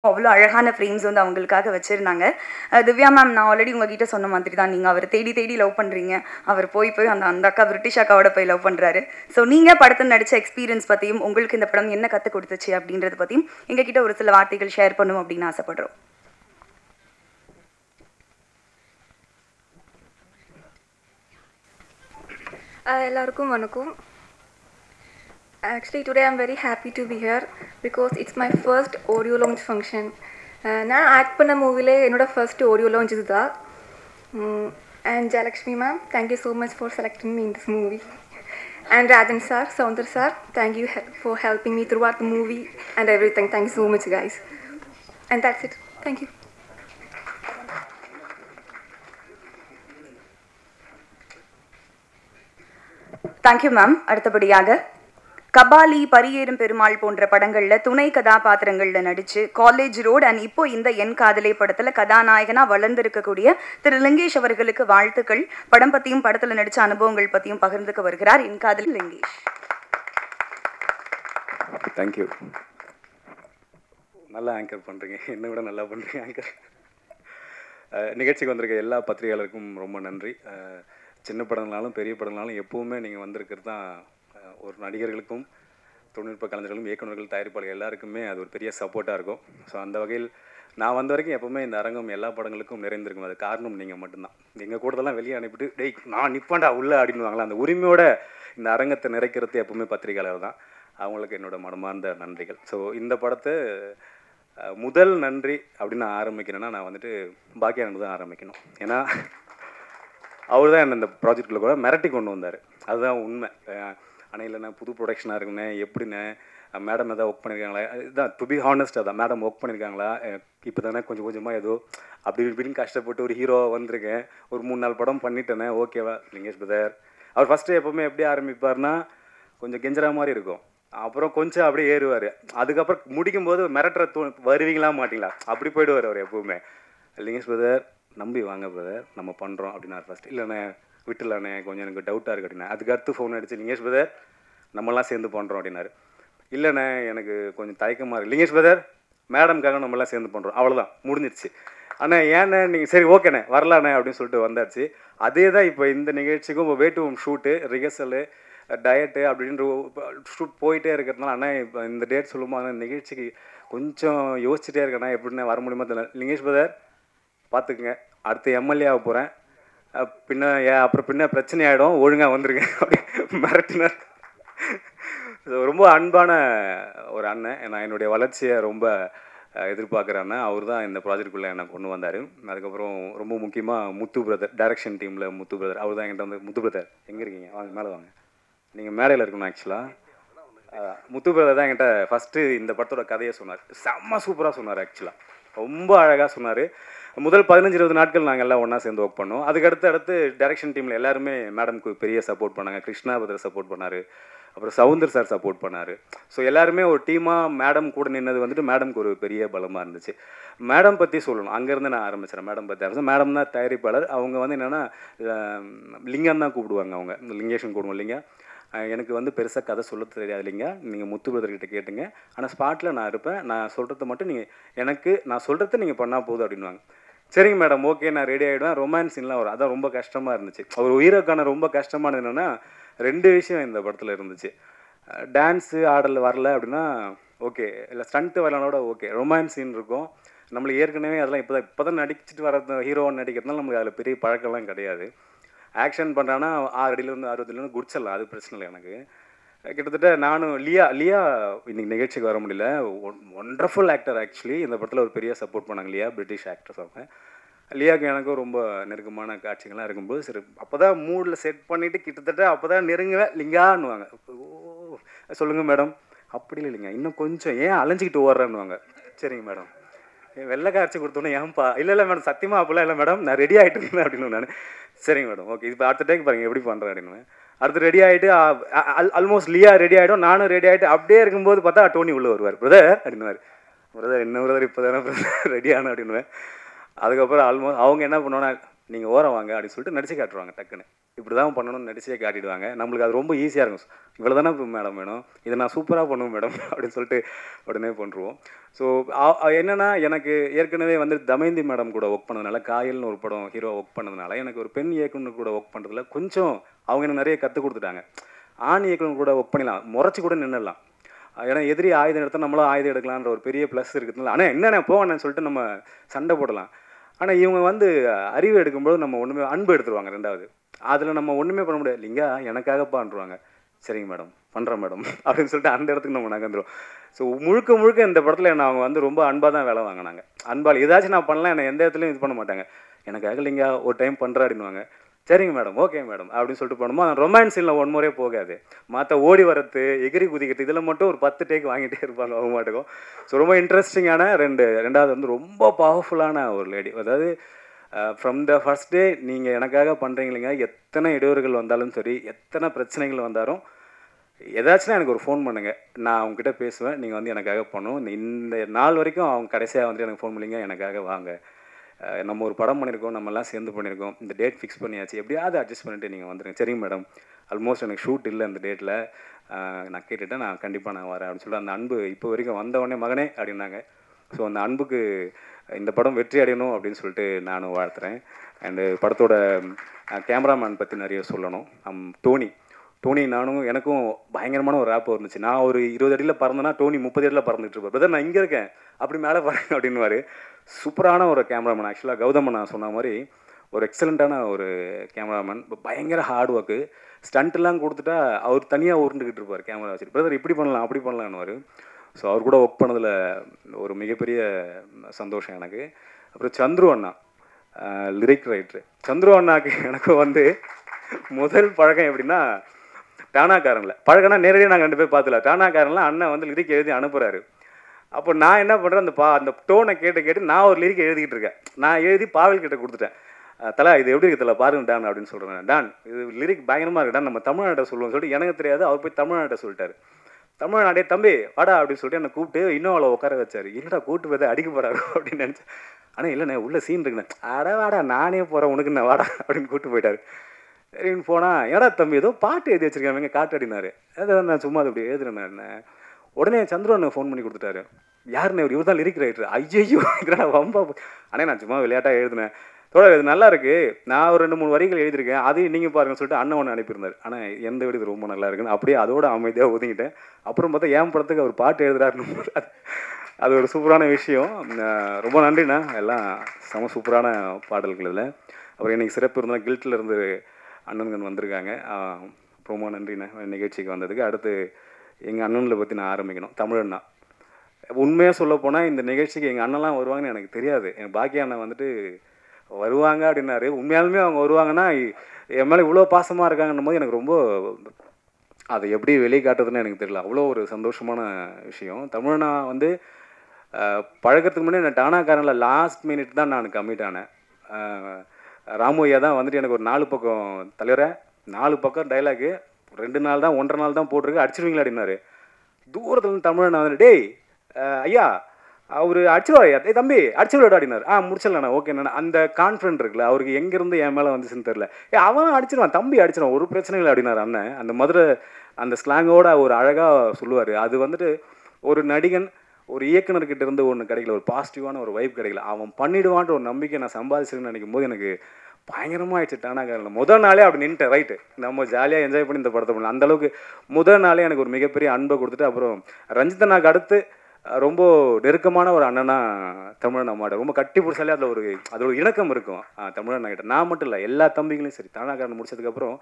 அவ்வளோ அழகான ஃப்ரேம்ஸ் வந்து அவங்களுக்காக வச்சுருந்தாங்க. திவ்யா மேம், நான் ஆல்ரெடி உங்ககிட்ட சொன்ன மாதிரி தான், நீங்கள் அவரை தேடி தேடி லவ் பண்ணுறீங்க. அவர் போய் போய் அந்த அந்த அக்கா பிரிட்டிஷ் அக்காவோட போய் லவ் பண்ணுறாரு. ஸோ நீங்கள் படத்தில் நடித்த எக்ஸ்பீரியன்ஸ் பற்றியும் உங்களுக்கு இந்த படம் என்ன கற்றுக் கொடுத்துச்சு அப்படின்றத பற்றியும் எங்ககிட்ட ஒரு சில வார்த்தைகள் ஷேர் பண்ணும் அப்படின்னு ஆசைப்படுறோம். எல்லாருக்கும் வணக்கம். Actually, today I'm very happy to be here because it's my first audio launch function. நான் ஆக்ட் பண்ண மூவிலே என்னோட ஃபர்ஸ்ட் ஆடியோ லான்ச் இதுதான். And Jalakshmi ma'am, thank you so much for selecting me in this movie. And Rajan sir, Saundar sir, thank you for helping me throughout the movie and everything. Thank you so much, guys. And that's it. Thank you. Thank you ma'am. அடுத்தபடியாக கபாலி, பரியேறும் பெருமாள் போன்ற படங்களில் துணை கதாபாத்திரங்களில் நடித்து college road and இப்போ இந்த என் காதலே படத்தில் கதாநாயகனாக வளர்ந்திருக்கக்கூடிய திரு லிங்கேஷ் அவர்களுக்கு வாழ்த்துக்கள். படம் பற்றியும் படத்தில் நடித்த அனுபவங்கள் பற்றியும் பகிர்ந்துக்க வருகிறார் என் காதலி லிங்கேஷ். தேங்க்யூ. நல்லா ஆங்கர் பண்ணுறீங்க, என்னை விட நல்லா பண்ணுறீங்க ஆங்கர். நிகழ்ச்சிக்கு வந்திருக்க எல்லா பத்திரிகையாளருக்கும் ரொம்ப நன்றி. சின்ன படங்களாலும் பெரிய படங்களாலும் எப்போவுமே நீங்கள் வந்திருக்கிறது தான் ஒரு நடிகர்களுக்கும் தொழில்நுட்ப கலைஞர்களும் இயக்குநர்கள் தயாரிப்பாளர்கள் எல்லாருக்குமே அது ஒரு பெரிய சப்போர்ட்டாக இருக்கும். ஸோ அந்த வகையில் நான் வந்த வரைக்கும் எப்போவுமே இந்த அரங்கம் எல்லா படங்களுக்கும் நிறைந்திருக்கும். அது காரணம் நீங்கள் மட்டும்தான். எங்கள் கூடதெல்லாம் வெளியே அனுப்பிட்டு டேய் நான் நிற்பாண்டா உள்ளே அப்படின்னுவாங்களா, அந்த உரிமையோட இந்த அரங்கத்தை நிறைக்கிறது எப்போவுமே பத்திரிகையாளர் தான். அவங்களுக்கு என்னோட மனமார்ந்த நன்றிகள். ஸோ இந்த படத்தை முதல் நன்றி அப்படின்னு நான் ஆரம்பிக்கிறேன்னா நான் வந்துட்டு பாக்கியானந்து தான் ஆரம்பிக்கணும். ஏன்னா அவர் தான் என்ன இந்த ப்ராஜெக்டில் கூட மிரட்டி கொண்டு வந்தார். அதுதான் உண்மை. ஆனால் இல்லைண்ணா புது ப்ரொடக்ஷனாக இருக்குண்ணே, எப்படிண்ணே மேடம் எதாவது ஒர்க் பண்ணியிருக்காங்களா, இதுதான் டு பி ஹானஸ்டாக தான் மேடம் ஒர்க் பண்ணியிருக்காங்களா, இப்போ தானே கொஞ்சம் கொஞ்சமாக ஏதோ அப்படி இப்படின்னு கஷ்டப்பட்டு ஒரு ஹீரோவாக வந்திருக்கேன், ஒரு 3-4 படம் பண்ணிட்டேனே, ஓகேவா லிங்கேஷ் பிரதர். அவர் ஃபஸ்ட்டு எப்போவுமே எப்படி ஆரம்பிப்பார்னா கொஞ்சம் கெஞ்சரா மாதிரி இருக்கும், அப்புறம் கொஞ்சம் அப்படியே ஏறுவார், அதுக்கப்புறம் முடிக்கும்போது மிரட்டுற வருவீங்களா மாட்டிங்களா அப்படி போய்டுவார் அவர் எப்போவுமே. லிங்கேஷ் பிரதர் நம்பி வாங்க பிரதர் நம்ம பண்ணுறோம் அப்படின்னா ஃபஸ்ட்டு இல்லைண்ணே விட்டுலாண்ணே கொஞ்சம் எனக்கு டவுட்டாக இருக்குது அப்படின்னா, அதுக்கு அடுத்து ஃபோன் அடிச்சு லிங்கேஷ் பிரதர் நம்மளாம் சேர்ந்து பண்ணுறோம் அப்படின்னாரு. இல்லைண்ணே எனக்கு கொஞ்சம் தயக்கமாக இருக்குது லிங்கேஷ் பிரதர் மேடம்காக நம்மளாம் சேர்ந்து பண்ணுறோம், அவ்வளோதான் முடிஞ்சிருச்சு. ஆனால் ஏண்ணே நீங்கள் சரி ஓகேண்ணே வரலாண்ணே அப்படின்னு சொல்லிட்டு வந்தாச்சு. அதே தான் இப்போ இந்த நிகழ்ச்சிக்கும் இப்போ வே டு ஷூட்டு ரிஹர்சலு டயட்டு அப்படின்ற ஷூட் போயிட்டே இருக்கிறதுனால அண்ணா இப்போ இந்த டேட் சொல்லும்போது ஆனால் நிகழ்ச்சிக்கு கொஞ்சம் யோசிச்சுட்டே இருக்கேண்ணா எப்படின்னா வர முடியுமா தெரியல. லிங்கேஷ் பிரதர் பார்த்துக்குங்க, அடுத்து எம்எல்ஏ ஆக போகிறேன், அப்புறம் பின்ன பிரச்சனை ஆகிடும், ஒழுங்காக வந்துருங்க அப்படி மிரட்டினார். ரொம்ப அன்பான ஒரு அண்ணன். நான் என்னுடைய வளர்ச்சியை ரொம்ப எதிர்பார்க்குற அண்ணன். அவர் தான் இந்த ப்ராஜெக்டுக்குள்ளே என்னை கொண்டு வந்தார். அதுக்கப்புறம் ரொம்ப முக்கியமாக முத்து பிரதர், டைரக்ஷன் டீமில் முத்து பிரதர், அவர் தான் என்கிட்ட வந்து முத்து பிரதர் எங்கே இருக்கீங்க வாங்க மேலே வாங்க, நீங்கள் மேடையில் இருக்கணும். ஆக்சுவலாக முத்து பிரதர் தான் என்கிட்ட ஃபஸ்ட்டு இந்த படத்தோட கதையை சொன்னார். செம்ம சூப்பராக சொன்னார். ஆக்சுவலாக ரொம்ப அழகாக சொன்னார். முதல் 15-20 நாட்கள் நாங்கள் எல்லாம் ஒன்றா சேர்ந்து ஒர்க் பண்ணோம். அதுக்கடுத்து டைரக்ஷன் டீமில் எல்லாருமே மேடம்க்கு பெரிய சப்போர்ட் பண்ணாங்க. கிருஷ்ணா பிரதர் சப்போர்ட் பண்ணார், அப்புறம் சவுந்தர் சார் சப்போர்ட் பண்ணார். ஸோ எல்லாருமே ஒரு டீமாக மேடம் கூட நின்னது வந்துட்டு மேடம்க்கு ஒரு பெரிய பலமாக இருந்துச்சு. மேடம் பற்றி சொல்லணும், அங்கேருந்து நான் ஆரம்பிச்சிடறேன். மேடம் பற்றி ஆரம்பிச்சேன். மேடம் தான் தயாரிப்பாளர். அவங்க வந்து என்னென்னா லிங்கம் தான் கூப்பிடுவாங்க, அவங்க லிங்கேஷன் கூப்பிடுவோம். இல்லைங்க எனக்கு வந்து பெருசாக கதை சொல்ல தெரியாது இல்லைங்க, நீங்கள் முத்து பிரதர்கிட்ட கேட்டுங்க, ஆனால் ஸ்பாட்டில் நான் இருப்பேன், நான் சொல்கிறத மட்டும் நீங்கள் நான் சொல்கிறத நீங்கள் பண்ணால் போதும் அப்படின்வாங்க. சரிங்க மேடம் ஓகே நான் ரெடி ஆகிடுவேன். ரொமான்ஸ் சீன்லாம் வரும், அதான் ரொம்ப கஷ்டமாக இருந்துச்சு. அவர் ஹீரோக்கான ரொம்ப கஷ்டமானது என்னென்னா 2 விஷயம் இந்த படத்தில் இருந்துச்சு. டான்ஸு ஆடல் வரல அப்படின்னா ஓகே, இல்லை ஸ்டண்ட்டு வரலனோட ஓகே, ரொமான்ஸ் சீன் இருக்கும். நம்மளுக்கு ஏற்கனவே அதெல்லாம் இப்போ தான் நடிச்சுட்டு வர ஹீரோன்னு நடிக்கிறதுனால நமக்கு அதில் பெரிய பழக்கம்லாம் கிடையாது. ஆக்ஷன் பண்ணுறான்னா 6 அடியிலேருந்து 60 அடியிலேருந்து குடிச்சிடலாம், அது பிரச்சனை இல்லை எனக்கு. கிட்டத்தட்ட நானும் லியா இன்னைக்கு நிகழ்ச்சிக்கு வர முடியல. Wonderful actor. ஆக்சுவலி இந்த படத்தில் ஒரு பெரிய சப்போர்ட் பண்ணாங்க. லியா பிரிட்டிஷ் ஆக்ட்ரஸ். அவங்க லியாவுக்கு எனக்கும் ரொம்ப நெருக்கமான காட்சிகள்லாம் இருக்கும்போது சரி அப்போ தான் மூடில் செட் பண்ணிவிட்டு கிட்டத்தட்ட அப்போ தான் நெருங்குவேன். லிங்கான்னுவாங்க, ஓ சொல்லுங்கள் மேடம், அப்படி இல்லைங்க இன்னும் கொஞ்சம் ஏன் அலைஞ்சிக்கிட்டு ஓடுறேன்னுவாங்க. சரிங்க மேடம் வெள்ளை காய்ச்சி கொடுத்தோன்னே ஏன்ப்பா இல்லை மேடம் சத்தியமாக அப்போல்லாம் இல்லை மேடம் நான் ரெடி ஆகிட்டு இருந்தேன் அப்படின்னு நான். சரிங்க மேடம் ஓகே இப்போ அடுத்த டைம் பாருங்கள் எப்படி பண்ணுறேன் அப்படின்னு. அடுத்து ரெடி ஆகிட்டு ஆல்மோஸ்ட் லியா ரெடி ஆகிடும், நானும் ரெடி ஆகிட்டு அப்படியே இருக்கும்போது பார்த்தா டோனி உள்ளே வருவார். பிரதர் அப்படின்னுவார். பிரதர் என்ன பிரதர் இப்போ தானே பிரதர் ரெடி ஆனேன் அப்படின்னுவேன். அதுக்கப்புறம் ஆல்மோஸ்ட் அவங்க என்ன பண்ணுவாங்கன்னா நீங்கள் ஓரம் வாங்க அப்படின்னு சொல்லிட்டு நடிச்சு காட்டுருவாங்க டக்குன்னு. இப்படி தான் பண்ணணும்னு நடிச்சே காட்டிடுவாங்க. நம்மளுக்கு அது ரொம்ப ஈஸியாக இருக்கும். இவ்வளோ தானே மேடம் வேணும், இதை நான் சூப்பராக பண்ணுவேன் மேடம் அப்படின்னு சொல்லிட்டு உடனே பண்ணுருவோம். ஸோ என்னென்னா எனக்கு ஏற்கனவே வந்து தமயந்தி மேடம் கூட ஒர்க் பண்ணதுனால, காயல்னு ஒரு படம் ஹீரோ ஒர்க் பண்ணதுனால எனக்கு ஒரு பெண் இயக்குனர் கூட ஒர்க் பண்ணுறதுல கொஞ்சம் அவங்க எனக்கு நிறைய கற்றுக் கொடுத்துட்டாங்க. ஆண் இயக்குனர் கூட ஒர்க் பண்ணிடலாம், முறைச்சி கூட நின்றுடலாம். ஏன்னா எதிரி ஆயுதம் எடுத்தால் நம்மளும் ஆயுதம் எடுக்கலான்ற ஒரு பெரிய ப்ளஸ் இருக்குதுனால, ஆனால் என்னென்ன போவேன்னு சொல்லிட்டு நம்ம சண்டை போடலாம். ஆனால் இவங்க வந்து அறிவு எடுக்கும்போது நம்ம ஒன்றுமே அன்பு எடுத்துருவாங்க. ரெண்டாவது அதில் நம்ம ஒன்றுமே பண்ண முடியாது. இல்லைங்க எனக்காகப்பான்ருவாங்க. சரிங்க மேடம் பண்ணுறேன் மேடம் அப்படின்னு சொல்லிட்டு அந்த இடத்துக்கு நம்ம நகர்ந்துடும். ஸோ முழுக்க முழுக்க இந்த படத்தில் என்ன அவங்க வந்து ரொம்ப அன்பாக தான் வேலை வாங்கினாங்க. அன்பால் ஏதாச்சும் நான் பண்ணலாம், என்னை எந்த இடத்துலையும் இது பண்ண மாட்டாங்க. எனக்காக இல்லைங்க ஒரு டைம் பண்ணுறேன் அப்படின்வாங்க. சரிங்க மேடம் ஓகே மேடம் அப்படின்னு சொல்லிட்டு பண்ணுமோ அந்த ரொமான்ஸ் சீனில் ஒன் முறையே போகாது. மற்ற ஓடி வரது எகிரி குதிக்கிறது இதில் மட்டும் ஒரு 10 டேக் வாங்கிட்டே இருப்பாங்க அவங்க மாட்டுக்கும். ஸோ ரொம்ப இன்ட்ரெஸ்டிங்கான ரெண்டாவது வந்து ரொம்ப பவர்ஃபுல்லான ஒரு லேடி. அதாவது ஃப்ரம் த ஃபர்ஸ்ட் டே நீங்கள் எனக்காக பண்ணுறீங்களேங்க, எத்தனை இடையூறுகள் வந்தாலும் சரி, எத்தனை பிரச்சனைகள் வந்தாலும் ஏதாச்சும் எனக்கு ஒரு ஃபோன் பண்ணுங்கள், நான் அவங்ககிட்ட பேசுவேன், நீங்கள் வந்து எனக்காக பண்ணணும். இந்த நாள் வரைக்கும் அவங்க கடைசியாக வந்துட்டு எனக்கு ஃபோன் பண்ணிங்க, எனக்காக வாங்க, நம்ம ஒரு படம் பண்ணியிருக்கோம், நம்மலாம் சேர்ந்து பண்ணியிருக்கோம், இந்த டேட் ஃபிக்ஸ் பண்ணியாச்சு, எப்படியாவது அட்ஜஸ்ட் பண்ணிவிட்டு நீங்கள் வந்துடுங்க. சரிங்க மேடம் ஆல்மோஸ்ட் எனக்கு ஷூட் இல்லை அந்த டேட்டில், நான் கேட்டுவிட்டேன், நான் கண்டிப்பாக நான் வரேன் அப்படின்னு சொல்லிட்டு அந்த அன்பு இப்போ வரைக்கும் வந்தவொடனே மகனே அப்படின்னாங்க. ஸோ அந்த அன்புக்கு இந்த படம் வெற்றி அடையணும் அப்படின்னு சொல்லிட்டு நானும் வாழ்த்துறேன். அண்டு படத்தோட கேமராமேன் பற்றி நிறைய சொல்லணும். டோனி நானும் எனக்கும் பயங்கரமான ஒரு ரேப் இருந்துச்சு. நான் ஒரு 20 அடியில் பறந்தேன்னா டோனி 30 அடியில் பறந்துட்டு இருப்பேன். பிரதர் நான் இங்கே இருக்கேன் அப்படி மேலே பாருங்க அப்படின்வாரு. சூப்பரான ஒரு கேமராமேன். ஆக்சுவலாக கௌதமன் நான் சொன்ன மாதிரி ஒரு எக்ஸலண்ட்டான ஒரு கேமராமேன். பயங்கர ஹார்ட் ஒர்க்கு. ஸ்டண்ட்லாம் கொடுத்துட்டா அவர் தனியாக உருண்டுக்கிட்டு இருப்பார் கேமரா வச்சுட்டு. பிரதர் இப்படி பண்ணலாம் அப்படி பண்ணலான்னுவார். ஸோ அவர் கூட ஒர்க் பண்ணதில் ஒரு மிகப்பெரிய சந்தோஷம் எனக்கு. அப்புறம் சந்துரு அண்ணா லிரிக் ரைட்ரு. சந்துரு அண்ணாக்கு எனக்கு வந்து முதல் பழக்கம் எப்படின்னா, டானாக்காரனில் பழக்கம்னா நேரடியாக நாங்கள் 2 பேர் பார்த்துல. டானாக்காரனில் அண்ணன் வந்து லிரிக் எழுதி அனுப்புகிறாரு. அப்போ நான் என்ன பண்ணுறேன், அந்த டோனை கேட்டு நான் ஒரு லிரிக் எழுதிக்கிட்டு இருக்கேன். நான் எழுதி பாவல் கிட்ட கொடுத்துட்டேன். தலை இது எப்படி இருக்குது தலை பாருங்க டான் அப்படின்னு சொல்கிறேன். டான் இது லிரிக் பயங்கரமாக இருக்கு டான், நம்ம தமிழ்நாட்டை சொல்லுவோம் சொல்லிட்டு எனக்கு தெரியாது. அவர் போய் தமிழ்நாட்டை சொல்லிட்டாரு. தமிழ்நாடே தம்பி வாடா அப்படின்னு சொல்லிட்டு என்னை கூப்பிட்டு இன்னோவில் உட்கார வச்சார். என்னடா கூப்பிட்டு போய் அடிக்க போகிறாரு அப்படின்னு நினச்சேன். ஆனால் இல்லைண்ணே உள்ள சீன் இருக்குண்ணே. வாடா நானே போகிறேன் உனக்கு நான் வாடா அப்படின்னு கூப்பிட்டு போயிட்டார். சரின்னு போனால் ஏடா தம்பி ஏதோ பாட்டு எழுதி வச்சிருக்காங்க காட்டு அப்படின்னாரு. ஏதோ நான் சும்மா அது அப்படி எழுதுறேன். உடனே சந்திரன் ஃபோன் பண்ணி கொடுத்துட்டாரு. யாருண்ணே இவர் தான் லிரிக் ரைட்டர். ஐயோ இதுடா வம்பா. ஆனால் நான் சும்மா விளையாட்டாக எழுதுனேன். தோட இது நல்லா இருக்குது, நான் ஒரு 2-3 வரிகள் எழுதியிருக்கேன், அதையும் நீங்கள் பாருங்கன்னு சொல்லிட்டு அண்ணன் ஒன்று அனுப்பியிருந்தார். ஆனால் எந்த விட இது ரொம்ப நல்லா இருக்குன்னு அப்படியே அதோட அமைதியாக ஒதுங்கிட்டேன். அப்புறம் பார்த்தா ஏன் படத்துக்கு அவர் பாட்டு எழுதுறாருன்னு அது ஒரு சூப்பரான விஷயம். ரொம்ப நன்றிண்ணா, எல்லாம் செம சூப்பரான பாடல்கள் இதில். அப்புறம் இன்றைக்கி சிறப்பு இருந்தால் கில்ட்டில் இருந்து அண்ணன்கள் வந்திருக்காங்க. ரொம்ப நன்றிண்ணா நிகழ்ச்சிக்கு வந்ததுக்கு. அடுத்து எங்கள் அண்ணன்களை பற்றி நான் ஆரம்பிக்கணும். தமிழண்ணா உண்மையாக சொல்ல போனால் இந்த நிகழ்ச்சிக்கு எங்கள் அண்ணன்லாம் வருவாங்கன்னு எனக்கு தெரியாது. என் பாக்கிய அண்ணன் வந்துட்டு வருவாங்க அப்படின்னாரு. உண்மையாலுமே அவங்க வருவாங்கன்னா என் மேலே இவ்வளோ பாசமாக இருக்காங்கன்னும் போது எனக்கு ரொம்ப அதை எப்படி வெளியே காட்டுறதுன்னு எனக்கு தெரியல. அவ்வளோ ஒரு சந்தோஷமான விஷயம். தமிழனா வந்து பழக்கத்துக்கு முன்னாடி நான் டானாக்காரனில் லாஸ்ட் மினிட் தான் நான் கம்மிட் ஆனேன். ராமு ஐயா தான் வந்துட்டு எனக்கு ஒரு 4 பக்கம் தலைவரை 4 பக்கம் டைலாகு 2 நாள் தான் 1.5 நாள் தான் போட்டிருக்கு, அடிச்சிருவீங்களா அப்படின்னாரு. தூரத்தில் தமிழனா வந்து டேய் ஐயா அவர் அடிச்சிருவார், தம்பி அடிச்சு விளையாடு அப்படின்னாரு. முடிச்சிடலாண்ணா ஓகேண்ணா. அந்த கான்ஃபிடன்ட் இருக்குல்ல அவருக்கு எங்கேருந்து என் மேலே வந்துச்சுன்னு தெரில. அவன் அடிச்சிருவான், தம்பி அடிச்சிருவான், ஒரு பிரச்சனை இல்லை அப்படின்னாரு அண்ணன். அந்த மதுரை அந்த ஸ்லாங்கோட ஒரு அழகாக சொல்லுவார். அது வந்துட்டு ஒரு நடிகன் ஒரு இயக்குனர்கிட்ட இருந்து ஒன்று கிடைக்கல, ஒரு பாசிட்டிவான ஒரு வைப் கிடைக்கல. அவன் பண்ணிடுவான்ற ஒரு நம்பிக்கை நான் சம்பாதிச்சிருன்னு நினைக்கும் போது எனக்கு பயங்கரமாக ஆயிடுச்சு. டானாக்காரனில் முதல் நாளே அப்படி நின்றுட்டேன். ரைட்டு நம்ம ஜாலியாக என்ஜாய் பண்ணி இந்த படத்தை பண்ணலாம். அந்தளவுக்கு முதல் நாளே எனக்கு ஒரு மிகப்பெரிய அன்பை கொடுத்துட்டு, அப்புறம் ரஞ்சிதனாக்கு அடுத்து ரொம்ப நெருக்கமான ஒரு அண்ணனா தமிழன் அம்மாட்ட ரொம்ப கட்டி பிடிச்சாலே அதில் ஒரு இணக்கம் இருக்கும் தமிழண்ணா கிட்ட. நான் மட்டும் இல்லை, எல்லா தம்பிகளையும் சரி. டானாக்காரன் முடிச்சதுக்கப்புறம்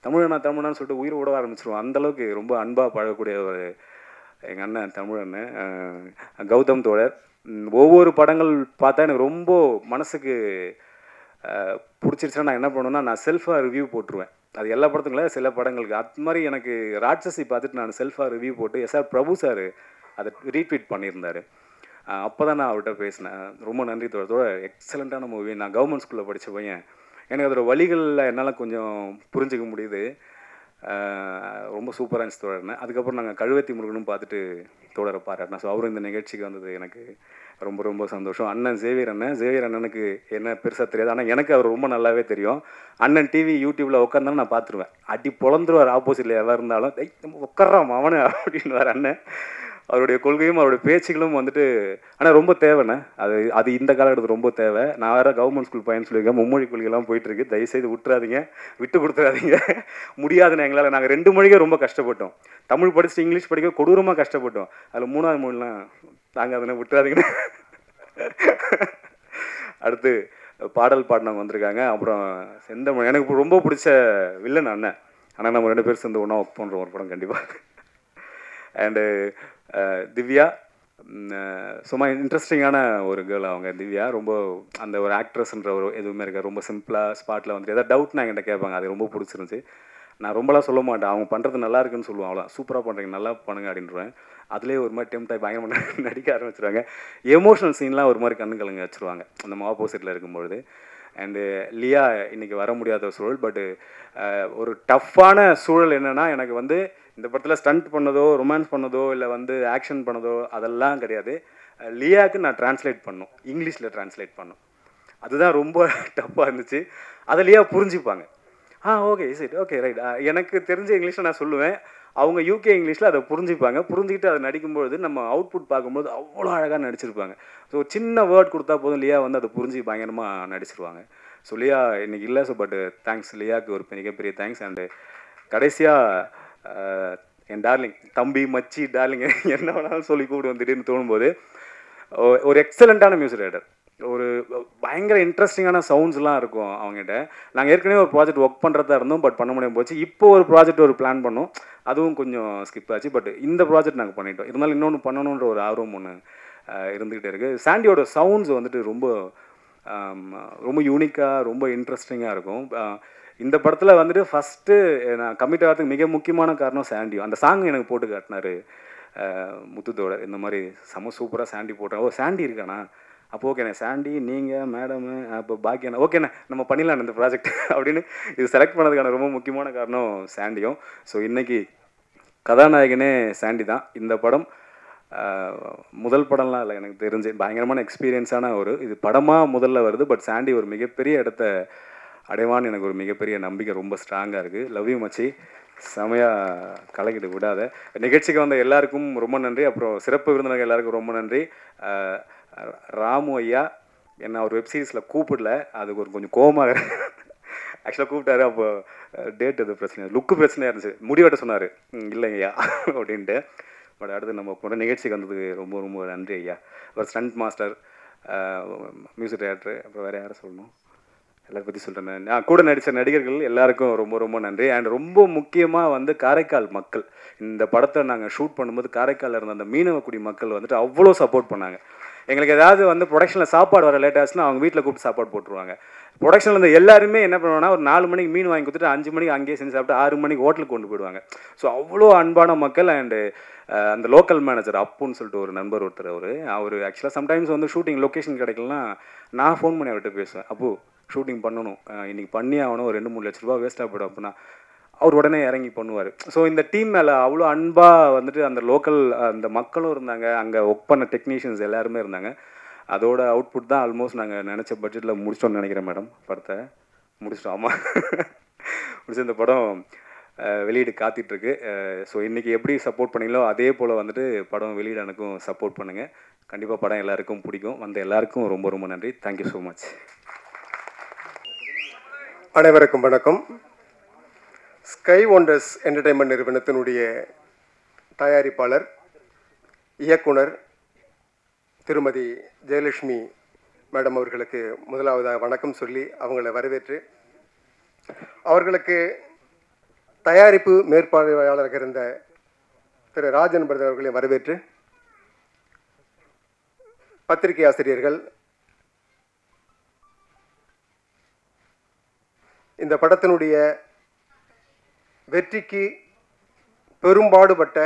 தமிழனான்னு சொல்லிட்டு உயிர் விட ஆரம்பிச்சிருவோம். அந்தளவுக்கு ரொம்ப அன்பாக பழகக்கூடிய ஒரு எங்கள் அண்ணன் தமிழண்ணன். கௌதம் தோழர் ஒவ்வொரு படங்கள் பார்த்தா எனக்கு ரொம்ப மனசுக்கு பிடிச்சிருச்சுன்னா நான் என்ன பண்ணுவேன்னா, நான் செல்ஃபாக ரிவ்யூ போட்டுருவேன். அது எல்லா படத்துக்குள்ள சில படங்களுக்கு அது மாதிரி எனக்கு ராட்சசி பார்த்துட்டு நான் செல்ஃபாக ரிவ்யூ போட்டு எஸ்ஆர் பிரபு சார் அதை ரீட்வீட் பண்ணியிருந்தார். அப்போ தான் நான் அவர்கிட்ட பேசினேன். ரொம்ப நன்றி தோழர், எக்ஸலண்ட்டான மூவி. நான் கவர்மெண்ட் ஸ்கூலில் படித்த பையன், எனக்கு அதோட வழிகளில் என்னால் கொஞ்சம் புரிஞ்சிக்க முடியுது. ரொம்ப சூப்பராக இருந்துச்சு தோழர்னு. அதுக்கப்புறம் நாங்கள் கழுவத்தி முருகனும் பார்த்துட்டு தோழரை பாராட்டினேன். ஸோ அவரும் இந்த நிகழ்ச்சிக்கு வந்தது எனக்கு ரொம்ப ரொம்ப சந்தோஷம். அண்ணன் சேவியர் அண்ணனுக்கு என்ன பெருசாக தெரியாது, ஆனால் எனக்கு அவர் ரொம்ப நல்லாவே தெரியும். அண்ணன் டிவி யூடியூப்பில் உட்காந்தாலும் நான் பார்த்துருவேன். அடி பொழந்துருவார், ஆப்போசிட்டில் எதாக இருந்தாலும் நம்ம உட்காரான் அவனு அப்படின்வார் அண்ணன். அவருடைய கொள்கையும் அவருடைய பேச்சுகளும் வந்துட்டு ஆனால் ரொம்ப தேவைண்ணே. அது இந்த காலகட்டத்தில் ரொம்ப தேவை. நான் வேறு கவர்மெண்ட் ஸ்கூல் பையன் சொல்லியிருக்கேன், மும்மொழி கொள்கைலாம் போயிட்டுருக்கு. தயவுசெய்து விட்டுறாதீங்க, விட்டு கொடுத்துறாதீங்க. முடியாதுண்ணே எங்களால். நாங்கள் 2 மொழிக்கே ரொம்ப கஷ்டப்பட்டோம். தமிழ் படிச்சுட்டு இங்கிலீஷ் படிக்க கொடூரமாக கஷ்டப்பட்டோம். அதில் 3வது மொழிலாம் நாங்கள் அதனை விட்டுறாதீங்கண்ணே. அடுத்து பாடல் பாடினவங்க வந்திருக்காங்க. அப்புறம் செந்தமிழ் எனக்கு ரொம்ப பிடிச்ச வில்லன் அண்ணன். ஆனால் நம்ம 2 பேர் சேர்ந்து ஒன்றா ஒர்க் பண்ணுறோம் ஒரு படம் கண்டிப்பாக. அண்டு திவ்யா சும்மா இன்ட்ரெஸ்டிங்கான ஒரு கேர்ள் அவங்க. திவ்யா ரொம்ப அந்த ஒரு ஆக்ட்ரஸ்ன்ற ஒரு எதுவுமே இருக்காது. ரொம்ப சிம்பிளாக ஸ்பாட்டில் வந்துட்டு எதாவது டவுட்னா என்கிட்ட கேட்பாங்க. அது ரொம்ப பிடிச்சிருந்துச்சி. நான் ரொம்பலாம் சொல்ல மாட்டேன், அவங்க பண்ணுறது நல்லா இருக்குன்னு சொல்லுவேன். அவ்வளோ சூப்பராக பண்ணுறீங்க, நல்லா பண்ணுங்க அப்படின்றேன். அதுலேயே ஒரு மாதிரி டெம்ட் ஆகி பயங்கரமாக நடிக்க ஆரம்பிச்சிருவாங்க. எமோஷனல் சீன்லாம் ஒரு மாதிரி கண்ணு கலங்க வச்சுருவாங்க நம்ம ஆப்போசிட்டில் இருக்கும்பொழுது. அண்டு லியா இன்றைக்கி வர முடியாத சூழல். பட்டு ஒரு டஃப்பான சூழல் என்னென்னா, எனக்கு வந்து இந்த படத்தில் ஸ்டண்ட் பண்ணதோ ரொமான்ஸ் பண்ணதோ இல்லை வந்து ஆக்ஷன் பண்ணதோ அதெல்லாம் கிடையாது. லியாவுக்கு நான் ட்ரான்ஸ்லேட் பண்ணணும், இங்கிலீஷில் ட்ரான்ஸ்லேட் பண்ணணும். அதுதான் ரொம்ப டஃப்பாக இருந்துச்சு. அதை லியா புரிஞ்சுப்பாங்க. ஓகே சரி ஓகே ரைட். எனக்கு தெரிஞ்ச இங்கிலீஷில் நான் சொல்லுவேன், அவங்க யூகே இங்கிலீஷில் அதை புரிஞ்சுப்பாங்க. புரிஞ்சுக்கிட்டு அதை நடிக்கும்பொழுது நம்ம அவுட்புட் பார்க்கும்போது அவ்வளோ அழகாக நடிச்சிருப்பாங்க. ஸோ சின்ன வேர்ட் கொடுத்தா போதும், லியா வந்து அதை புரிஞ்சு பயங்கரமாக நடிச்சிருவாங்க. ஸோ லியா இன்றைக்கி இல்லை. ஸோ பட் தேங்க்ஸ், லியாவுக்கு ஒரு மிகப்பெரிய தேங்க்ஸ். அண்டு கடைசியாக என் டார்லிங் தம்பி மச்சி டார்லிங் என்ன வேணாலும் சொல்லி கூப்பிடுவோம் திடீர்னு தோணும்போது, ஒரு எக்ஸலண்ட்டான மியூசிக் ரைட்டர். ஒரு பயங்கர இன்ட்ரெஸ்டிங்கான சவுண்ட்ஸ்லாம் இருக்கும் அவங்ககிட்ட. நாங்கள் ஏற்கனவே ஒரு ப்ராஜெக்ட் ஒர்க் பண்ணுறதா இருந்தோம், பட் பண்ண முடியாமல் போச்சு. இப்போ ஒரு ப்ராஜெக்ட் ஒரு பிளான் பண்ணோம், அதுவும் கொஞ்சம் ஸ்கிப் ஆச்சு. பட் இந்த ப்ராஜெக்ட் நாங்கள் பண்ணிட்டோம். இருந்தாலும் இன்னொன்று பண்ணணுன்ற ஒரு ஆர்வம் ஒன்று இருந்துக்கிட்டே இருக்குது. சாண்டியோட சவுண்ட்ஸ் வந்துட்டு ரொம்ப ரொம்ப யூனிக்காக ரொம்ப இன்ட்ரெஸ்டிங்காக இருக்கும். இந்த படத்தில் வந்துட்டு ஃபஸ்ட்டு நான் கமிட் ஆகிறதுக்கு மிக முக்கியமான காரணம் சாண்டியோ. அந்த சாங் எனக்கு போட்டு காட்டினார் முத்துத்தோட. இந்த மாதிரி செம சூப்பராக சாண்டி போட்டேன். சாண்டி இருக்காண்ணா, அப்போ ஓகேண்ணே சாண்டி நீங்கள் மேடமு அப்போ பாக்கியண்ணா ஓகேண்ணே நம்ம பண்ணிடலாம் இந்த ப்ராஜெக்ட் அப்படின்னு இது செலக்ட் பண்ணதுக்கான ரொம்ப முக்கியமான காரணம் சாண்டியும். ஸோ இன்றைக்கி கதாநாயகனே சாண்டி தான். இந்த படம் முதல் படம்லாம் இல்லை, எனக்கு தெரிஞ்சு பயங்கரமான எக்ஸ்பீரியன்ஸான இது படமாக முதல்ல வருது. பட் சாண்டி ஒரு மிகப்பெரிய இடத்த அடைவான்னு எனக்கு ஒரு மிகப்பெரிய நம்பிக்கை ரொம்ப ஸ்ட்ராங்காக இருக்குது. லவ் யூ மச்சி, செமையாக கலக்கிட்டு விடாத. நிகழ்ச்சிக்கு வந்த எல்லாருக்கும் ரொம்ப நன்றி. அப்புறம் சிறப்பு விருந்தினர்கள் எல்லாருக்கும் ரொம்ப நன்றி. ராமு ஐயா என்ன ஒரு வெப்சீரிஸில் கூப்பிடல, அதுக்கு ஒரு கொஞ்சம் கோவமாக ஆக்சுவலாக கூப்பிட்டாரு. அப்போ டேட் எது பிரச்சனை, லுக்கு பிரச்சனையாக இருந்துச்சு, முடிவெட்ட சொன்னார் இல்லைங்கய்யா அப்படின்ட்டு. பட் அடுத்து நம்ம போன நிகழ்ச்சிக்கு வந்ததுக்கு ரொம்ப ரொம்ப நன்றி ஐயா. அப்புறம் ஸ்டண்ட் மாஸ்டர், மியூசிக் டைரக்டர், அப்புறம் வேறு யாரை சொல்லணும், எல்லாரை பற்றி சொல்கிறேன். நான் கூட நடித்த நடிகர்கள் எல்லாருக்கும் ரொம்ப ரொம்ப நன்றி. அண்ட் ரொம்ப முக்கியமாக வந்து காரைக்கால் மக்கள். இந்த படத்தை நாங்கள் ஷூட் பண்ணும்போது காரைக்காலில் இருந்த அந்த மீனவக்குடி மக்கள் வந்துட்டு அவ்வளோ சப்போர்ட் பண்ணாங்க. எங்களுக்கு ஏதாவது வந்து ப்ரொடக்ஷனில் சாப்பாடு வர லேட் ஆச்சுன்னா அவங்க வீட்டில் கூப்பிட்டு சாப்பாடு போட்டுருவாங்க. ப்ரொடக்ஷனில் இருந்த எல்லாருமே என்ன பண்ணுவாங்கன்னா, ஒரு 4 மணிக்கு மீன் வாங்கி கொடுத்துட்டு 5 மணிக்கு அங்கேயே செஞ்சு சாப்பிட்டு 6 மணிக்கு ஹோட்டலுக்கு கொண்டு போயிடுவாங்க. ஸோ அவ்வளோ அன்பான மக்கள். அண்டு அந்த லோக்கல் மேனேஜர் அப்புன்னு சொல்லிட்டு ஒரு நண்பர் ஒருத்தர், அவர் ஆக்சுவலாக சம்டைம்ஸ் வந்து ஷூட்டிங் லொக்கேஷன் கிடைக்கலாம், நான் ஃபோன் பண்ணி அவர்கிட்ட பேசுவேன், அப்போ ஷூட்டிங் பண்ணணும் இன்றைக்கி பண்ணி ஆகணும், ஒரு 2-3 லட்ச ரூபா வேஸ்ட்டாக போய்டும் அப்படின்னா அவர் உடனே இறங்கி பண்ணுவார். ஸோ இந்த டீம் மேலே அவ்வளோ அன்பாக வந்துட்டு அந்த லோக்கல் அந்த மக்களும் இருந்தாங்க, அங்கே ஒர்க் பண்ண டெக்னீஷியன்ஸ் எல்லாருமே இருந்தாங்க. அதோட அவுட்புட் தான் ஆல்மோஸ்ட் நாங்கள் நினச்ச பட்ஜெட்டில் முடிச்சிட்டோம்னு நினைக்கிறேன் மேடம். படத்தை முடிச்சிட்டோம். ஆமாம் முடிச்சு இந்த படம் வெளியீடு காத்திட்ருக்கு. ஸோ இன்றைக்கி எப்படி சப்போர்ட் பண்ணீங்களோ அதே போல் வந்துட்டு படம் வெளியீடு எனக்கும் சப்போர்ட் பண்ணுங்கள். கண்டிப்பாக படம் எல்லாருக்கும் பிடிக்கும். வந்த எல்லாருக்கும் ரொம்ப ரொம்ப நன்றி. Thank you so much. அனைவருக்கும் வணக்கம். ஸ்கை ஒண்டர்ஸ் என்டர்டைன்மெண்ட் நிறுவனத்தினுடைய தயாரிப்பாளர் இயக்குனர் திருமதி ஜெயலட்சுமி மேடம் அவர்களுக்கு முதலாவதாக வணக்கம் சொல்லி அவங்களை வரவேற்று, அவர்களுக்கு தயாரிப்பு மேற்பார்வையாளராக இருந்த திரு ராஜன் பிரதர் அவர்களை வரவேற்று, பத்திரிகை ஆசிரியர்கள், இந்த படத்தினுடைய வெற்றிக்கு பெரும்பாடுபட்ட,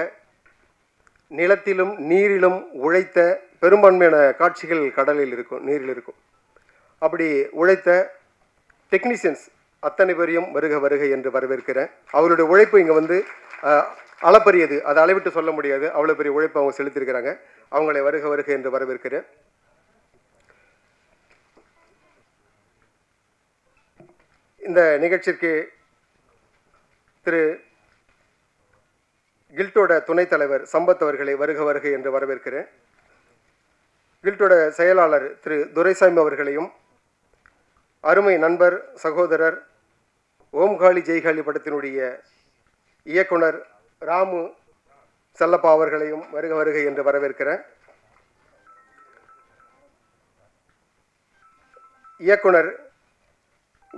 நிலத்திலும் நீரிலும் உழைத்த, பெரும்பான்மையான காட்சிகள் கடலில் இருக்கும், நீரில் இருக்கும், அப்படி உழைத்த டெக்னீஷியன்ஸ் அத்தனை பேரையும் வருக வருக என்று வரவேற்கிறேன். அவருடைய உழைப்பு இங்கே வந்து அளப்பரியது, அதை அளவிட்டு சொல்ல முடியாது, அவ்வளோ பெரிய உழைப்பு அவங்க செலுத்தியிருக்கிறாங்க. அவங்களை வருக வருக என்று வரவேற்கிறேன். இந்த நிகழ்ச்சிக்கு திரு கில்ட்டோட துணைத் தலைவர் சம்பத் அவர்களை வருக வருக என்று வரவேற்கிறேன். கில்ட்டோட செயலாளர் திரு துரைசாமி அவர்களையும் அருமை நண்பர் சகோதரர் ஓம்காளி ஜெய்காளி படத்தினுடைய இயக்குனர் ராமு செல்லப்பா அவர்களையும் வருக வருக என்று வரவேற்கிறேன். இயக்குனர்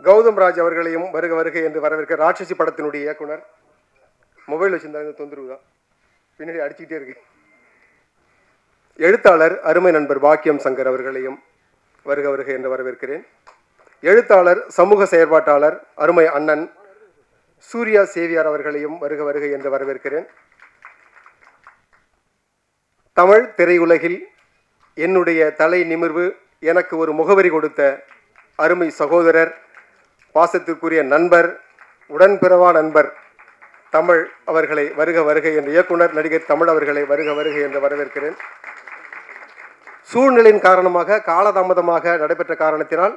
கௌதம் ராஜ் அவர்களையும் வருக வருக என்று வரவேற்க. ராட்சசி படத்தினுடைய இயக்குனர் மொபைல் வச்சிருந்தாங்க, தொந்தரவு தான், பின்னாடி அடிச்சுக்கிட்டே இருக்கு. எழுத்தாளர் அருமை நண்பர் பாக்கியம் சங்கர் அவர்களையும் வருக வருக என்று வரவேற்கிறேன். எழுத்தாளர் சமூக செயற்பாட்டாளர் அருமை அண்ணன் சூர்யா சேவியார் அவர்களையும் வருக வருக என்று வரவேற்கிறேன். தமிழ் திரையுலகில் என்னுடைய தலை நிமிர்வு எனக்கு ஒரு முகவரி கொடுத்த அருமை சகோதரர், பாசத்திற்குரிய நண்பர், உடன்பிறவா நண்பர் தமிழ் அவர்களை வருக வருக என்று, இயக்குனர் நடிகர் தமிழ் அவர்களை வருக வருக என்று வரவேற்கிறேன். சூழ்நிலையின் காரணமாக காலதாமதமாக நடைபெற்ற காரணத்தினால்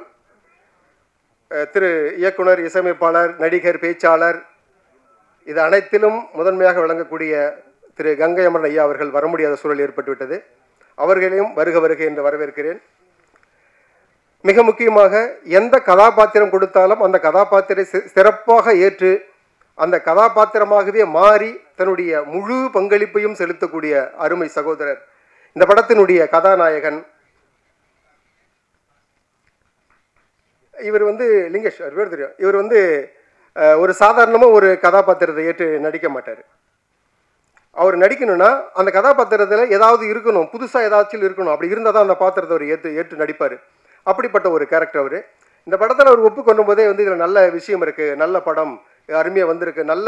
திரு இயக்குனர், இசையமைப்பாளர், நடிகர், பேச்சாளர் இது அனைத்திலும் முதன்மையாக விளங்கக்கூடிய திரு கங்கை அமரன் ஐயா அவர்கள் வர முடியாத சூழல் ஏற்பட்டுவிட்டது. அவர்களையும் வருக வருக என்று வரவேற்கிறேன். மிக முக்கியமாக எந்த கதாபாத்திரம் கொடுத்தாலும் அந்த கதாபாத்திரத்தை சிறப்பாக ஏற்று அந்த கதாபாத்திரமாகவே மாறி தன்னுடைய முழு பங்களிப்பையும் செலுத்தக்கூடிய அருமை சகோதரர், இந்த படத்தினுடைய கதாநாயகன். இவர் லிங்கேஷ், அவர் பேர் தெரியும். இவர் ஒரு சாதாரணமாக ஒரு கதாபாத்திரத்தை ஏற்று நடிக்க மாட்டார். அவர் நடிக்கணும்னா அந்த கதாபாத்திரத்தில் ஏதாவது இருக்கணும், புதுசாக ஏதாச்சும் இருக்கணும். அப்படி இருந்தால் தான் அந்த பாத்திரத்தை அவர் ஏற்று நடிப்பார். அப்படிப்பட்ட ஒரு கேரக்டர் அவர். இந்த படத்தில் அவர் ஒப்புக்கொள்ளும் போதே இதில் நல்ல விஷயம் இருக்குது, நல்ல படம் அருமையாக வந்திருக்கு, நல்ல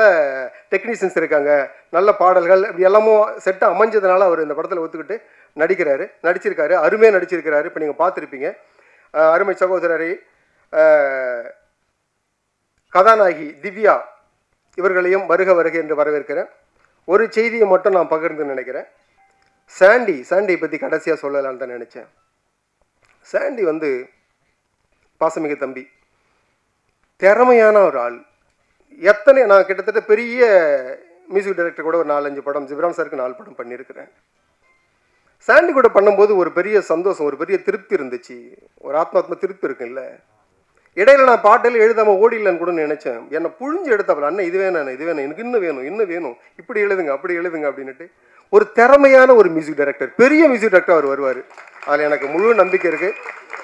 டெக்னீஷியன்ஸ் இருக்காங்க, நல்ல பாடல்கள், இப்படி எல்லாமும் செட்டு அமைஞ்சதுனால அவர் இந்த படத்தில் ஒத்துக்கிட்டு நடிச்சிருக்காரு, அருமையாக நடிச்சிருக்கிறாரு. இப்போ நீங்கள் பார்த்துருப்பீங்க. அருமை சகோதரரை கதாநாயகி திவ்யா இவர்களையும் வருக வருக என்று வரவேற்கிறேன். ஒரு செய்தியை மட்டும் நான் பகிர்ந்து நினைக்கிறேன். சாண்டி பற்றி கடைசியாக சொல்லலான்னு தான் நினச்சேன். சாண்டி பாசமிகு தம்பி, திறமையான ஒரு ஆள். நான் கிட்டத்தட்ட பெரிய மியூசிக் டைரக்டர் கூட ஒரு 4-5 படம், ஜிப்ரான் சாருக்கு 4 படம் பண்ணியிருக்கிறேன். சாண்டி கூட பண்ணும்போது ஒரு பெரிய சந்தோஷம், ஒரு பெரிய திருப்தி இருந்துச்சு, ஒரு ஆத்மாத்மா திருப்தி இருக்குல்ல. இடையில நான் பாட்டில் எழுதாமல் ஓடிடலன்னு கூட நினைச்சேன். என்னை புழிஞ்சு எடுத்தப்பல, அண்ணன் இது வேணும், எனக்கு இன்னும் வேணும், இப்படி எழுதுங்க அப்படி எழுதுங்க அப்படின்ட்டு. ஒரு திறமையான ஒரு மியூசிக் டைரக்டர், பெரிய மியூசிக் டைரக்டர் அவர் வருவார். அதில் எனக்கு முழு நம்பிக்கை இருக்குது.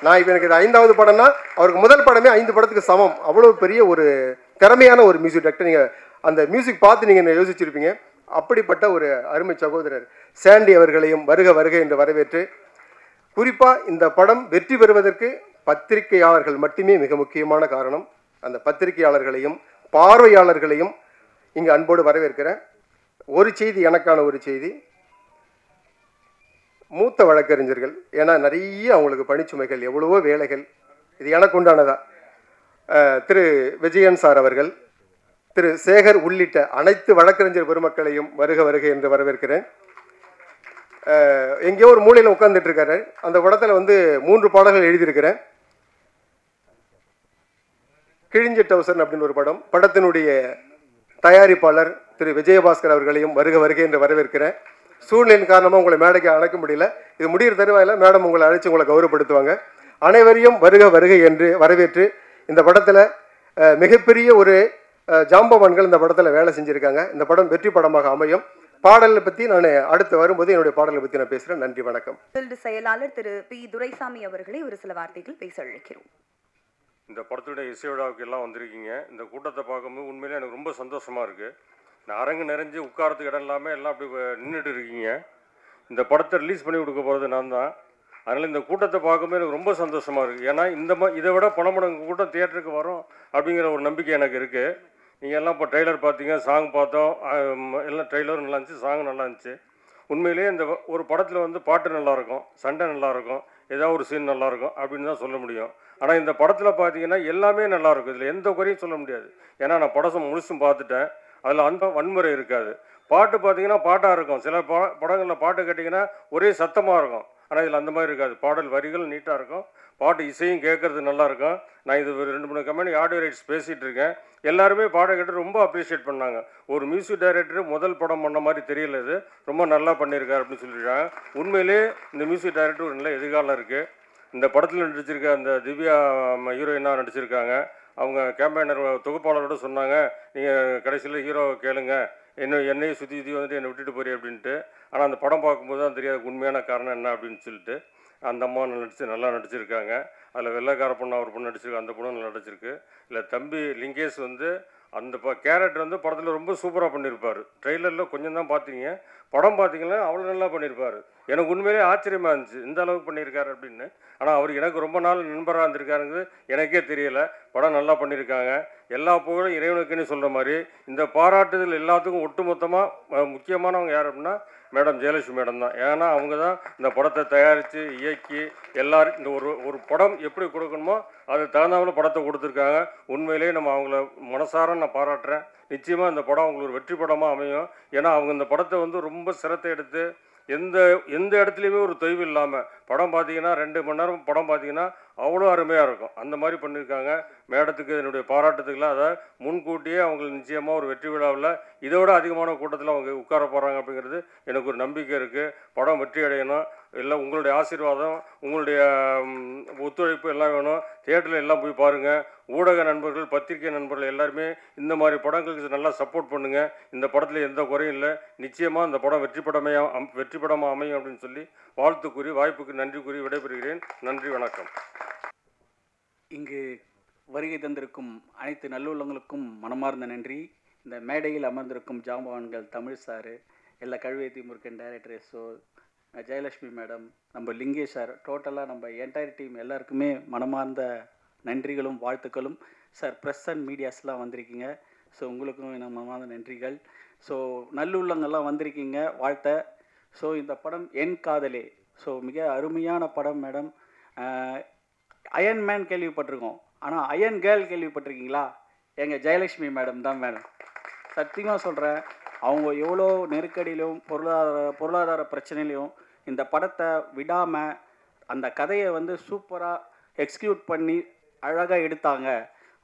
நான் இப்போ எனக்கு இது 5வது படம்னா அவருக்கு முதல் படமே 5 படத்துக்கு சமம். அவ்வளோ பெரிய ஒரு திறமையான ஒரு மியூசிக் டைரக்டர். நீங்கள் அந்த மியூசிக் பார்த்து நீங்கள் யோசிச்சிருப்பீங்க. அப்படிப்பட்ட ஒரு அருமை சகோதரர் சாண்டி அவர்களையும் வருக வருக என்று வரவேற்று, குறிப்பாக இந்த படம் வெற்றி பெறுவதற்கு பத்திரிகையாளர்கள் மட்டுமே மிக முக்கியமான காரணம். அந்த பத்திரிகையாளர்களையும் பார்வையாளர்களையும் இங்கு அன்போடு வரவேற்கிறேன். ஒரு செய்தி, எனக்கான ஒரு செய்தி. மூத்த வழக்கறிஞர்கள், ஏன்னா நிறைய அவங்களுக்கு பணிச்சுமைகள், எவ்வளவோ வேலைகள், இது எனக்கு உண்டானதா. திரு விஜயன் சார் அவர்கள், திரு சேகர் உள்ளிட்ட அனைத்து வழக்கறிஞர் பெருமக்களையும் வருக வருக என்று வரவேற்கிறேன். எங்கேயோ ஒரு மூலையில் உட்கார்ந்துட்டு இருக்காரு. அந்த படத்தில் 3 பாடல்கள் எழுதியிருக்கிறேன். கிழிஞ்ச டவுசன் அப்படின்னு ஒரு படம். படத்தினுடைய தயாரிப்பாளர் திரு விஜயபாஸ்கர் அவர்களையும் வருக வருக என்று வரவேற்கிறேன். சூழ்நிலையின் காரணமாக உங்களை மேடைக்கு அழைக்க முடியல. இது முடிகிற தருவாயில் மேடம் உங்களை அழைச்சி உங்களை கௌரவப்படுத்துவாங்க. அனைவரையும் வருக வருக என்று வரவேற்று, இந்த படத்தில் மிகப்பெரிய ஒரு ஜாம்பவான்கள் இந்த படத்தில் வேலை செஞ்சுருக்காங்க. இந்த படம் வெற்றி படமாக அமையும். பாடலை பற்றி நான் அடுத்து வரும்போது என்னுடைய பாடலை பற்றி நான் பேசுகிறேன். நன்றி, வணக்கம். செயலாளர் திரு பி துரைசாமி அவர்களை ஒரு சில வார்த்தைகள் பேச அழைக்கிறோம். இந்த படத்துடைய இசை விழாவுக்கு எல்லாம் வந்திருக்கீங்க. இந்த கூட்டத்தை பார்க்கும்போது உண்மையிலே எனக்கு ரொம்ப சந்தோஷமாக இருக்குது. நான் அரங்கு நிறைஞ்சு உட்காரத்துக்கு இடம் இல்லாமல் எல்லாம் அப்படி நின்றுட்டு இருக்கீங்க. இந்த படத்தை ரிலீஸ் பண்ணி கொடுக்க போகிறது நான் தான். அதனால் இந்த கூட்டத்தை பார்க்கும்போது எனக்கு ரொம்ப சந்தோஷமாக இருக்குது. ஏன்னா இதை விட பல மடங்கு கூட்டம் தியேட்டருக்கு வரும் அப்படிங்கிற ஒரு நம்பிக்கை எனக்கு இருக்குது. நீங்கள் எல்லாம் இப்போ ட்ரெய்லர் பார்த்தீங்க, சாங் பார்த்தோம், எல்லாம் ட்ரெய்லரும் நல்லா இருந்துச்சு, சாங் நல்லா இருந்துச்சு. உண்மையிலேயே இந்த ஒரு படத்தில் பாட்டு நல்லாயிருக்கும், சண்டை நல்லாயிருக்கும், ஏதாவது ஒரு சீன் நல்லாயிருக்கும் அப்படின்னு தான் சொல்ல முடியும். ஆனால் இந்த படத்தில் பார்த்தீங்கன்னா எல்லாமே நல்லாயிருக்கும். இதில் எந்த குறையும் சொல்ல முடியாது. ஏன்னா நான் படம் முழுசும் பார்த்துட்டேன். அதில் அந்த வன்முறை இருக்காது. பாட்டு பார்த்தீங்கன்னா பாட்டாக இருக்கும். சில படங்களில் பாட்டு கேட்டிங்கன்னா ஒரே சத்தமாக இருக்கும். ஆனால் இதில் அந்த மாதிரி இருக்காது. பாடல் வரிகள் நீட்டாக இருக்கும், பாட்டு இசையும் கேட்குறது நல்லாயிருக்கும். நான் இது ஒரு 2-3 கம்பெனி ஆடியோ ரைட்ஸ் பேசிகிட்டு இருக்கேன். எல்லாருமே பாட கேட்டு ரொம்ப அப்ரிஷியேட் பண்ணாங்க. ஒரு மியூசிக் டைரக்டர் முதல் படம் பண்ண மாதிரி தெரியல, இது ரொம்ப நல்லா பண்ணியிருக்காரு அப்படின்னு சொல்லியிருக்காங்க. உண்மையிலே இந்த மியூசிக் டைரக்டர் ஒரு நல்ல எதிர்காலம் இருக்குது. இந்த படத்தில் நடிச்சிருக்க அந்த திவ்யா ஹீரோயினாக நடிச்சிருக்காங்க. அவங்க கேம்பெயினர் தொகுப்பாளரோட சொன்னாங்க, நீங்கள் கடைசியில் ஹீரோவை கேளுங்க, என்னையும் சுற்றி வந்துட்டு என்னை விட்டுட்டு போறீ அப்படின்ட்டு. ஆனால் அந்த படம் பார்க்கும்போது தான் தெரியாது உண்மையான காரணம் என்ன அப்படின்னு சொல்லிட்டு. அந்த அம்மா நல்லா நடிச்சிருக்காங்க. அதில் வெள்ளைக்கார பொண்ணு ஒரு பொண்ணு நடிச்சிருக்கு, அந்த பொண்ணு நல்லா நடிச்சிருக்கு. இல்லை தம்பி லிங்கேஷ் வந்து அந்த கேரக்டர் வந்து படத்தில் ரொம்ப சூப்பராக பண்ணியிருப்பார். ட்ரெய்லரில் கொஞ்சம் தான் பார்த்தீங்க, படம் பார்த்தீங்கன்னா அவ்வளோ நல்லா பண்ணியிருப்பார். எனக்கு உண்மையிலே ஆச்சரியமாக இருந்துச்சு, இந்த அளவுக்கு பண்ணியிருக்காரு அப்படின்னு. ஆனால் அவர் எனக்கு ரொம்ப நாள் நண்பராக இருந்திருக்காருங்கிறது எனக்கே தெரியலை. படம் நல்லா பண்ணியிருக்காங்க. எல்லா புகழும் இறைவனுக்குன்னு சொல்கிற மாதிரி இந்த பாராட்டுதல் எல்லாத்துக்கும் ஒட்டுமொத்தமாக முக்கியமானவங்க யார் அப்படின்னா மேடம் ஜெயலட்சுமி மேடம் தான். ஏன்னா அவங்க தான் இந்த படத்தை தயாரித்து இயக்கி எல்லாரும் இந்த ஒரு படம் எப்படி கொடுக்கணுமோ அது தகுந்தாமல் படத்தை கொடுத்துருக்காங்க. உண்மையிலேயே நம்ம அவங்கள மனசார நான் பாராட்டுறேன். நிச்சயமாக இந்த படம் அவங்களுக்கு ஒரு வெற்றி படமாக அமையும். ஏன்னா அவங்க இந்த படத்தை வந்து ரொம்ப சிரத்தை எடுத்து எந்த இடத்துலையுமே ஒரு தொய்வு இல்லாமல் படம் பார்த்தீங்கன்னா 2 மணி நேரம் படம் பார்த்தீங்கன்னா அவ்வளோ அருமையாக இருக்கும். அந்த மாதிரி பண்ணியிருக்காங்க. மேடத்துக்கு என்னுடைய பாராட்டுத்துக்கெல்லாம் அதை முன்கூட்டியே அவங்களுக்கு நிச்சயமாக ஒரு வெற்றி விழாவில் இதோட அதிகமான கூட்டத்தில் அவங்க உட்கார போகிறாங்க அப்படிங்கிறது எனக்கு ஒரு நம்பிக்கை இருக்குது. படம் வெற்றி அடையணும். எல்லாம் உங்களுடைய ஆசீர்வாதம், உங்களுடைய ஒத்துழைப்பு எல்லாம் வேணும். தியேட்டரில் எல்லாம் போய் பாருங்கள். ஊடக நண்பர்கள், பத்திரிகை நண்பர்கள் எல்லாருமே இந்த மாதிரி படங்களுக்கு நல்லா சப்போர்ட் பண்ணுங்கள். இந்த படத்தில் எந்த குறையும் இல்லை. நிச்சயமாக இந்த படம் வெற்றி படமாக அமையும் அப்படின்னு சொல்லி வாழ்த்து கூறி வாய்ப்புக்கு நன்றி கூறி விடைபெறுகிறேன். நன்றி, வணக்கம். இங்கு வருகை தந்திருக்கும் அனைத்து நல்லுள்ளங்களுக்கும் மனமார்ந்த நன்றி. இந்த மேடையில் அமர்ந்திருக்கும் ஜாம்பவான்கள் தமிழ் சாரு, எல்லா கழுவேத்தி முருகன் டைரக்டர் எஸ்ஓ, ஜெயலட்சுமி மேடம், நம்ம லிங்கேஷ் சார், டோட்டலாக நம்ம என்டையர் டீம் எல்லாருக்குமே மனமார்ந்த நன்றிகளும் வாழ்த்துக்களும். சார் ப்ரெஸ் அண்ட் மீடியாஸ்லாம் வந்திருக்கீங்க, ஸோ உங்களுக்கும் மனமார்ந்த நன்றிகள். ஸோ நல்லுள்ளங்கள்லாம் வந்திருக்கீங்க வாழ்த்த. ஸோ இந்த படம் என் காதலே, ஸோ மிக அருமையான படம் மேடம். அயன் மேன் கேள்விப்பட்டிருக்கோம், ஆனால் அயன் கேர்ள் கேள்விப்பட்டிருக்கீங்களா? எங்கள் ஜெயலட்சுமி மேடம் தான் மேடம். சத்தியமாக சொல்கிறேன், அவங்க எவ்வளோ நெருக்கடியிலும் பொருளாதார பிரச்சனையிலையும் இந்த படத்தை விடாமல் அந்த கதையை வந்து சூப்பராக எக்ஸிக்யூட் பண்ணி அழகாக எடுத்தாங்க.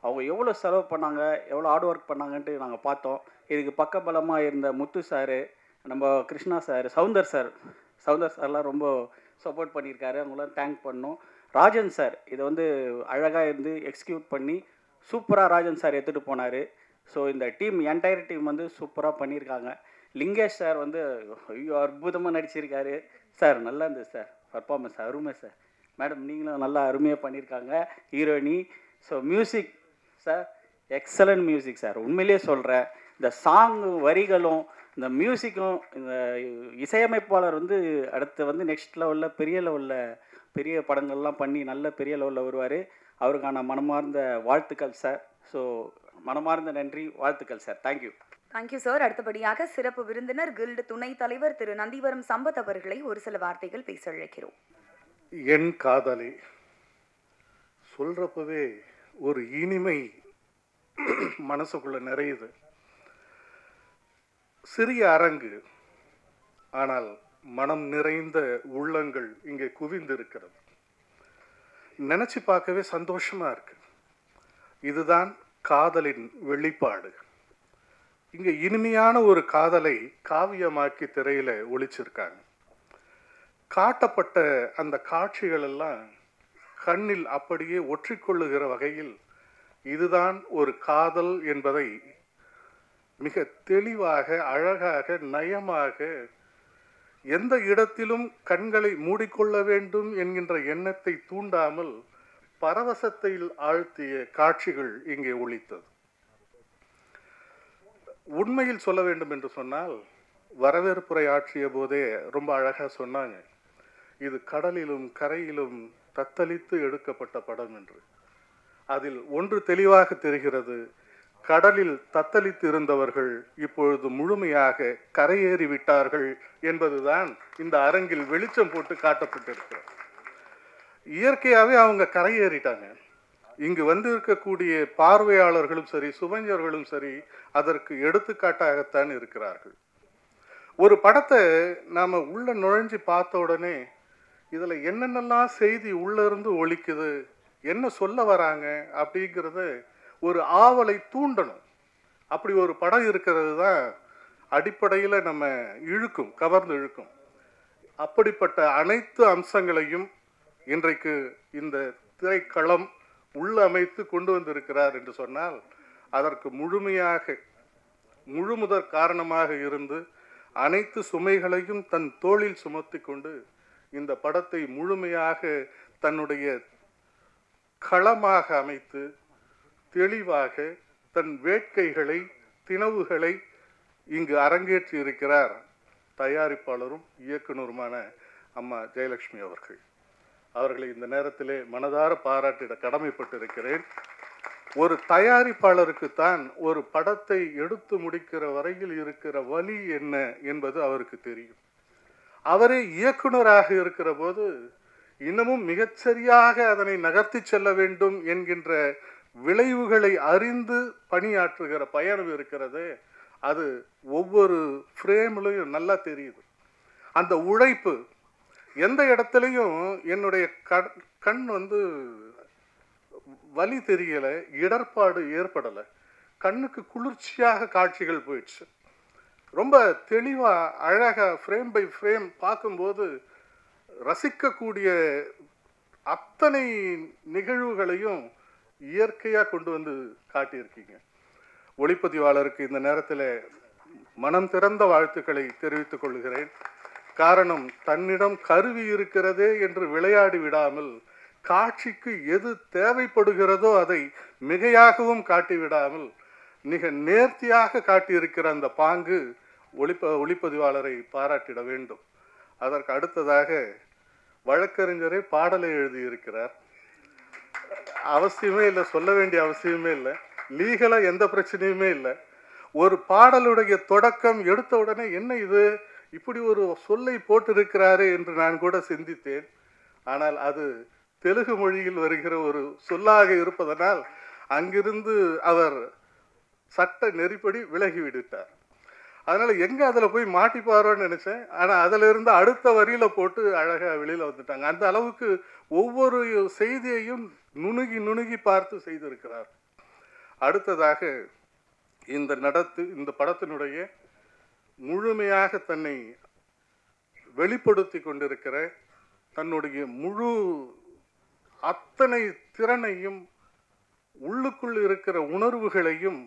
அவங்க எவ்வளோ செலவு பண்ணாங்க, எவ்வளோ ஹார்ட் ஒர்க் பண்ணாங்கன்ட்டு நாங்கள் பார்த்தோம். இதுக்கு பக்கபலமாக இருந்த முத்து சார், நம்ம கிருஷ்ணா சார், சவுந்தர் சார்லாம் ரொம்ப சப்போர்ட் பண்ணியிருக்காரு. அவங்களாம் தேங்க் பண்ணோம். ராஜன் சார் இதை வந்து அழகாக இருந்து எக்ஸிக்யூட் பண்ணி சூப்பராக ராஜன் சார் எடுத்துகிட்டு போனார். ஸோ இந்த டீம் என்டையர் டீம் வந்து சூப்பராக பண்ணியிருக்காங்க. லிங்கேஷ் சார் வந்து ஐயோ அற்புதமாக நடிச்சிருக்காரு சார். நல்லா இருந்தது சார் பர்ஃபார்மன்ஸ், அருமை சார். மேடம் நீங்களும் நல்லா அருமையாக பண்ணியிருக்காங்க heroine. So music sir excellent music sir. உண்மையிலே சொல்கிறேன், இந்த சாங்கு வரிகளும் இந்த மியூசிக்கும் இந்த இசையமைப்பாளர் வந்து அடுத்து வந்து நெக்ஸ்ட் லெவலில் பெரிய படங்கள்லாம் பண்ணி நல்ல பெரிய லெவலில் வருவார். அவருக்கான மனமார்ந்த வாழ்த்துக்கள் சார். ஸோ மனமார்ந்த நன்றி, வாழ்த்துக்கள் சார். தேங்க்யூ. Thank you sir. அடுத்தபடியாக சிறப்பு விருந்தினர் கில்டு துணைத் தலைவர் திரு நந்திவரம் சம்பத் அவர்களை ஒரு சில வார்த்தைகள் பேச அழைக்கிறோம். என் காதலி சொல்றப்பவே ஒரு இனிமை மனசுக்குள்ள நிறையுது. சிறிய அரங்கு, ஆனால் மனம் நிறைந்த உள்ளங்கள் இங்கே குவிந்து இருக்கிறது. நினைச்சு பார்க்கவே சந்தோஷமா இருக்கு. இதுதான் காதலின் வெளிப்பாடு. இங்க இனிமையான ஒரு காதலை காவியமாக்கி திரையில ஒளிச்சிருக்காங்க. காட்டப்பட்ட அந்த காட்சிகள் எல்லாம் கண்ணில் அப்படியே ஒற்றிக்கொள்ளுகிற வகையில் இதுதான் ஒரு காதல் என்பதை மிக தெளிவாக, அழகாக, நயமாக, எந்த இடத்திலும் கண்களை மூடிக்கொள்ள வேண்டும் என்கின்ற எண்ணத்தை தூண்டாமல் பரவசத்தில் ஆழ்த்திய காட்சிகள் இங்கே ஒளித்தது. உண்மையில் சொல்ல வேண்டும் என்று சொன்னால், வரவேற்புரை ஆற்றிய போதே ரொம்ப அழகா சொன்னாங்க, இது கடலிலும் கரையிலும் தத்தளித்து எடுக்கப்பட்ட படம் என்று. அதில் ஒன்று தெளிவாக தெரிகிறது, கடலில் தத்தளித்து இருந்தவர்கள் இப்பொழுது முழுமையாக கரையேறி விட்டார்கள் என்பதுதான் இந்த அரங்கில் வெளிச்சம் போட்டு காட்டப்பட்டிருக்கிறது. இயற்கையாகவே அவங்க கரையேறிட்டாங்க. இங்கு வந்து இருக்கக்கூடிய பார்வையாளர்களும் சரி, சுவைஞர்களும் சரி, அதற்கு எடுத்துக்காட்டாகத்தான் இருக்கிறார்கள். ஒரு படத்தை நாம உள்ள நுழைஞ்சு பார்த்த உடனே இதில் என்னென்னலாம் செய்தி உள்ளேருந்து ஒலிக்குது, என்ன சொல்ல வராங்க அப்படிங்கிறத ஒரு ஆவலை தூண்டணும். அப்படி ஒரு படம் இருக்கிறது தான் அடிப்படையில் நம்ம இழுக்கும், கவர்ந்து இழுக்கும். அப்படிப்பட்ட அனைத்து அம்சங்களையும் இன்றைக்கு இந்த திரைக்களம் உள்ளமைத்து கொண்டு வந்திருக்கிறார் என்று சொன்னால் அதற்கு முழுமுதற் காரணமாக இருந்து அனைத்து சுமைகளையும் தன் தோளில் சுமத்தி கொண்டு இந்த படத்தை முழுமையாக தன்னுடைய களமாக அமைத்து தெளிவாக தன் வேட்கைகளை தினவுகளை இங்கு அரங்கேற்றி இருக்கிறார் தயாரிப்பாளரும் இயக்குனருமான அம்மா ஜெயலட்சுமி அவர்கள். அவர்களை இந்த நேரத்திலே மனதார பாராட்டிட கடமைப்பட்டிருக்கிறேன். ஒரு தயாரிப்பாளருக்குத்தான் ஒரு படத்தை எடுத்து முடிக்கிற வரையில் இருக்கிற வலி என்ன என்பது அவருக்கு தெரியும். அவரே இயக்குனராக இருக்கிற போது இன்னமும் மிகச்சரியாக அதனை நகர்த்தி செல்ல வேண்டும் என்கின்ற விளைவுகளை அறிந்து பணியாற்றுகிற பயணம் இருக்கிறது. அது ஒவ்வொரு ஃப்ரேம்லையும் நல்லா தெரியுது. அந்த உழைப்பு எந்த இடத்துலையும் என்னுடைய கண் வலி தெரியலை, இடர்பாடு ஏற்படலை, கண்ணுக்கு குளிர்ச்சியாக காட்சிகள் போயிடுச்சு. ரொம்ப தெளிவாக அழகாக ஃப்ரேம் பை ஃப்ரேம் பார்க்கும்போது ரசிக்கக்கூடிய அத்தனை நிகழ்வுகளையும் இயற்கையாக கொண்டு வந்து காட்டியிருக்கீங்க. ஒளிப்பதிவாளருக்கு இந்த நேரத்தில் மனம் திறந்த வாழ்த்துக்களை தெரிவித்துக் கொள்கிறேன். காரணம், தன்னிடம் கருவி இருக்கிறதே என்று விளையாடி விடாமல் காட்சிக்கு எது தேவைப்படுகிறதோ அதை மிகையாகவும் காட்டிவிடாமல் மிக நேர்த்தியாக காட்டியிருக்கிற அந்த பாங்கு ஒளிப்பதிவாளரை பாராட்டிட வேண்டும். அதற்கு அடுத்ததாக வழக்கறிஞரே பாடலை எழுதியிருக்கிறார். அவசியமே இல்லை, சொல்ல வேண்டிய அவசியமே இல்லை, லீகலாக எந்த பிரச்சனையுமே இல்லை. ஒரு பாடலுடைய தொடக்கம் எடுத்த உடனே என்ன இது இப்படி ஒரு சொல்லை போட்டிருக்கிறாரு என்று நான் கூட சிந்தித்தேன். ஆனால் அது தெலுங்கு மொழியில் வருகிற ஒரு சொல்லாக இருப்பதனால் அங்கிருந்து அவர் சட்ட நெறிப்படி விலகிவிட்டார். அதனால் எங்கே அதில் போய் மாட்டிப்பாரோன்னு நினச்சேன். ஆனால் அதிலிருந்து அடுத்த வரியில் போட்டு அழகாக வெளியில் வந்துட்டாங்க. அந்த அளவுக்கு ஒவ்வொரு செய்தியையும் நுணுகி பார்த்து செய்திருக்கிறார். அடுத்ததாக இந்த படத்தினுடைய முழுமையாக தன்னை வெளிப்படுத்தி கொண்டிருக்கிற தன்னுடைய முழு அத்தனை திறனையும் உள்ளுக்குள் இருக்கிற உணர்வுகளையும்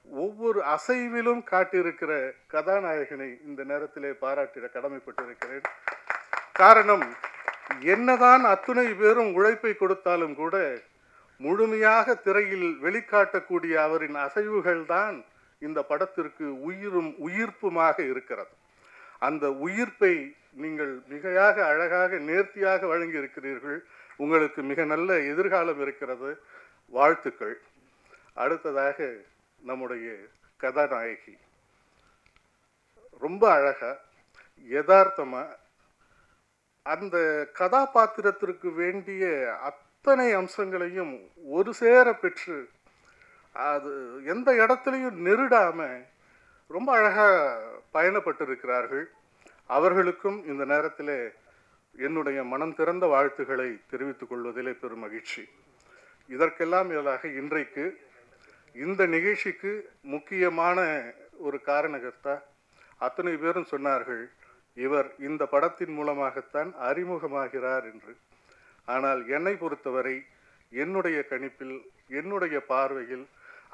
ஒவ்வொரு அசைவிலும் காட்டியிருக்கிற கதாநாயகனை இந்த நேரத்திலே பாராட்டிட கடமைப்பட்டிருக்கிறேன். காரணம், என்னதான் அத்துணை பேரும் உழைப்பை கொடுத்தாலும் கூட முழுமையாக திரையில் வெளிக்காட்டக்கூடிய அவரின் அசைவுகள் தான் இந்த படத்திற்கு உயிர்ப்புமாக இருக்கிறது. அந்த உயிர்ப்பை நீங்கள் மிகையாக அழகாக நேர்த்தியாக வழங்கி இருக்கிறீர்கள். உங்களுக்கு மிக நல்ல எதிர்காலம் இருக்கிறது. வாழ்த்துக்கள். அடுத்ததாக நம்முடைய கதாநாயகி ரொம்ப அழகா யதார்த்தமா அந்த கதாபாத்திரத்திற்கு வேண்டிய அத்தனை அம்சங்களையும் ஒரு சேர பெற்று அது எந்த இடத்துலையும் நெருடாம ரொம்ப அழகாக பயணப்பட்டிருக்கிறார்கள். அவர்களுக்கும் இந்த நேரத்தில் என்னுடைய மனம் திறந்த வாழ்த்துக்களை தெரிவித்துக் கொள்வதிலே பெரும் மகிழ்ச்சி. இதற்கெல்லாம் மேலாக இன்றைக்கு இந்த நிகழ்ச்சிக்கு முக்கியமான ஒரு காரணகர்த்தா அத்தனை பேரும் சொன்னார்கள், இவர் இந்த படத்தின் மூலமாகத்தான் அறிமுகமாகிறார் என்று. ஆனால் என்னை பொறுத்தவரை என்னுடைய கணிப்பில் என்னுடைய பார்வையில்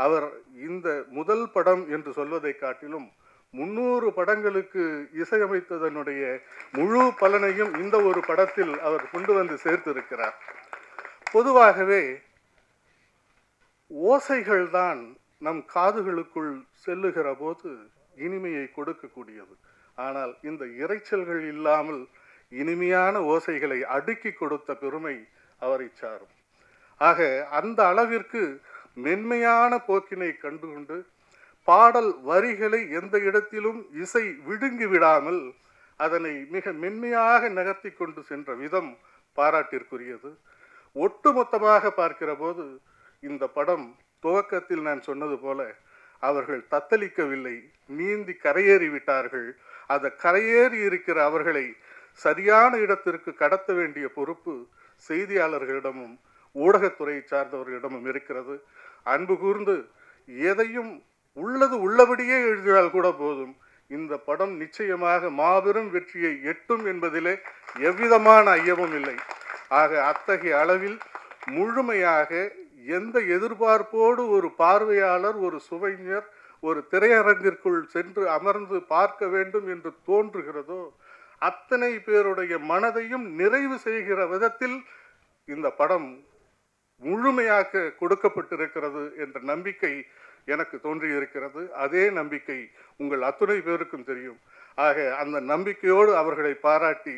அவர் இந்த முதல் படம் என்று சொல்வதை காட்டிலும் 300 படங்களுக்கு இசையமைத்ததனுடைய முழு பலனையும் இந்த ஒரு படத்தில் அவர் கொண்டு வந்து சேர்த்திருக்கிறார். பொதுவாகவே ஓசைகள்தான் நம் காதுகளுக்குள் செல்லுகிற போது இனிமையை கொடுக்கக்கூடியது. ஆனால் இந்த இரைச்சல்கள் இல்லாமல் இனிமையான ஓசைகளை அடுக்கி கொடுத்த பெருமை அவரை சாரும். ஆக அந்த அளவிற்கு மென்மையான போக்கினை கண்டுகொண்டு பாடல் வரிகளை எந்த இடத்திலும் இசை விழுங்கி விடாமல் அதனை மிக மென்மையாக நகர்த்தி கொண்டு சென்ற விதம் பாராட்டிற்குரியது. ஒட்டுமொத்தமாக பார்க்கிற போது இந்த படம் துவக்கத்தில் நான் சொன்னது போல அவர்கள் தத்தளிக்கவில்லை, நீந்தி கரையேறி விட்டார்கள். அந்த கரையேறி இருக்கிற அவர்களை சரியான இடத்திற்கு கடத்த வேண்டிய பொறுப்பு செய்தியாளர்களிடமும் ஊடகத்துறை சார்ந்தவர்களிடமும் இருக்கிறது. அன்பு கூர்ந்து எதையும் உள்ளது உள்ளபடியே எழுதினால் கூட போதும், இந்த படம் நிச்சயமாக மாபெரும் வெற்றியை எட்டும் என்பதிலே எவ்விதமான ஐயமும் இல்லை. ஆக அத்தகைய அளவில் முழுமையாக எந்த எதிர்பார்ப்போடு ஒரு பார்வையாளர், ஒரு சுவைஞர் ஒரு திரையரங்கிற்குள் சென்று அமர்ந்து பார்க்க வேண்டும் என்று தோன்றுகிறதோ அத்தனை பேருடைய மனதையும் நிறைவு செய்கிற விதத்தில் இந்த படம் முழுமையாக கொடுக்கப்பட்டிருக்கிறது என்ற நம்பிக்கை எனக்கு தோன்றியிருக்கிறது. அதே நம்பிக்கை உங்கள் அத்துணை பேருக்கும் தெரியும். ஆக அந்த நம்பிக்கையோடு அவர்களை பாராட்டி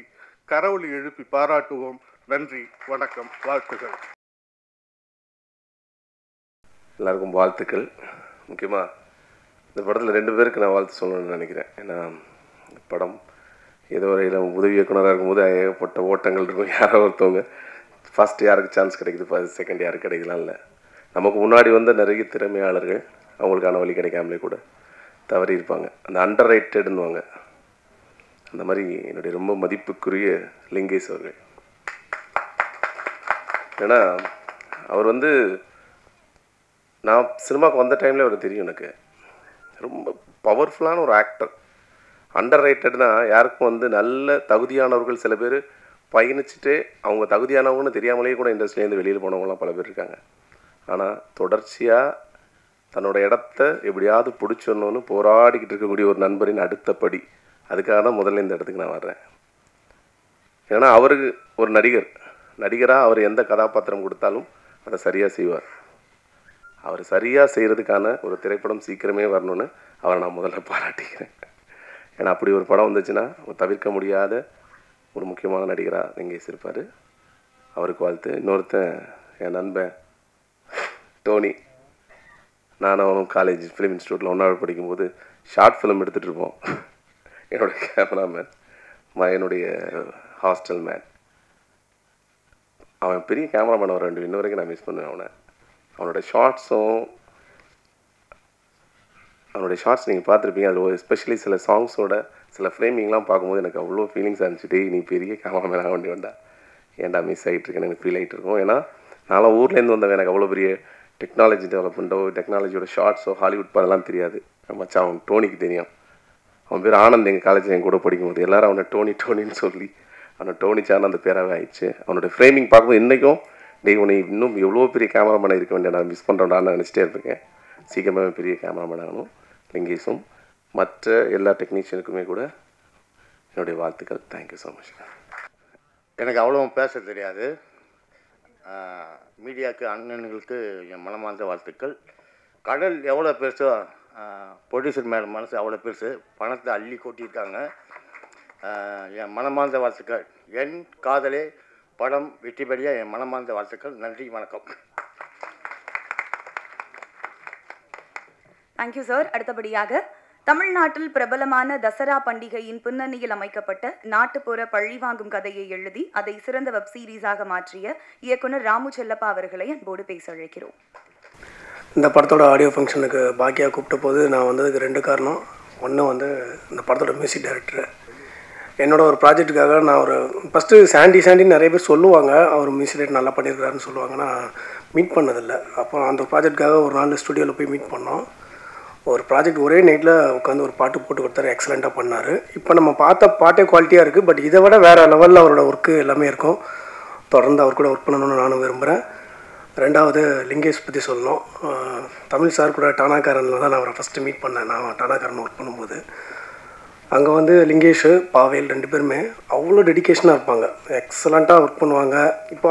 கரவொலி எழுப்பி பாராட்டுவோம். நன்றி, வணக்கம், வாழ்த்துக்கள். எல்லாருக்கும் வாழ்த்துக்கள். முக்கியமாக இந்த படத்தில் 2 பேருக்கு நான் வாழ்த்து சொல்லணும்னு நினைக்கிறேன். ஏன்னா படம் ஏதோ வரையில் உதவி இயக்குனராக இருக்கும்போது ஏகப்பட்ட ஓட்டங்கள் இருக்கும். யாரோ ஒருத்தவங்க ஃபஸ்ட் யாருக்கு சான்ஸ் கிடைக்குது, செகண்ட் யாருக்கு கிடைக்கலாம் இல்லை. நமக்கு முன்னாடி வந்த நிறைய திறமையாளர்கள் அவங்களுக்கான வழி கிடைக்காமலே கூட தவறி இருப்பாங்க. அந்த அண்டர் ரைட்டடுன்னுவாங்க. அந்த மாதிரி என்னுடைய ரொம்ப மதிப்புக்குரிய லிங்கேஷ் அவர்கள். ஏன்னா அவர் நான் சினிமாவுக்கு வந்த டைமில் அவர் தெரியும் எனக்கு. ரொம்ப பவர்ஃபுல்லான ஒரு ஆக்டர். அண்டர் ரைட்டட்னா யாருக்கும் நல்ல தகுதியானவர்கள் சில பேர் பயணிச்சுட்டு அவங்க தகுதியானவங்கன்னு தெரியாமலேயே கூட இண்டஸ்ட்ரியிலேருந்து வெளியில் போனவங்களாம் பல பேர் இருக்காங்க. ஆனால் தொடர்ச்சியாக தன்னோட இடத்த எப்படியாவது பிடிச்சிடணும்னு போராடிக்கிட்டு இருக்கக்கூடிய ஒரு நண்பரின் அடுத்த படி. அதுக்காக தான் முதல்ல இந்த இடத்துக்கு நான் வர்றேன். ஏன்னா அவருக்கு ஒரு நடிகராக அவர் எந்த கதாபாத்திரம் கொடுத்தாலும் அதை சரியாக செய்வார். அவர் சரியாக செய்கிறதுக்கான ஒரு திரைப்படம் சீக்கிரமே வரணும்னு அவரை நான் முதல்ல பாராட்டிக்கிறேன். ஏன்னா அப்படி ஒரு படம் வந்துச்சுன்னா தவிர்க்க முடியாத ஒரு முக்கியமான நடிகராக லிங்கேஷ் இருப்பார். அவருக்கு வாழ்த்து. இன்னொருத்தன் என் நண்பன் டோனி. நான் அவனும் காலேஜ் ஃபிலிம் இன்ஸ்டியூட்டில் ஒன்றாவது படிக்கும்போது ஷார்ட் ஃபிலிம் எடுத்துகிட்டு இருப்போம். என்னோடய கேமராமேன், என்னுடைய ஹாஸ்டல் மேன். அவன் பெரிய கேமராமேன். அவன் இன்ன வரைக்கும் நான் மிஸ் பண்ணுவேன் அவனோட ஷார்ட்ஸ் நீங்கள் பார்த்துருப்பீங்க. அதில் எஸ்பெஷலி சில சாங்ஸோட சில ஃப்ரேமிங்லாம் பார்க்கும்போது எனக்கு அவ்வளோ ஃபீலிங்ஸாக இருந்துச்சு. நீ பெரிய கேமராமேன் ஆக வேண்டி ஏன்டா மிஸ் ஆகிட்டுருக்கேன்னு எனக்கு ஃபீல் ஆகிட்டு இருக்கும். ஏன்னா நான்லாம் ஊர்லேருந்து வந்தவன். எனக்கு அவ்வளோ பெரிய டெக்னாலஜி டெவலப்மெண்ட்டோ டெக்னாலஜியோட ஷார்ட்ஸோ ஹாலிவுட் படம்லாம் தெரியாது. மச்சான் அவன் டோனிக்கு தெரியும். அவன் பேர் ஆனந்த். எங்கள் காலேஜில் என் கூட படிக்கும்போது எல்லோரும் அவனை டோனின்னு சொல்லி அவனை டோனி சார்னு அந்த பேராகவே ஆயிடுச்சு. அவனோட ஃப்ரேமிங் பார்க்கும்போது இன்றைக்கும் உன்னை இன்னும் எவ்வளோ பெரிய கேமராமேன் இருக்க வேண்டிய நான் மிஸ் பண்ணுறேன்டான்னு நினச்சிட்டே இருக்கேன். சீக்கிரமாக பெரிய கேமராமேன் ஆகணும். லிங்கேஷும் மற்ற எல்லா டெக்னீஷியனுக்குமே கூட என்னுடைய வாழ்த்துக்கள். Thank you so much. எனக்கு அவ்வளோ பேச தெரியாது. மீடியாவுக்கு அண்ணன்களுக்கு என் மனமார்ந்த வாழ்த்துக்கள். கடல் எவ்வளோ பெருசோ ப்ரொடியூசர் மேலே மனசு அவ்வளோ பெருசு. பணத்தை அள்ளி கொட்டியிருக்காங்க. என் மனமார்ந்த வாழ்த்துக்கள். என் காதலே படம் வெற்றி பெறிய என் மனமார்ந்த வாழ்த்துக்கள். நன்றி, வணக்கம். Thank you sir. அடுத்தபடியாக தமிழ்நாட்டில் பிரபலமான தசரா பண்டிகையின் பின்னணியில் அமைக்கப்பட்ட நாட்டுப்புற பழிவாங்கும் கதையை எழுதி அதை சிறந்த வெப் சீரிஸாக மாற்றிய இயக்குனர் ராமு செல்லப்பா அவர்களை அன்போடு பேச அழைக்கிறோம். இந்த படத்தோட ஆடியோ ஃபங்க்ஷனுக்கு பாக்கியா கூப்பிட்ட போது நான் வந்ததுக்கு 2 காரணம். ஒன்று இந்த படத்தோட மியூசிக் டைரக்டர். என்னோட ஒரு ப்ராஜெக்ட்டுக்காக நான் ஒரு ஃபஸ்ட்டு சாண்டின்னு நிறைய பேர் சொல்லுவாங்க. அவர் மியூசிக் டைரக்டர் நல்லா பண்ணியிருக்காருன்னு சொல்லுவாங்க. நான் மீட் பண்ணதில்லை. அப்போ அந்த ப்ராஜெக்ட்டுக்காக ஒரு நாள் ஸ்டுடியோவில் போய் மீட் பண்ணோம். ஒரு ப்ராஜெக்ட் ஒரே நைட்டில் உட்காந்து ஒரு பாட்டு போட்டு கொடுத்தாரு. எக்ஸலண்ட்டாக பண்ணார். இப்போ நம்ம பார்த்த பாட்டே குவாலிட்டியாக இருக்குது. பட் இதை விட வேறு லெவலில் அவரோட ஒர்க்கு எல்லாமே இருக்கும். தொடர்ந்து அவர் கூட ஒர்க் பண்ணணும்னு நானும் விரும்புகிறேன். 2வது லிங்கேஷ் பற்றி சொல்லணும். தமிழ் சார் கூட டானாக்காரனில் தான் நான் அவரை ஃபஸ்ட்டு மீட் பண்ணேன். நான் டானாக்காரன் ஒர்க் பண்ணும்போது அங்கே லிங்கேஷ், பாவேல் 2 பேருமே அவ்வளோ டெடிக்கேஷனாக இருப்பாங்க. எக்ஸலண்ட்டாக ஒர்க் பண்ணுவாங்க.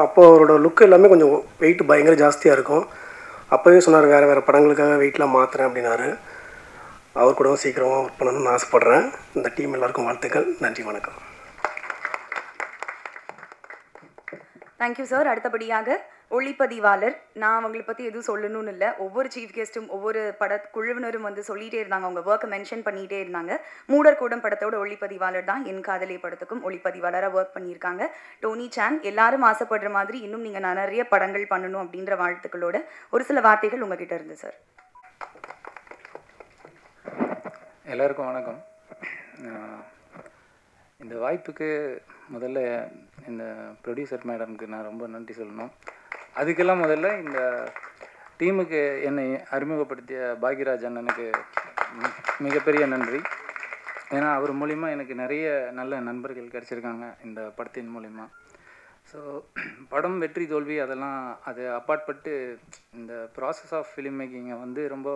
அப்போ அவரோட லுக் எல்லாமே கொஞ்சம் வெயிட் பயங்கர ஜாஸ்தியாக இருக்கும். அப்போவே சொன்னார் வேறு படங்களுக்காக வெயிட்லாம் மாற்றுறேன் அப்படின்னாரு. அவர் கூட சீக்கிரமாக ஒர்க் பண்ணணும்னு ஆசைப்பட்றேன். இந்த டீம் எல்லாருக்கும் வாழ்த்துக்கள். நன்றி, வணக்கம். Thank you sir. அடுத்தபடியாக ஒளிப்பதிவாளர். நான் அவங்களை பற்றி எதுவும் சொல்லணும்னு இல்லை. ஒவ்வொரு சீஃப் கெஸ்ட்டும் ஒவ்வொரு குழுவினரும் சொல்லிகிட்டே இருந்தாங்க. அவங்க ஒர்க்கை மென்ஷன் பண்ணிகிட்டே இருந்தாங்க. மூடர்கூடம் படத்தோட ஒளிப்பதிவாளர் தான் என் காதலே படத்துக்கும் ஒளிப்பதிவாளராக ஒர்க் பண்ணியிருக்காங்க. டோனி சான். எல்லாரும் ஆசைப்படுற மாதிரி இன்னும் நீங்கள் நிறைய படங்கள் பண்ணணும் அப்படின்ற வாழ்த்துக்களோட ஒரு சில வார்த்தைகள் உங்ககிட்ட இருந்து சார். எல்லாருக்கும் வணக்கம். இந்த வாய்ப்புக்கு முதல்ல இந்த ப்ரொடியூசர் மேடம்க்கு நான் ரொம்ப நன்றி சொல்லணும். அதுக்கெல்லாம் முதல்ல இந்த டீமுக்கு என்னை அறிமுகப்படுத்திய பாக்யராஜ் அண்ணனுக்கு மிகப்பெரிய நன்றி. ஏன்னா அவர் மூலிமா எனக்கு நிறைய நல்ல நண்பர்கள் கிடச்சிருக்காங்க இந்த படத்தின் மூலிமா. ஸோ படம் வெற்றி தோல்வி அதெல்லாம் அது அப்பாற்பட்டு இந்த ப்ராசஸ் ஆஃப் ஃபிலிம் மேக்கிங்கை வந்து ரொம்ப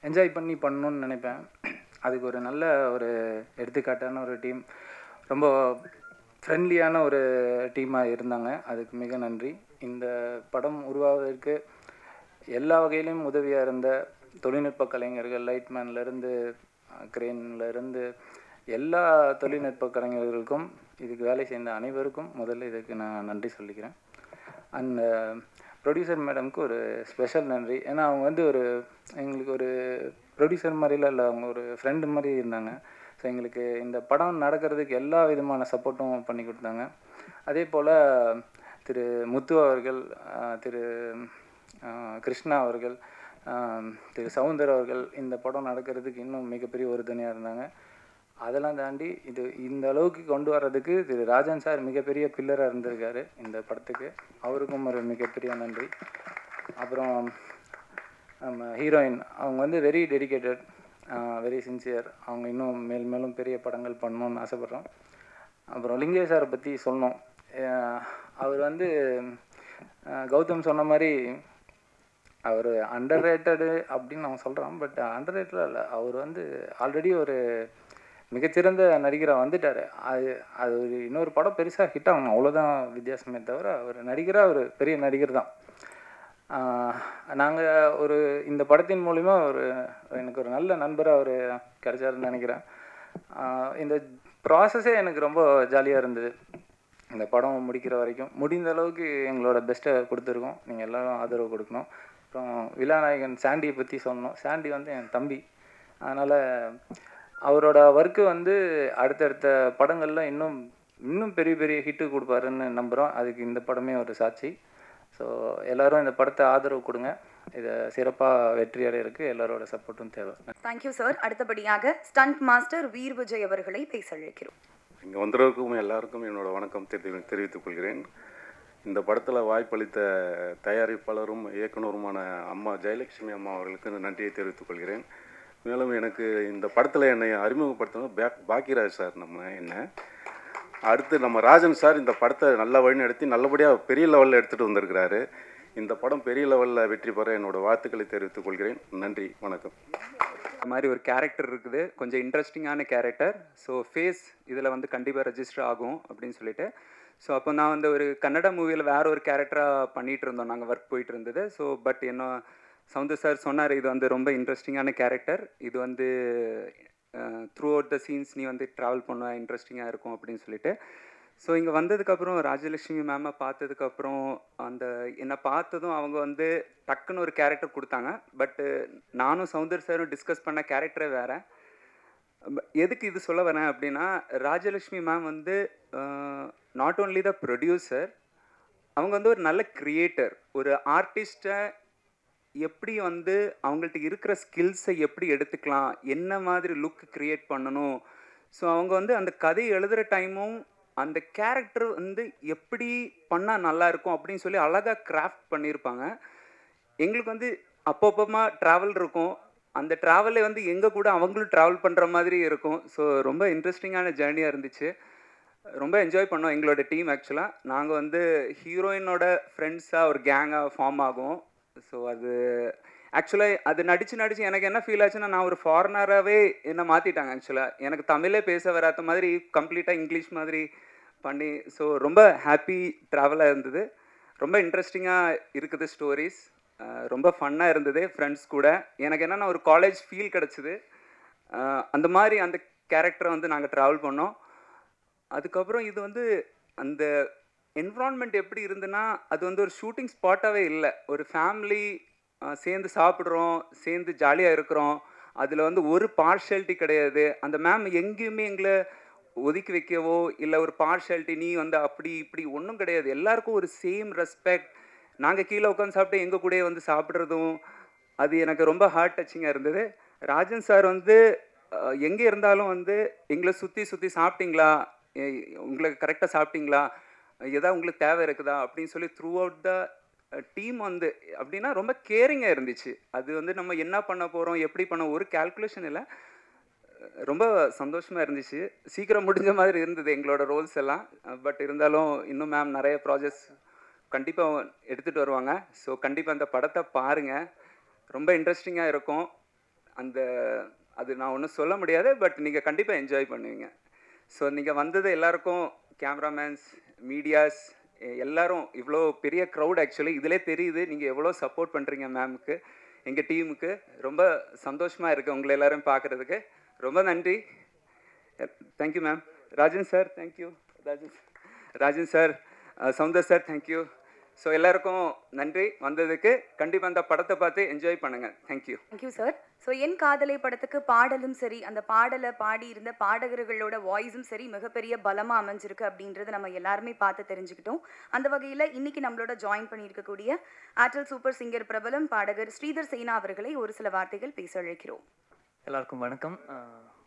என்ஜாய் பண்ணி பண்ணணுன்னு நினைப்பேன். அதுக்கு ஒரு நல்ல ஒரு எடுத்துக்காட்டான ஒரு டீம், ரொம்ப ஃப்ரெண்ட்லியான ஒரு டீமாக இருந்தாங்க. அதுக்கு மிக நன்றி. இந்த படம் உருவாவதற்கு எல்லா வகையிலையும் உதவியாக இருந்த தொழில்நுட்ப கலைஞர்கள், லைட்மேன்லேருந்து கிரேன்லேருந்து எல்லா தொழில்நுட்ப கலைஞர்களுக்கும் இதுக்கு வேலை செய்த அனைவருக்கும் முதல்ல இதுக்கு நான் நன்றி சொல்லிக்கிறேன். அண்ட் ப்ரொடியூசர் மேடம்க்கு ஒரு ஸ்பெஷல் நன்றி. ஏன்னா அவங்க வந்து எங்களுக்கு ஒரு ப்ரொடியூசர் மாதிரிலாம் இல்லை, அவங்க ஒரு ஃப்ரெண்டு மாதிரி இருந்தாங்க. ஸோ எங்களுக்கு இந்த படம் நடக்கிறதுக்கு எல்லா விதமான சப்போர்ட்டும் பண்ணி கொடுத்தாங்க. அதே போல் திரு முத்து அவர்கள், திரு கிருஷ்ணா அவர்கள், திரு சவுந்தர் அவர்கள் இந்த படம் நடக்கிறதுக்கு இன்னும் மிகப்பெரிய உறுதுணையாக இருந்தாங்க. அதெல்லாம் தாண்டி இந்த அளவுக்கு கொண்டு வர்றதுக்கு திரு ராஜன் சார் மிகப்பெரிய பில்லராக இருந்திருக்காரு இந்த படத்துக்கு. அவருக்கும் ஒரு மிகப்பெரிய நன்றி. அப்புறம் நம்ம ஹீரோயின் அவங்க வந்து வெரி டெடிக்கேட்டட், வெரி சின்சியர். அவங்க இன்னும் மேலும் பெரிய படங்கள் பண்ணணுன்னு ஆசைப்பட்றோம். அப்புறம் லிங்கேஷ் சாரை பற்றி சொன்னோம். அவர் வந்து கௌதம் சொன்ன மாதிரி அவர் அண்டர் ரேட்டடு அப்படின்னு அவன் சொல்கிறான். பட் அண்டர் ரேட்டடாக இல்லை, அவர் வந்து ஆல்ரெடி ஒரு மிகச்சிறந்த நடிகராக வந்துட்டார். அது ஒரு இன்னொரு படம் பெருசாக ஹிட் ஆகணும், அவ்வளோதான் வித்தியாசமே தவிர அவர் நடிகராக ஒரு பெரிய நடிகர் தான். நாங்கள் இந்த படத்தின் மூலிமா எனக்கு ஒரு நல்ல நண்பராக அவர் கிடைச்சாருன்னு நினைக்கிறேன். இந்த ப்ராசஸே எனக்கு ரொம்ப ஜாலியாக இருந்தது. இந்த படம் முடிக்கிற வரைக்கும் முடிந்த அளவுக்கு எங்களோட பெஸ்ட்டை கொடுத்துருக்கோம். நீங்கள் எல்லோரும் ஆதரவு கொடுக்கணும். அப்புறம் விழாநாயகன் சாண்டியை பற்றி சொன்னோம். சாண்டி வந்து என் தம்பி, அதனால் அவரோட ஒர்க்கு வந்து அடுத்தடுத்த படங்களில் இன்னும் பெரிய பெரிய ஹிட்டு கொடுப்பாருன்னு நம்புகிறோம். அதுக்கு இந்த படமே ஒரு சாட்சி. ஸோ எல்லோரும் இந்த படத்தை ஆதரவு கொடுங்க. இதை சிறப்பாக வெற்றி அடையிறதுக்கு எல்லாரோட சப்போர்ட்டும் தேவை. Thank you sir. அடுத்தபடியாக ஸ்டண்ட் மாஸ்டர் வீர் விஜய் அவர்களை பேச அழைக்கிறோம். இங்கே வந்தவருக்கும் எல்லாருக்கும் என்னோட வணக்கம் தெரிவித்துக் கொள்கிறேன். இந்த படத்தில் வாய்ப்பளித்த தயாரிப்பாளரும் இயக்குனருமான அம்மா ஜெயலட்சுமி அம்மா அவர்களுக்கு நன்றியை தெரிவித்துக் கொள்கிறேன். மேலும் எனக்கு இந்த படத்தில் என்னை அறிமுகப்படுத்தினது பாக்யராஜ் சார். அடுத்து நம்ம ராஜன் சார் இந்த படத்தை நல்ல வழி நடத்தி நல்லபடியாக பெரிய லெவலில் எடுத்துகிட்டு வந்திருக்கிறாரு. இந்த படம் பெரிய லெவலில் வெற்றி பெற என்னோடய வாழ்த்துக்களை தெரிவித்துக் கொள்கிறேன். நன்றி, வணக்கம். இந்த மாதிரி ஒரு கேரக்டர் இருக்குது, கொஞ்சம் இன்ட்ரெஸ்டிங்கான கேரக்டர். ஸோ ஃபேஸ் இதில் வந்து கண்டிப்பாக ரெஜிஸ்டர் ஆகும் அப்படின்னு சொல்லிட்டு, ஸோ அப்போ நான் வந்து ஒரு கன்னட மூவியில் வேற ஒரு கேரக்டராக பண்ணிகிட்டு இருந்தோம், நாங்கள் ஒர்க் போயிட்டு இருந்தது. ஸோ பட் என்ன சவுந்தர் சார் சொன்னார், இது வந்து ரொம்ப இன்ட்ரெஸ்டிங்கான கேரக்டர், இது வந்து த்ரூ அவுட் த சீன்ஸ் நீ வந்து ட்ராவல் பண்ண இன்ட்ரெஸ்டிங்காக இருக்கும் அப்படின்னு சொல்லிட்டு. ஸோ இங்கே வந்ததுக்கப்புறம் ராஜலட்சுமி மேமை பார்த்ததுக்கப்புறம் என்னை பார்த்ததும் அவங்க வந்து டக்குன்னு ஒரு கேரக்டர் கொடுத்தாங்க. பட்டு நானும் சவுந்தர் சாரும் டிஸ்கஸ் பண்ண கேரக்டரே வேறு. எதுக்கு இது சொல்ல வரேன் அப்படின்னா, ராஜலட்சுமி மேம் வந்து நாட் ஓன்லி த ப்ரொடியூசர், அவங்க வந்து ஒரு நல்ல கிரியேட்டர். ஒரு ஆர்டிஸ்ட்டை எப்படி வந்து அவங்கள்ட்ட இருக்கிற ஸ்கில்ஸை எப்படி எடுத்துக்கலாம், என்ன மாதிரி லுக் க்ரியேட் பண்ணணும். ஸோ அவங்க வந்து அந்த கதை எழுதுகிற டைமும் அந்த கேரக்டர் வந்து எப்படி பண்ணால் நல்லாயிருக்கும் அப்படின்னு சொல்லி அழகாக கிராஃப்ட் பண்ணியிருப்பாங்க. எங்களுக்கு வந்து அப்பப்போமா ட்ராவல் இருக்கும், அந்த ட்ராவலே வந்து எங்கள் கூட அவங்களும் ட்ராவல் பண்ணுற மாதிரி இருக்கும். ஸோ ரொம்ப இன்ட்ரெஸ்டிங்கான ஜேர்னியாக இருந்துச்சு, ரொம்ப என்ஜாய் பண்ணோம் எங்களோட டீம். ஆக்சுவலாக நாங்கள் வந்து ஹீரோயினோட ஃப்ரெண்ட்ஸாக ஒரு கேங்காக ஃபார்ம் ஆகும். ஸோ ஆக்சுவலாக அது நடித்து எனக்கு என்ன ஃபீல் ஆச்சுன்னா, நான் ஒரு ஃபாரினராகவே என்னை மாற்றிட்டாங்க. ஆக்சுவலாக எனக்கு தமிழே பேச வராத மாதிரி கம்ப்ளீட்டாக இங்கிலீஷ் மாதிரி பண்ணி, ஸோ ரொம்ப ஹாப்பி ட்ராவலாக இருந்தது. ரொம்ப இன்ட்ரெஸ்டிங்காக இருக்குது ஸ்டோரிஸ், ரொம்ப ஃபன்னாக இருந்தது ஃப்ரெண்ட்ஸ் கூட. எனக்கு என்னென்னா ஒரு காலேஜ் ஃபீல் கிடச்சிது, அந்த மாதிரி அந்த கேரக்டரை வந்து நாங்கள் ட்ராவல் பண்ணோம். அதுக்கப்புறம் இது வந்து அந்த என்விரான்மெண்ட் எப்படி இருந்துன்னா, அது வந்து ஒரு ஷூட்டிங் ஸ்பாட்டாகவே இல்லை, ஒரு ஃபேமிலி சேர்ந்து சாப்பிட்றோம், சேர்ந்து ஜாலியாக இருக்கிறோம். அதில் வந்து ஒரு பார்ஷியாலிட்டி கிடையாது. அந்த மேம் எங்கேயுமே எங்களை ஒதுக்கி வைக்கவோ இல்லை ஒரு பார்ஷியாலிட்டி நீ வந்து அப்படி இப்படி ஒன்றும் கிடையாது. எல்லாருக்கும் ஒரு சேம் ரெஸ்பெக்ட். நாங்கள் கீழே உட்காந்து சாப்பிட்டு எங்கள் கூடயே வந்து சாப்பிட்றதும் அது எனக்கு ரொம்ப ஹார்ட் டச்சிங்காக இருந்தது. ராஜன் சார் வந்து எங்கே இருந்தாலும் வந்து எங்களை சுற்றி சாப்பிட்டீங்களா, உங்களுக்கு கரெக்டாக சாப்பிட்டீங்களா, எதாவது உங்களுக்கு தேவை இருக்குதா அப்படின்னு சொல்லி த்ரூ அவுட் த டீம் வந்து அப்படின்னா ரொம்ப கேரிங்காக இருந்துச்சு. அது வந்து நம்ம என்ன பண்ண போகிறோம், எப்படி பண்ண ஒரு கால்குலேஷன் இல்லை. ரொம்ப சந்தோஷமாக இருந்துச்சு. சீக்கிரம் முடிஞ்ச மாதிரி இருந்தது எங்களோட ரோல்ஸ் எல்லாம். பட் இருந்தாலும் இன்னும் மேம் நிறைய ப்ராஜெக்ட்ஸ் கண்டிப்பாக எடுத்துகிட்டு வருவாங்க. ஸோ கண்டிப்பாக அந்த படத்தை பாருங்கள், ரொம்ப இன்ட்ரெஸ்டிங்காக இருக்கும். அது நான் ஒன்றும் சொல்ல முடியாது, பட் நீங்கள் கண்டிப்பாக என்ஜாய் பண்ணுவீங்க. ஸோ நீங்கள் வந்தது எல்லாருக்கும், கேமராமேன்ஸ், மீடியாஸ் எல்லாரும், இவ்வளோ பெரிய க்ரௌட் ஆக்சுவலி இதிலே தெரியுது நீங்கள் எவ்வளோ சப்போர்ட் பண்ணுறீங்க மேமுக்கு, எங்கள் டீமுக்கு. ரொம்ப சந்தோஷமாக இருக்குது உங்களை எல்லோரும் பார்க்குறதுக்கு. ரொம்ப நன்றி. Thank you ma'am. Rajan sir thank you. Rajan sir, Soundar sir thank you. So எல்லாருக்கும் நன்றி வந்ததுக்கு. கண்டிப்பாக அந்த படத்தை பார்த்து என்ஜாய் பண்ணுங்கள். தேங்க்யூ. Thank you sir. ஸோ என் காதலை படத்துக்கு பாடலும் சரி, அந்த பாடலை பாடி இருந்த பாடகர்களோட வாய்ஸும் சரி மிகப்பெரிய பலமாக அமைஞ்சிருக்கு அப்படின்றத நம்ம எல்லாருமே பார்த்து தெரிஞ்சுக்கிட்டோம். அந்த வகையில் இன்னைக்கு நம்மளோட ஜாயின் பண்ணியிருக்கக்கூடிய ஆர்டெல் சூப்பர் சிங்கர் பிரபலம் பாடகர் ஸ்ரீதர் சேனா அவர்களை ஒரு சில வார்த்தைகள் பேச அழைக்கிறோம். எல்லாருக்கும் வணக்கம்.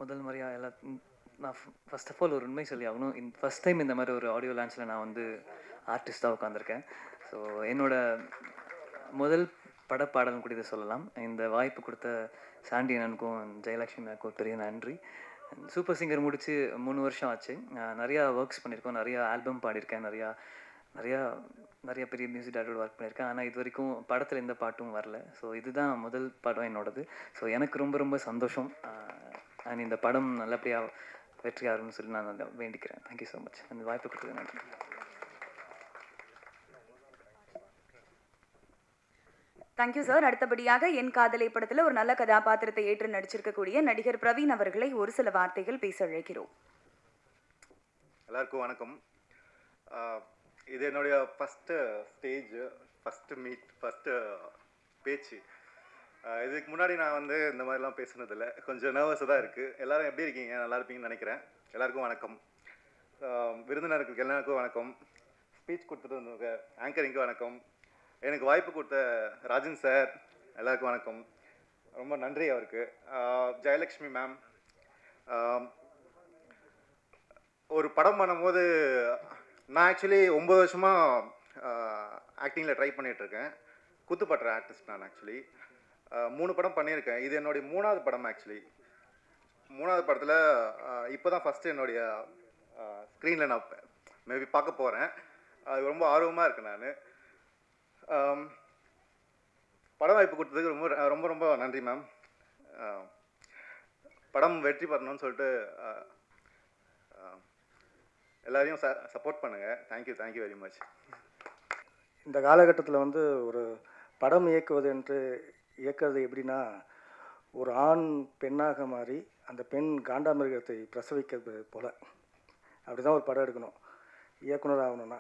முதல் முறையாக நான் ஃபர்ஸ்ட் ஆஃப் ஆல் ஒரு உண்மை சொல்லி ஆகணும். ஃபஸ்ட் டைம் இந்த மாதிரி ஒரு ஆடியோ லான்ச்சில் நான் வந்து ஆர்டிஸ்ட்டாக உட்காந்துருக்கேன். ஸோ என்னோட முதல் படப்பாடலும் கூட இதை சொல்லலாம். இந்த வாய்ப்பு கொடுத்த சாண்டி அண்ணனுக்கும் ஜெயலக்ஷ்மி மேக்கும் பெரிய நன்றி. சூப்பர் சிங்கர் முடித்து 3 வருஷம் ஆச்சு. நிறையா ஒர்க்ஸ் பண்ணியிருக்கோம், நிறையா ஆல்பம் பாடியிருக்கேன், நிறையா பெரிய மியூசிக் டைரக்டர் ஒர்க் பண்ணியிருக்கேன். ஆனால் இது வரைக்கும் படத்தில் எந்த பாட்டும் வரல. ஸோ இதுதான் முதல் படம் என்னோடது. ஸோ எனக்கு ரொம்ப ரொம்ப சந்தோஷம். அண்ட் இந்த படம் நல்லபடியாக வெற்றி ஆகும்னு சொல்லி நான் வேண்டிக்கிறேன். Thank you so much. அந்த வாய்ப்பு கொடுத்தது நன்றி. Thank you sir. அடுத்தபடியாக என் காதலை படத்தில் ஒரு நல்ல கதாபாத்திரத்தை ஏற்று நடிச்சிருக்கக்கூடிய நடிகர் பிரவீன் அவர்களை ஒரு சில வார்த்தைகள் பேச அழைக்கிறோம். எல்லாருக்கும் வணக்கம். இது என்னுடைய first stage, first meet, first பேச்சு. இதுக்கு முன்னாடி நான் வந்து இந்த மாதிரிலாம் பேசுனதில்லை, கொஞ்சம் நர்வஸாக தான் இருக்குது. எல்லோரும் எப்படி இருக்கீங்க? நல்லா இருப்பீங்கன்னு நினைக்கிறேன். எல்லாருக்கும் வணக்கம். விருந்தினருக்கு எல்லாருக்கும் வணக்கம். ஸ்பீச் கொடுத்துட்டு வந்தவங்க ஆங்கரிங்க்கு வணக்கம். எனக்கு வாய்ப்பு கொடுத்த ராஜன் சார் எல்லாருக்கும் வணக்கம். ரொம்ப நன்றி அவருக்கு. ஜெயலக்ஷ்மி மேம், ஒரு படம் பண்ணும்போது நான் ஆக்சுவலி 9 வருஷமாக ஆக்டிங்கில் ட்ரை பண்ணிகிட்ருக்கேன். குத்துப்பட்டுற ஆர்டிஸ்ட் நான். ஆக்சுவலி 3 படம் பண்ணியிருக்கேன். இது என்னுடைய 3ஆவது படம். ஆக்சுவலி 3ஆவது படத்தில் இப்போ தான் ஃபஸ்ட்டு என்னுடைய ஸ்க்ரீனில் நான் மேபி பார்க்க போகிறேன். அது ரொம்ப ஆர்வமாக இருக்கேன் நான். படம் வாய்ப்பு கொடுத்ததுக்கு ரொம்ப ரொம்ப ரொம்ப நன்றி மேம். படம் வெற்றி பெறணும்னு சொல்லிட்டு எல்லாரையும் சப்போர்ட் பண்ணுங்கள். Thank you very much. இந்த காலகட்டத்தில் வந்து ஒரு படம் இயக்குறது எப்படின்னா, ஒரு ஆண் பெண்ணாக மாறி அந்த பெண் காண்டாமிருகத்தை பிரசவிக்கிறது போல் அப்படி தான் ஒரு படம் எடுக்கணும். இயக்குனர் ஆகணும்னா,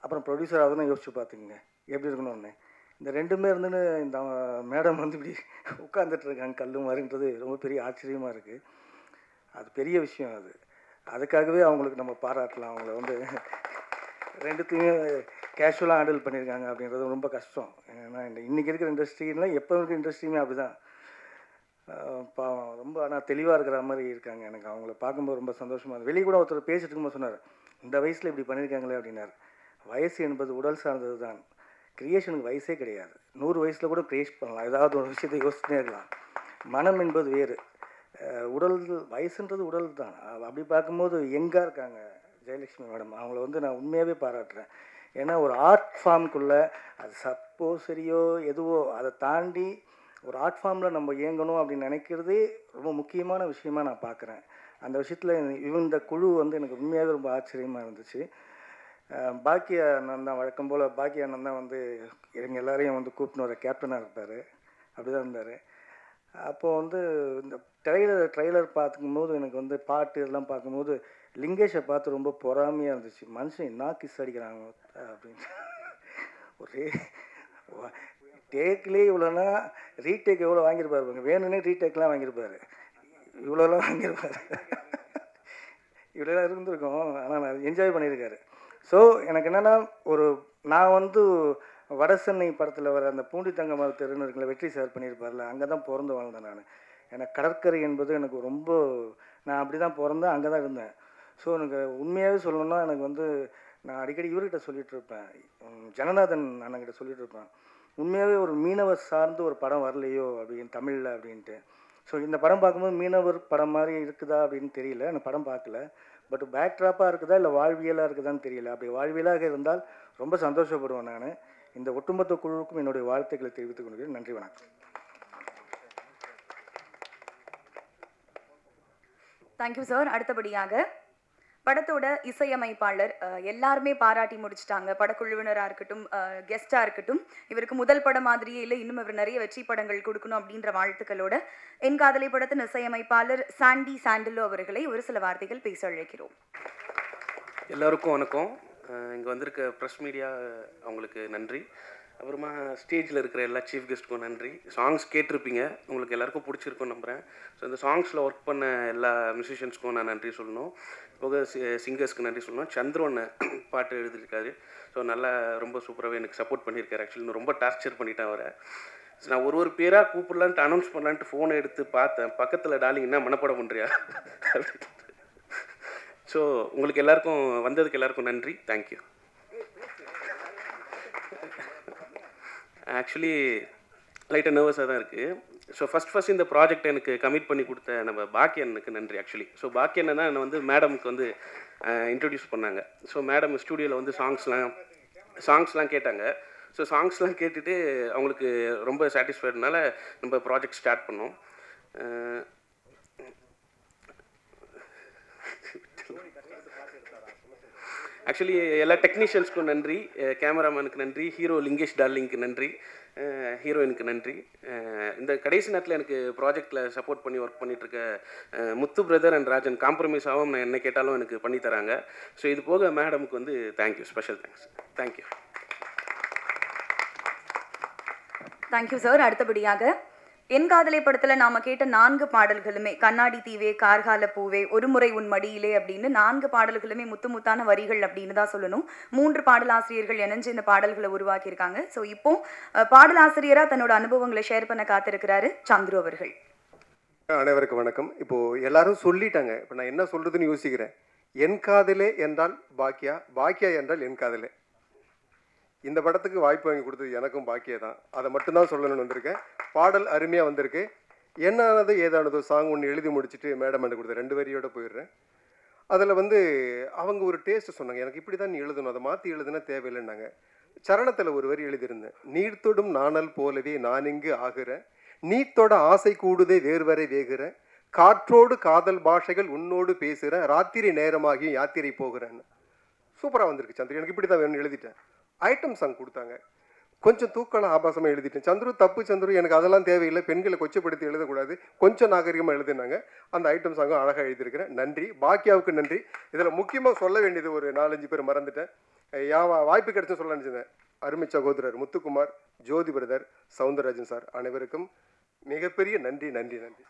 அப்புறம் ப்ரொடியூசர் ஆகணும்னு யோசிச்சு பார்த்துக்குங்க எப்படி இருக்கணும்னு. இந்த ரெண்டுமே இருந்துன்னு இந்த மேடம் வந்து இப்படி உட்காந்துட்ருக்காங்க கல் மாதிரின்றது ரொம்ப பெரிய ஆச்சரியமாக இருக்குது. அது பெரிய விஷயம். அதுக்காகவே அவங்களுக்கு நம்ம பாராட்டலாம். அவங்கள வந்து ரெண்டுத்தையுமே கேஷுவலாக ஹேண்டில் பண்ணியிருக்காங்க அப்படின்றது ரொம்ப கஷ்டம். ஏன்னா இன்றைக்கி இருக்கிற இண்டஸ்ட்ரியில் எப்போ இருக்கிற இண்டஸ்ட்ரியுமே அப்படி தான். பாவம் ரொம்ப ஆனால் தெளிவாக இருக்கிற மாதிரி இருக்காங்க. எனக்கு அவங்கள பார்க்கும்போது ரொம்ப சந்தோஷமாக இருந்தது. வெளியே கூட ஒருத்தர் பேசிட்டு இருக்கும்போது சொன்னார், இந்த வயசில் இப்படி பண்ணியிருக்காங்களே அப்படின்னார். வயசு என்பது உடல் சார்ந்தது தான். கிரியேஷனுக்கு வயசே கிடையாது. 100 வயசில் கூட கிரியேட் பண்ணலாம், ஏதாவது ஒரு விஷயத்தை யோசிச்சுட்டே இருக்கலாம். மனம் என்பது வேறு, உடல் வயசுன்றது உடல் தான். அப்படி பார்க்கும்போது எங்கே இருக்காங்க ஜெயலக்ஷ்மி மேடம். அவங்கள வந்து நான் உண்மையாகவே பாராட்டுறேன். ஏன்னா ஒரு ஆர்ட் ஃபார்முக்குள்ளே அது சப்போஸ் சரியோ எதுவோ அதை தாண்டி ஒரு ஆர்ட் ஃபார்மில் நம்ம இயங்கணும் அப்படின்னு நினைக்கிறதே ரொம்ப முக்கியமான விஷயமாக நான் பார்க்குறேன். அந்த விஷயத்தில் இந்த குழு வந்து எனக்கு உண்மையாகவே ரொம்ப ஆச்சரியமாக இருந்துச்சு. பாக்கிய அண்ணன் தான் வழக்கம் போல், பாக்கிய அண்ணன் தான் வந்து எங்கள் எல்லாரையும் வந்து கூப்பிட்டு வர கேப்டனாக இருப்பார். அப்படி தான் இருந்தார். அப்போது வந்து இந்த ட்ரெய்லர் பார்த்துக்கும்போது எனக்கு வந்து பாட்டு இதெல்லாம் பார்க்கும்போது லிங்கேஷை பார்த்து ரொம்ப பொறாமையாக இருந்துச்சு. மனுஷன் என்ன கிஸ் அடிக்கிறாங்க அப்படின்னு. ஒரே டேக்லேயே இவ்வளோனா ரீடேக் எவ்வளோ வாங்கியிருப்பாரு, வேணும்னே ரீடேக்லாம் வாங்கியிருப்பார், இவ்வளோலாம் வாங்கியிருப்பார். இவ்வளோலாம் இருந்திருக்கும். ஆனால் நான் என்ஜாய் பண்ணியிருக்காரு. ஸோ எனக்கு என்னென்னா, நான் வந்து வடசென்னை படத்தில் வர அந்த பூண்டி தங்கமலை தெருன்னு இருக்குல்ல, வெற்றி சார் பண்ணியிருப்பார்ல, அங்கே தான் பிறந்து வாழ்ந்தேன் நான். எனக்கு கடற்கரை என்பது எனக்கு ரொம்ப, நான் அப்படி தான் பிறந்தேன், அங்கே தான் இருந்தேன். ஸோ எனக்கு உண்மையாகவே சொல்லணும்னா எனக்கு வந்து நான் அடிக்கடி இவர்கிட்ட சொல்லிகிட்டு இருப்பேன், ஜனநாதன் அண்ணன்கிட்ட சொல்லிகிட்டு இருப்பேன், உண்மையாகவே ஒரு மீனவர் சார்ந்து ஒரு படம் வரலையோ அப்படின்னு தமிழில் அப்படின்ட்டு. ஸோ இந்த படம் பார்க்கும்போது மீனவர் படம் மாதிரி இருக்குதா அப்படின்னு தெரியல, நான் படம் பார்க்கல. பட் பேக் ட்ராப்பாக இருக்குதா இல்லை வாழ்வியலாக இருக்குதான்னு தெரியல. அப்படி வாழ்வியலாக இருந்தால் ரொம்ப சந்தோஷப்படுவேன் நான். இந்த ஒட்டுமொத்த குழுவுக்கும் என்னுடைய வாழ்த்துக்களை தெரிவித்துக் கொள்கிறேன். நன்றி, வணக்கம். Thank you sir. அடுத்தபடியாக படத்தோட இசையமைப்பாளர் எல்லாருமே பாராட்டி முடிச்சிட்டாங்க. படக்குழுவினராக இருக்கட்டும், கெஸ்டாக இருக்கட்டும், இவருக்கு முதல் படம் மாதிரியே இல்லை, இன்னும் இவர் நிறைய வெற்றி படங்கள் கொடுக்கணும் அப்படின்ற வாழ்த்துக்களோட என் காதலை படத்தின் இசையமைப்பாளர் சாண்டி சாண்டிலோ அவர்களை ஒரு சில வார்த்தைகள் பேச அழைக்கிறோம். எல்லோருக்கும் வணக்கம். இங்கே வந்திருக்க ப்ரெஸ் மீடியா அவங்களுக்கு நன்றி. அப்புறமா ஸ்டேஜில் இருக்கிற எல்லா சீஃப் கெஸ்ட்டுக்கும் நன்றி. சாங்ஸ் கேட்டிருப்பீங்க, உங்களுக்கு எல்லாருக்கும் பிடிச்சிருக்கும் நம்புகிறேன். ஸோ இந்த சாங்ஸில் ஒர்க் பண்ண எல்லா மியூசிஷியன்ஸ்க்கும் நான் நன்றி சொல்லணும். போக சிங்கர்ஸ்க்கு நன்றி சொல்லணும். சந்திரன் பாட்டு எழுதியிருக்காரு. ஸோ நல்லா ரொம்ப சூப்பராகவே எனக்கு சப்போர்ட் பண்ணியிருக்காரு. ஆக்சுவலி நான் ரொம்ப டார்ச்சர் பண்ணிட்டேன் அவரை. ஸோ நான் ஒரு பேராக கூப்பிடலான்ட்டு அனௌன்ஸ் பண்ணலான்ட்டு ஃபோனை எடுத்து பார்த்தேன், பக்கத்தில் டார்லிங் என்ன மனப்படம் பண்ணுறியா அப்படின்னு. ஸோ உங்களுக்கு எல்லாருக்கும் வந்ததுக்கு எல்லாருக்கும் நன்றி. தேங்க்யூ. ஆக்சுவலி லைட்டாக நர்வஸாக தான் இருக்குது. ஸோ ஃபஸ்ட் இந்த ப்ராஜெக்ட் எனக்கு கமிட் பண்ணி கொடுத்த நம்ம பாக்கியனுக்கு நன்றி. ஆக்சுவலி ஸோ பாக்கியன் தான் என்னை வந்து மேடமுக்கு வந்து இன்ட்ரடியூஸ் பண்ணாங்க. ஸோ மேடம் ஸ்டூடியோவில் வந்து சாங்ஸ்லாம் கேட்டாங்க. ஸோ சாங்ஸ்லாம் கேட்டுட்டு அவங்களுக்கு ரொம்ப சாட்டிஸ்ஃபைடுனால நம்ம ப்ராஜெக்ட் ஸ்டார்ட் பண்ணோம். ஆக்சுவலி எல்லா டெக்னீஷியன்ஸ்க்கும் நன்றி, கேமராமேனுக்கு நன்றி, ஹீரோ லிங்கேஷ் டார்லிங்க்கு நன்றி, ஹீரோயினுக்கு நன்றி. இந்த கடைசி நேரத்தில் எனக்கு ப்ராஜெக்டில் சப்போர்ட் பண்ணி ஒர்க் பண்ணிகிட்ருக்க முத்து பிரதர் அண்ட் ராஜன் காம்ப்ரமைஸாகவும் நான் என்ன கேட்டாலும் எனக்கு பண்ணித்தராங்க. ஸோ இது போக மேடமுக்கு வந்து thank you, special thanks. Thank you. Thank you sir. அடுத்தபடியாக என் காதலை படத்தில் நாம் கேட்ட 4 பாடல்களுமே கண்ணாடி தீவே, கார்கால பூவே, ஒரு முறை உன் மடியிலே அப்படின்னு 4 பாடல்களுமே முத்தான வரிகள் அப்படின்னு தான் சொல்லணும். 3 பாடலாசிரியர்கள் இணைஞ்சு இந்த பாடல்களை உருவாக்கியிருக்காங்க. ஸோ இப்போ பாடலாசிரியராக தன்னோட அனுபவங்களை ஷேர் பண்ண காத்திருக்கிறாரு சந்துரு அவர்கள். அனைவருக்கும் வணக்கம். இப்போது எல்லாரும் சொல்லிட்டாங்க, இப்போ நான் என்ன சொல்கிறதுன்னு யோசிக்கிறேன். என் காதலே என்றால் பாக்கியா, பாக்கியா என்றால் என் காதலே. இந்த படத்துக்கு வாய்ப்பு வாங்கி கொடுத்தது எனக்கும் பாக்கியா தான். அதை மட்டும்தான் சொல்லணும்னு வந்திருக்கேன். பாடல் அருமையாக வந்திருக்கு. என்னானது ஏதானதோ சாங் ஒன்று எழுதி முடிச்சுட்டு மேடம் எனக்கு கொடுத்த 2 வரியோடு போயிடுறேன். அதில் வந்து அவங்க ஒரு டேஸ்ட்டு சொன்னாங்க, எனக்கு இப்படி தான் நீ எழுதணும், அதை மாற்றி எழுதுனா தேவையில்லைன்னாங்க. சரணத்தில் ஒரு வரி எழுதியிருந்தேன், நீர்த்தொடும் நாணல் போலவே நான் இங்கு ஆகிறேன், நீத்தோட ஆசை கூடுதே வேறுவரை வேகிறேன், காற்றோடு காதல் பாஷைகள் உன்னோடு பேசுகிறேன், ராத்திரி நேரமாகியும் யாத்திரை போகிறேன்னு. சூப்பராக வந்திருக்கு சந்திரி. எனக்கு இப்படி தான் வேணும்னு எழுதிட்டேன். ஐட்டம் சாங் கொடுத்தாங்க, கொஞ்சம் தூக்கலாம் ஆபாசமாக எழுதிட்டேன். சந்துரு தப்பு சந்துரு, எனக்கு அதெல்லாம் தேவையில்லை, பெண்களை கொச்சப்படுத்தி எழுதக்கூடாது, கொஞ்சம் நாகரிகமாக எழுதினாங்க. அந்த ஐட்டம் சாங்கும் அழகாக எழுதியிருக்கிறேன். நன்றி. பாக்கியாவுக்கு நன்றி. இதில் முக்கியமாக சொல்ல வேண்டியது ஒரு 4-5 பேர் மறந்துட்டேன். வாய்ப்பு கிடைச்சும் சொல்ல நினச்சிருந்தேன். அருமை சகோதரர் முத்துக்குமார், ஜோதி பிரதர், சவுந்தரராஜன் சார், அனைவருக்கும் மிகப்பெரிய நன்றி நன்றி நன்றி.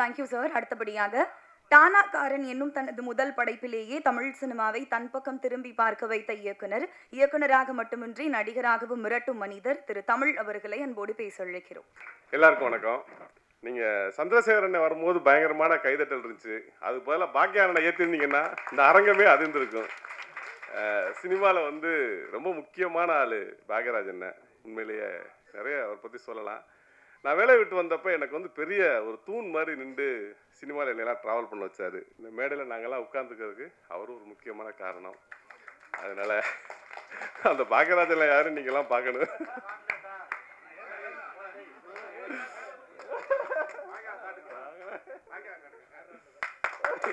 Thank you sir. அடுத்தபடியாக டானாக்காரன் என்னும் தனது முதல் படைப்பிலேயே தமிழ் சினிமாவை தன் பக்கம் திரும்பி பார்க்க வைத்த இயக்குனராக மட்டுமின்றி நடிகராகவும் மிரட்டும் மனிதர் திரு தமிழ் அவர்களை அன்போடு பேச அழைக்கிறோம். எல்லாருக்கும் வணக்கம். நீங்கள் சந்திரசேகரனை வரும்போது பயங்கரமான கைதட்டல் இருந்துச்சு. அதுக்கு பதிலாக பாக்கியாரனை ஏற்றிருந்தீங்கன்னா இந்த அரங்கமே அதிர்ந்திருக்கும். சினிமாவில் வந்து ரொம்ப முக்கியமான ஆள் பாக்யராஜன். உண்மையிலேயே நிறைய அவரை பற்றி சொல்லலாம். நான் வேலையை விட்டு வந்தப்போ எனக்கு வந்து பெரிய ஒரு தூண் மாதிரி நின்று சினிமாவில் என்னெல்லாம் ட்ராவல் பண்ண வச்சார். இந்த மேடையில் நாங்கள்லாம் உட்காந்துக்கிறதுக்கு அவரும் ஒரு முக்கியமான காரணம். அதனால் அந்த பாக்யராஜனில் யாரும் நீங்கள்லாம் பார்க்கணும்.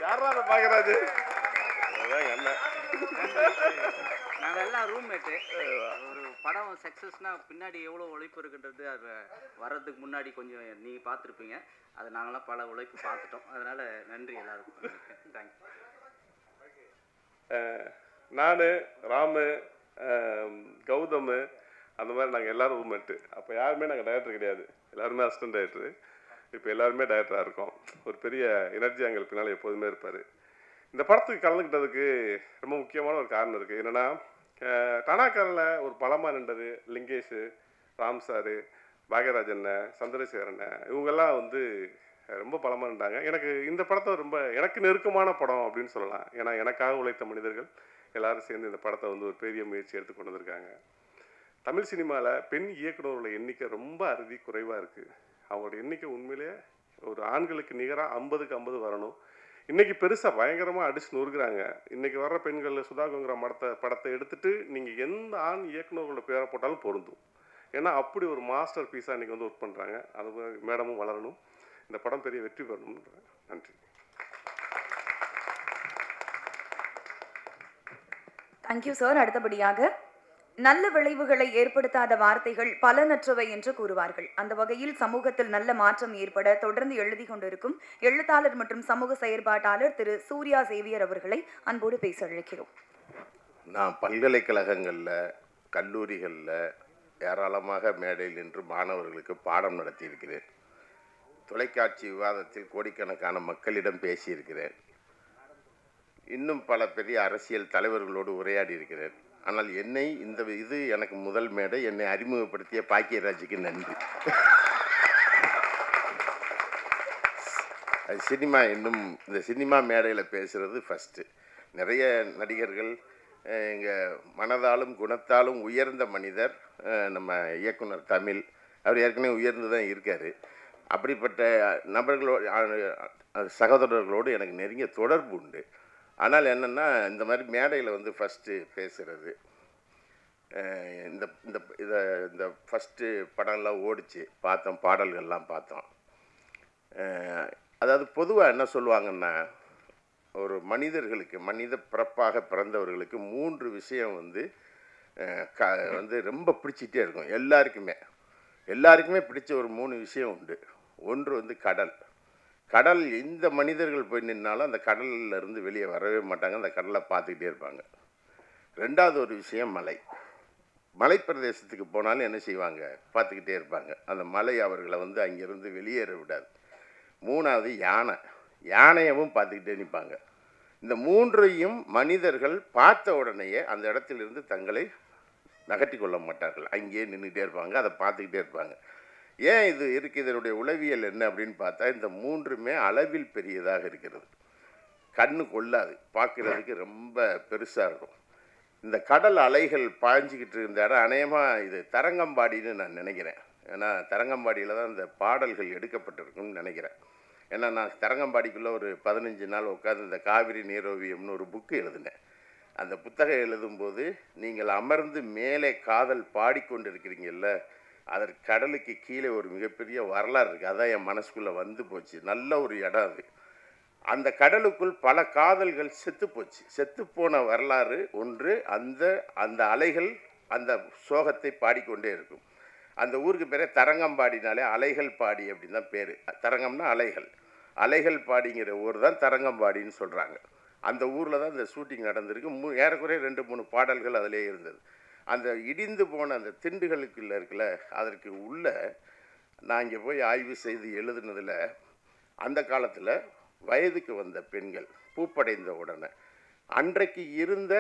யாரா அந்த பாக்யராஜ்? அண்ணன் நாங்கள் எல்லாம் ரூம்மேட்டு. ஒரு படம் சக்ஸஸ்னால் பின்னாடி எவ்வளோ உழைப்பு இருக்குன்றது அது வர்றதுக்கு முன்னாடி கொஞ்சம் நீங்கள் பார்த்துருப்பீங்க. அது நாங்களாம் பல உழைப்பு பார்த்துட்டோம். அதனால் நன்றி எல்லாருக்கும். தேங்க்யூ. நான், ராமு, கௌதம் அந்த மாதிரி நாங்கள் எல்லோரும் ரூம்மேட்டு. அப்போ யாருமே நாங்கள் டைரக்டர் கிடையாது, எல்லாருமே அசிஸ்டன்ட் டைரக்டரு. இப்போ எல்லாருமே டைரக்டராக இருக்கோம். ஒரு பெரிய எனர்ஜி எங்களுக்கு பின்னால் எப்போதுமே இருப்பார். இந்த படத்துக்கு கலந்துக்கிட்டதுக்கு ரொம்ப முக்கியமான ஒரு காரணம் இருக்குது. என்னென்னா, டானாக்காரில் ஒரு பலமாக நின்றது லிங்கேஷ், ராம் சாரு, பாக்யராஜன், சந்திரசேகரன், இவங்கெல்லாம் வந்து ரொம்ப பலமாட்டாங்க. எனக்கு இந்த படத்தை ரொம்ப எனக்கு நெருக்கமான படம் அப்படின்னு சொல்லலாம். ஏன்னா எனக்காக உழைத்த மனிதர்கள் எல்லாரும் சேர்ந்து இந்த படத்தை வந்து ஒரு பெரிய முயற்சி எடுத்து கொண்டு வந்திருக்காங்க. தமிழ் சினிமாவில் பெண் இயக்குநர்களோட எண்ணிக்கை ரொம்ப அறுதி குறைவாக இருக்குது. அவங்களோட எண்ணிக்கை உண்மையிலேயே ஒரு ஆண்களுக்கு நிகராக 50க்கு 50 வரணும். இன்றைக்கி பெருசாக பயங்கரமாக அடிச்சு நொறுக்குறாங்க. இன்றைக்கி வர்ற பெண்கள் சுதாகங்கிற படத்தை எடுத்துகிட்டு நீங்கள் எந்த ஆண் இயக்குநர்களோட பேரை போட்டாலும் பொருந்தும். ஏன்னா அப்படி ஒரு மாஸ்டர் பீஸாக இன்றைக்கி வந்து ஒர்க் பண்ணுறாங்க. அது மேடமும் வளரணும், இந்த படம் பெரிய வெற்றி பெறணும்ன்றேன். நன்றி. Thank you sir. அடுத்தபடியாக, நல்ல விளைவுகளை ஏற்படுத்தாத வார்த்தைகள் பலனற்றவை என்று கூறுவார்கள். அந்த வகையில் சமூகத்தில் நல்ல மாற்றம் ஏற்பட தொடர்ந்து எழுதி கொண்டிருக்கும் எழுத்தாளர் மற்றும் சமூக செயற்பாட்டாளர் திரு சூர்யா சேவியர் அவர்களை அன்போடு பேச அழைக்கிறோம். நான் பல்கலைக்கழகங்களில், கல்லூரிகளில் ஏராளமாக மேடையில் நின்று மாணவர்களுக்கு பாடம் நடத்தியிருக்கிறேன். தொலைக்காட்சி விவாதத்தில் கோடிக்கணக்கான மக்களிடம் பேசியிருக்கிறேன். இன்னும் பல பெரிய அரசியல் தலைவர்களோடு உரையாடி இருக்கிறேன். ஆனால் இது எனக்கு முதல் மேடை. என்னை அறிமுகப்படுத்திய பாக்கியராஜுக்கு நன்றி. இந்த சினிமா மேடையில் பேசுகிறது ஃபஸ்ட்டு. நிறைய நடிகர்கள், எங்கள் மனதாலும் குணத்தாலும் உயர்ந்த மனிதர் நம்ம இயக்குனர் தமிழ். அவர் ஏற்கனவே உயர்ந்து தான் இருக்கார். அப்படிப்பட்ட சகோதரர்களோடு எனக்கு நெருங்கிய தொடர்பு உண்டு. ஆனால் என்னென்னா, இந்த மாதிரி மேடையில் வந்து ஃபஸ்ட்டு பேசுகிறது, இந்த ஃபஸ்ட்டு படம்லாம் ஓடிச்சு, பார்த்தோம், பாடல்கள்லாம் பார்த்தோம். அதாவது பொதுவாக என்ன சொல்லுவாங்கன்னா, ஒரு மனித பிறப்பாக பிறந்தவர்களுக்கு 3 விஷயம் வந்து ரொம்ப பிடிச்சிட்டே இருக்கும். எல்லாருக்குமே பிடிச்ச ஒரு 3 விஷயம் உண்டு. ஒன்று வந்து கடல். எந்த மனிதர்கள் போய் நின்னாலும் அந்த கடலில் இருந்து வெளியே வரவே மாட்டாங்க, அந்த கடலை பார்த்துக்கிட்டே இருப்பாங்க. 2வது ஒரு விஷயம் மலைப்பிரதேசத்துக்கு போனாலும் என்ன செய்வாங்க, பார்த்துக்கிட்டே இருப்பாங்க. அந்த மலை அவர்களை வந்து அங்கேருந்து வெளியேற விடாது. 3வது யானையவும் பார்த்துக்கிட்டே நிற்பாங்க. இந்த 3ஐயும் மனிதர்கள் பார்த்த உடனேயே அந்த இடத்திலிருந்து தங்களை நகர்த்தி கொள்ள மாட்டார்கள், அங்கேயே நின்றுக்கிட்டே இருப்பாங்க, அதை பார்த்துக்கிட்டே இருப்பாங்க. ஏன் இது இருக்குது, இதனுடைய உளவியல் என்ன அப்படின்னு பார்த்தா, இந்த 3மே அளவில் பெரியதாக இருக்கிறது. கண்ணு கொள்ளாது, பார்க்குறதுக்கு ரொம்ப பெருசாக இருக்கும். இந்த கடல் அலைகள் பாய்ஞ்சிக்கிட்டு இருந்த இடம் அநேகமாக இது தரங்கம்பாடின்னு நான் நினைக்கிறேன். ஏன்னா தரங்கம்பாடியில் தான் இந்த பாடல்கள் எடுக்கப்பட்டிருக்குன்னு நினைக்கிறேன். ஏன்னா நான் தரங்கம்பாடிக்குள்ளே ஒரு 15 நாள் உட்காந்து இந்த காவிரி நீரோவியம்னு ஒரு புக்கு எழுதினேன். அந்த புத்தகம் எழுதும்போது, நீங்கள் அமர்ந்து மேலே காதல் பாடிக்கொண்டிருக்கிறீங்கல்ல, அதற்கு கடலுக்கு கீழே ஒரு மிகப்பெரிய வரலாறு இருக்குது. அதான் என் மனசுக்குள்ளே வந்து போச்சு. நல்ல ஒரு இடம் அது. அந்த கடலுக்குள் பல காதல்கள் செத்துப்போன வரலாறு ஒன்று. அந்த அலைகள் அந்த சோகத்தை பாடிக்கொண்டே இருக்கும். அந்த ஊருக்கு பேரே தரங்கம்பாடினாலே அலைகள் பாடி அப்படின்னு தான் பேர். தரங்கம்னா அலைகள் பாடிங்கிற ஊர் தான் தரங்கம்பாடின்னு சொல்கிறாங்க. அந்த ஊரில் தான் இந்த ஷூட்டிங் நடந்திருக்கு. ஏறக்குறைய 2-3 பாடல்கள் அதிலே இருந்தது. அந்த இடிந்து போன அந்த திண்டுகளுக்குள்ள இருக்குல்ல, அதற்கு உள்ள நான் இங்கே போய் ஆய்வு செய்து எழுதுனதில், அந்த காலத்தில் வயதுக்கு வந்த பெண்கள் பூப்படைந்த உடனே அன்றைக்கு இருந்த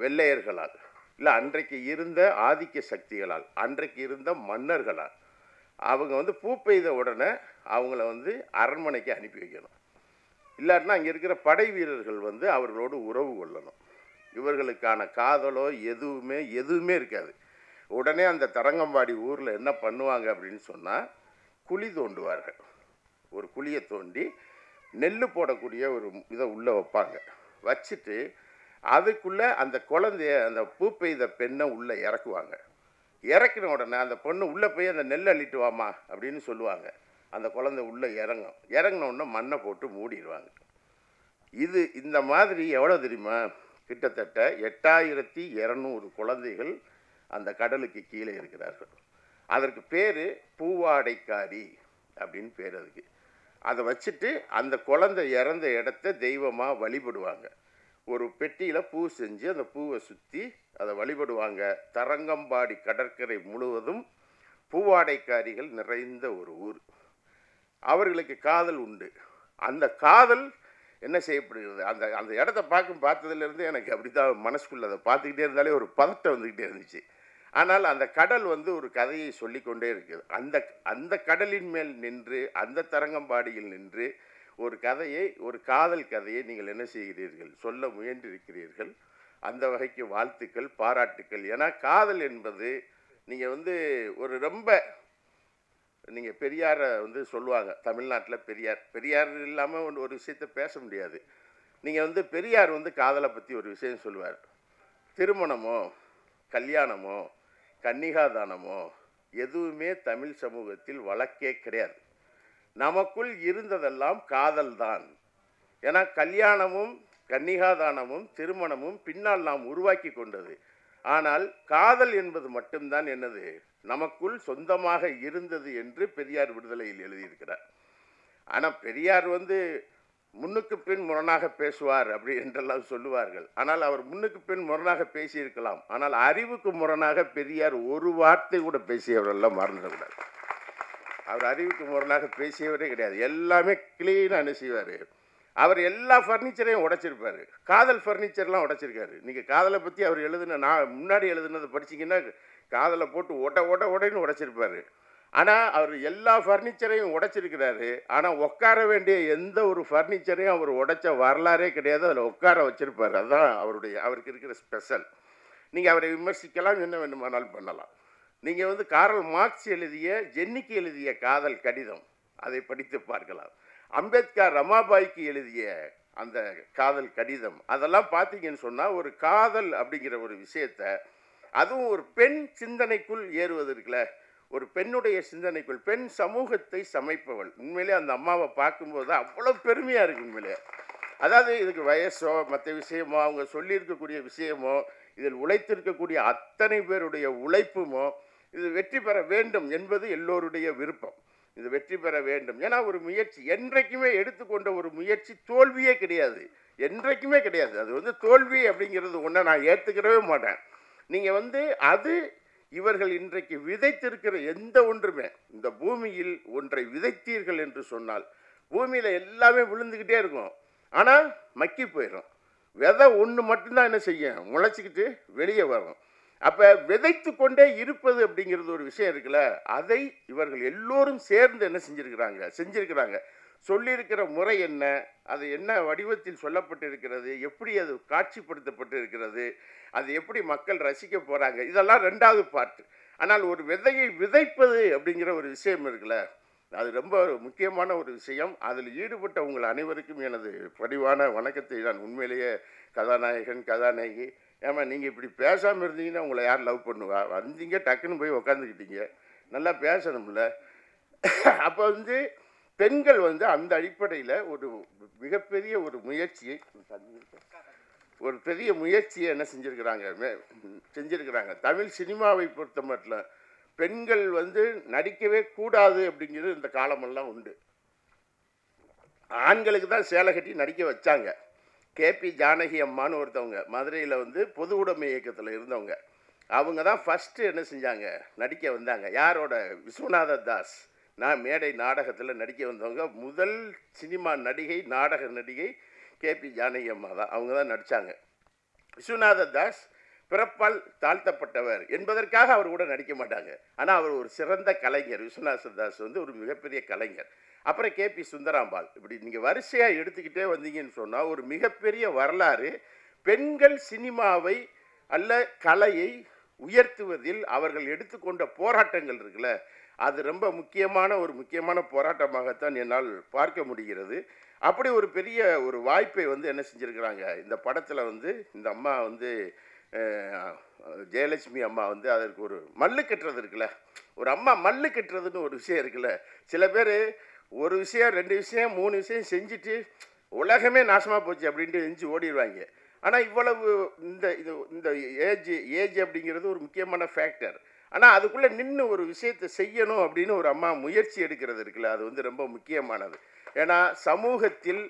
வெள்ளையர்களால், இல்லை அன்றைக்கு இருந்த ஆதிக்க சக்திகளால், அன்றைக்கு இருந்த மன்னர்களால் அவங்க வந்து பூ பெய்த உடனே அவங்கள வந்து அரண்மனைக்கு அனுப்பி வைக்கணும். இல்லாட்டினா அங்கே இருக்கிற படை வீரர்கள் வந்து அவர்களோடு உறவு கொள்ளணும். இவர்களுக்கான காதலோ எதுவுமே இருக்காது. உடனே அந்த தரங்கம்பாடி ஊரில் என்ன பண்ணுவாங்க அப்படின்னு சொன்னால், குழி தோண்டுவார்கள். ஒரு குழியை தோண்டி நெல் போடக்கூடிய ஒரு இதை உள்ளே வைப்பாங்க. வச்சுட்டு அதுக்குள்ளே அந்த குழந்தைய, அந்த பூ பெய்த பெண்ணை உள்ளே இறக்குவாங்க. இறக்கின உடனே அந்த பொண்ணு உள்ளே போய் அந்த நெல் அள்ளிட்டு வாமா அப்படின்னு சொல்லுவாங்க. அந்த குழந்தை உள்ளே இறங்கின உடனே மண்ணை போட்டு மூடிடுவாங்க. இந்த மாதிரி எவ்வளோ தெரியுமா, கிட்டத்தட்ட 8200 குழந்தைகள் அந்த கடலுக்கு கீழே இருக்கிறார்கள். அதற்கு பேர் பூவாடைக்காரி அப்படின்னு பேர் அதுக்கு. அதை வச்சுட்டு அந்த குழந்தை இறந்த இடத்த தெய்வமாக வழிபடுவாங்க. ஒரு பெட்டியில் பூ செஞ்சு அந்த பூவை சுற்றி அதை வழிபடுவாங்க. தரங்கம்பாடி கடற்கரை முழுவதும் பூவாடைக்காரிகள் நிறைந்த ஒரு ஊர். அவர்களுக்கு காதல் உண்டு. அந்த காதல் என்ன செய்யப்படுகிறது, அந்த இடத்த பார்த்ததுலேருந்து எனக்கு அப்படி தான் மனசுக்குள்ளே அதை பார்த்துக்கிட்டே இருந்தாலே ஒரு பதட்டம் வந்துக்கிட்டே இருந்துச்சு. ஆனால் அந்த கடல் வந்து ஒரு கதையை சொல்லிக்கொண்டே இருக்குது. அந்த அந்த கடலின் மேல் நின்று, அந்த தரங்கம்பாடியில் நின்று ஒரு கதையை, ஒரு காதல் கதையை நீங்கள் என்ன செய்கிறீர்கள், சொல்ல முயன்றிருக்கிறீர்கள். அந்த வகைக்கு வாழ்த்துக்கள், பாராட்டுக்கள். ஏன்னா காதல் என்பது நீங்கள் வந்து ஒரு ரொம்ப நீங்கள் பெரியாரை வந்து சொல்லுவாங்க தமிழ்நாட்டில், பெரியார் இல்லாமல் ஒரு விஷயத்தை பேச முடியாது. நீங்கள் வந்து பெரியார் வந்து காதலை பற்றி ஒரு விஷயம் சொல்லுவார். திருமணமோ கல்யாணமோ கன்னிகாதானமோ எதுவுமே தமிழ் சமூகத்தில் வழக்கே கிடையாது. நமக்குள் இருந்ததெல்லாம் காதல் தான். ஏன்னா கல்யாணமும் கன்னிகாதானமும் திருமணமும் பின்னால் நாம் உருவாக்கி கொண்டது. ஆனால் காதல் என்பது மட்டும்தான் என்னது, நமக்குள் சொந்தமாக இருந்தது என்று பெரியார் விடுதலையில் எழுதியிருக்கிறார். ஆனால் பெரியார் வந்து முன்னுக்கு பின் முரணாக பேசுவார் அப்படி என்றெல்லாம் சொல்லுவார்கள். ஆனால் அவர் முன்னுக்கு பின் முரணாக பேசியிருக்கலாம். ஆனால் அறிவுக்கு முரணாக பெரியார் ஒரு வார்த்தை கூட பேசியவரெல்லாம் மறந்துடக்கூடாது. அவர் அறிவுக்கு முரணாக பேசியவரே கிடையாது. எல்லாமே கிளீனாக என்ன செய்வார், அவர் எல்லா ஃபர்னிச்சரையும் உடைச்சிருப்பார். காதல் ஃபர்னிச்சர்லாம் உடைச்சிருக்காரு. நீங்கள் காதலை பற்றி அவர் நான் முன்னாடி எழுதுனதை படிச்சிங்கன்னா காதலை போட்டு உடைன்னு உடைச்சிருப்பார். ஆனால் அவர் எல்லா ஃபர்னிச்சரையும் உடைச்சிருக்கிறாரு. ஆனால் உட்கார வேண்டிய எந்த ஒரு ஃபர்னிச்சரையும் அவர் உடைச்ச வரலாறே கிடையாது. அதில் உட்கார வச்சிருப்பார். அதுதான் அவருக்கு இருக்கிற ஸ்பெஷல். நீங்கள் அவரை விமர்சிக்கலாம், என்ன வேண்டுமானாலும் பண்ணலாம். நீங்கள் வந்து காரல் மார்க்ஸ் எழுதிய, ஜென்னிக்கு எழுதிய காதல் கடிதம், அதை படித்து பார்க்கலாம். அம்பேத்கர் ரமாபாய்க்கு எழுதிய அந்த காதல் கடிதம், அதெல்லாம் பார்த்தீங்கன்னு சொன்னால் ஒரு காதல் அப்படிங்கிற ஒரு விஷயத்தை, அதுவும் ஒரு பெண் சிந்தனைக்குள் ஏறுவதற்குல, ஒரு பெண்ணுடைய சிந்தனைக்குள், பெண் சமூகத்தை சமைப்பவள். உண்மையிலே அந்த அம்மாவை பார்க்கும்போது அவ்வளோ பெருமையாக இருக்குது உண்மையிலே. அதாவது இதுக்கு வயசோ மற்ற விஷயமோ அவங்க சொல்லியிருக்கக்கூடிய விஷயமோ இதில் உழைத்திருக்கக்கூடிய அத்தனை பேருடைய உழைப்புமோ இது வெற்றி பெற வேண்டும் என்பது எல்லோருடைய விருப்பம். இது வெற்றி பெற வேண்டும். ஏன்னா ஒரு முயற்சி என்றைக்குமே எடுத்துக்கொண்ட ஒரு முயற்சி தோல்வியே கிடையாது, என்றைக்குமே கிடையாது. அது வந்து தோல்வி அப்படிங்கிறது ஒன்றை நான் ஏற்றுக்கிறவே மாட்டேன். நீங்கள் வந்து அது இவர்கள் இன்றைக்கு விதைத்திருக்கிற எந்த ஒன்றுமே, இந்த பூமியில் ஒன்றை விதைத்தீர்கள் என்று சொன்னால் பூமியில் எல்லாமே விழுந்துக்கிட்டே இருக்கும், ஆனால் மக்கி போயிடும். விதை ஒன்று மட்டும்தான் என்ன செய்யும், முளைச்சிக்கிட்டு வெளியே வரும். அப்போ விதைத்து கொண்டே இருப்பது அப்படிங்கிறது ஒரு விஷயம் இருக்குல்ல, அதை இவர்கள் எல்லோரும் சேர்ந்து என்ன செஞ்சிருக்கிறாங்க. சொல்லியிருக்கிற முறை என்ன, அது என்ன வடிவத்தில் சொல்லப்பட்டிருக்கிறது, எப்படி அது காட்சிப்படுத்தப்பட்டு இருக்கிறது, அது எப்படி மக்கள் ரசிக்க போகிறாங்க, இதெல்லாம் ரெண்டாவது பார்ட்டு. ஆனால் ஒரு விதையை விதைப்பது அப்படிங்கிற ஒரு விஷயம் இருக்குல்ல, அது ரொம்ப முக்கியமான ஒரு விஷயம். அதில் ஈடுபட்ட உங்கள் அனைவருக்கும் எனது பணிவான வணக்கத்தை நான் உண்மையிலேயே கதாநாயகன் கதாநாயகி. ஏமா நீங்கள் இப்படி பேசாமல் இருந்தீங்கன்னா உங்களை யார் லவ் பண்ணுவா, வந்தீங்க டக்குன்னு போய் உக்காந்துக்கிட்டீங்க, நல்லா பேசணும்ல. அப்போ வந்து பெண்கள் வந்து அந்த அடிப்படையில் ஒரு மிகப்பெரிய ஒரு முயற்சியை, ஒரு பெரிய முயற்சியை என்ன செஞ்சுருக்கிறாங்க. தமிழ் சினிமாவை பொறுத்த மட்டும் பெண்கள் வந்து நடிக்கவே கூடாது அப்படிங்கிறது இந்த காலமெல்லாம் உண்டு. ஆண்களுக்கு தான் சேலை கட்டி நடிக்க வச்சாங்க. கேபி ஜானகி அம்மான்னு ஒருத்தவங்க மதுரையில் வந்து பொது உடைமை இயக்கத்தில் இருந்தவங்க, அவங்க தான் ஃபஸ்ட்டு என்ன செஞ்சாங்க, நடிக்க வந்தாங்க. யாரோட, விஸ்வநாத தாஸ் மேடை நாடகத்தில் நடிக்க வந்தவங்க. முதல் சினிமா நடிகை, நாடக நடிகை கேபி ஜானகி அம்மா தான். அவங்க தான் நடித்தாங்க. விஸ்வநாத தாஸ் பிறப்பால் தாழ்த்தப்பட்டவர் என்பதற்காக அவர் கூட நடிக்க மாட்டாங்க. ஆனால் அவர் ஒரு சிறந்த கலைஞர். விஸ்வநாத தாஸ் வந்து ஒரு மிகப்பெரிய கலைஞர். அப்புறம் கேபி சுந்தராம்பாள். இப்படி நீங்கள் வரிசையாக எடுத்துக்கிட்டே வந்தீங்கன்னு சொன்னால் ஒரு மிகப்பெரிய வரலாறு. பெண்கள் சினிமாவை அல்ல கலையை உயர்த்துவதில் அவர்கள் எடுத்துக்கொண்ட போராட்டங்கள் இருக்குல்ல, அது ரொம்ப முக்கியமான போராட்டமாகத்தான் என்னால் பார்க்க முடிகிறது. அப்படி ஒரு பெரிய ஒரு வாய்ப்பை வந்து என்ன செஞ்சுருக்கிறாங்க இந்த படத்தில் வந்து, இந்த அம்மா வந்து ஜெயலட்சுமி அம்மா வந்து அதற்கு ஒரு மல்லு கட்டுறது இருக்குல்ல, ஒரு அம்மா மல்லு கட்டுறதுன்னு ஒரு விஷயம் இருக்குல்ல. சில பேர் ஒரு விஷயம் 2 விஷயம் 3 விஷயம் செஞ்சுட்டு உலகமே நாசமாக போச்சு அப்படின்ட்டு எஞ்சி ஓடிடுவாங்க. ஆனால் இவ்வளவு இந்த ஏஜ் அப்படிங்கிறது ஒரு முக்கியமான ஃபேக்டர். ஆனால் அதுக்குள்ளே நின்று ஒரு விஷயத்தை செய்யணும் அப்படின்னு ஒரு அம்மா முயற்சி எடுக்கிறது இருக்குல்ல, அது வந்து ரொம்ப முக்கியமானது. ஏன்னா சமூகத்தில்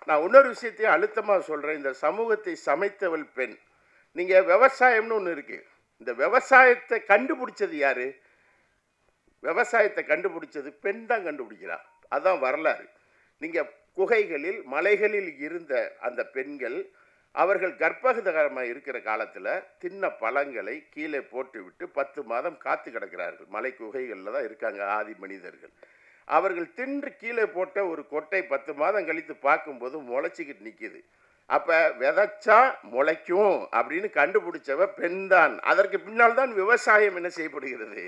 நான் இன்னொரு விஷயத்தையும் அழுத்தமாக சொல்கிறேன், இந்த சமூகத்தை சமைத்தவள் பெண். நீங்கள் விவசாயம்னு ஒன்று இருக்குது, இந்த விவசாயத்தை கண்டுபிடிச்சது யார்? விவசாயத்தை கண்டுபிடிச்சது பெண் தான் கண்டுபிடிக்கிறார். அதுதான் வரலாறு. நீங்கள் குகைகளில் மலைகளில் இருந்த அந்த பெண்கள் அவர்கள் கர்ப்பகரமாக இருக்கிற காலத்தில் தின்ன பழங்களை கீழே போட்டுவிட்டு 10 மாதம் காத்து கிடக்கிறார்கள். மலை குகைகளில் தான் இருக்காங்க ஆதி மனிதர்கள். அவர்கள் தின்று கீழே போட்ட ஒரு கொட்டை 10 மாதம் கழித்து பார்க்கும்போது முளைச்சிக்கிட்டு நிற்கிது. அப்போ விதைச்சா முளைக்கும் அப்படின்னு கண்டுபிடிச்சவ பெண் தான். அதற்கு பின்னால் தான் விவசாயம் என்ன செய்யப்படுகிறது.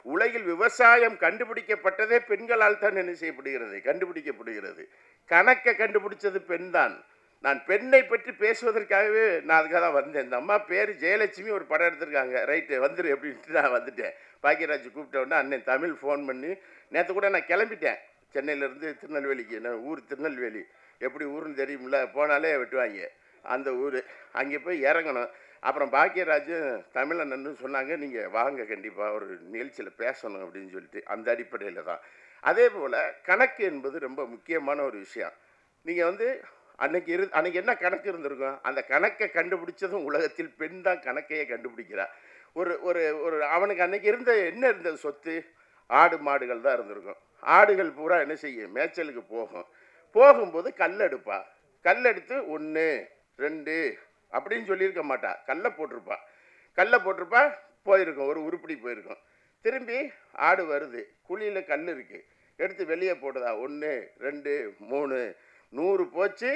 உலகில் விவசாயம் கண்டுபிடிக்கப்பட்டதே பெண்களால் தான் என்ன செய்யப்படுகிறது, கண்டுபிடிக்கப்படுகிறது. கணக்கை கண்டுபிடிச்சது பெண் தான். நான் பெண்ணை பற்றி பேசுவதற்காகவே நான் அதுக்காக தான் வந்தேன். இந்த அம்மா பேர் ஜெயலட்சுமி, ஒரு படம் எடுத்திருக்காங்க, ரைட்டு வந்துரு அப்படின்ட்டு நான் வந்துட்டேன். பாக்கியராஜ் கூப்பிட்ட உடனே அண்ணன் தமிழ் ஃபோன் பண்ணி, நேற்று கூட நான் கிளம்பிட்டேன் சென்னையிலேருந்து திருநெல்வேலிக்கு. என்ன ஊர் திருநெல்வேலி, எப்படி ஊருன்னு தெரியுமில்ல, போனாலே வெட்டுவாங்க அந்த ஊர். அங்கே போய் இறங்கணும். அப்புறம் பாக்கியராஜ் தமிழன்னு சொன்னாங்க, நீங்கள் வாங்க கண்டிப்பாக ஒரு நிகழ்ச்சியில் பேசணும் அப்படின்னு சொல்லிட்டு, அந்த அடிப்படையில் தான். அதே போல் கணக்கு என்பது ரொம்ப முக்கியமான ஒரு விஷயம். நீங்கள் அன்னைக்கு என்ன கணக்கு இருந்திருக்கும், அந்த கணக்கை கண்டுபிடிச்சதும் உலகத்தில் பெண் தான் கணக்கையே கண்டுபிடிக்கிறா. ஒரு ஒரு ஒரு அவனுக்கு அன்னைக்கு என்ன இருந்தது சொத்து, ஆடு மாடுகள் தான் இருந்திருக்கும். ஆடுகள் பூரா என்ன செய்யும், மேய்ச்சலுக்கு போகும்போது கல்லெடுப்பா. கல்லெடுத்து 1 2 அப்படின்னு சொல்லியிருக்க மாட்டா, கல்லை போட்டிருப்பா போயிருக்கும், ஒரு உருப்படி போயிருக்கும். திரும்பி ஆடு வருது, குழியில் கல் இருக்குது, எடுத்து வெளியே போடுதா, 1 2 3 100 போச்சு,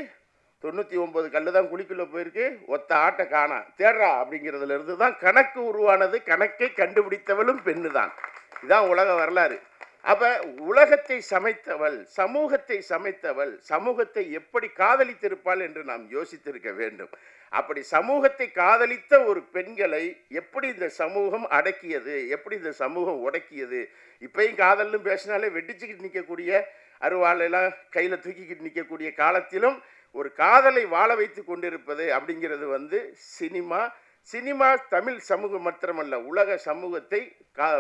99 கல் தான் குழிக்குள்ளே போயிருக்கு, ஒத்த ஆட்டை காணா, தேடுறா அப்படிங்கிறதுலேருந்து தான் கணக்கு உருவானது. கணக்கை கண்டுபிடித்தவளும் பெண்ணு தான். இதுதான் உலக வரலாறு. அப்போ உலகத்தை சமைத்தவள், சமூகத்தை சமைத்தவள், சமூகத்தை எப்படி காதலித்திருப்பாள் என்று நாம் யோசித்திருக்க வேண்டும். அப்படி சமூகத்தை காதலித்த ஒரு பெண்களை எப்படி இந்த சமூகம் அடக்கியது, எப்படி இந்த சமூகம் உடக்கியது. இப்பயும் காதல்னு பேசினாலே வெட்டிச்சுக்கிட்டு நிற்கக்கூடிய, அருவாளெல்லாம் கையில் தூக்கிக்கிட்டு நிற்கக்கூடிய காலத்திலும் ஒரு காதலை வாழ வைத்து கொண்டிருப்பது அப்படிங்கிறது சினிமா தமிழ் சமூகம் மாத்திரமல்ல, உலக சமூகத்தை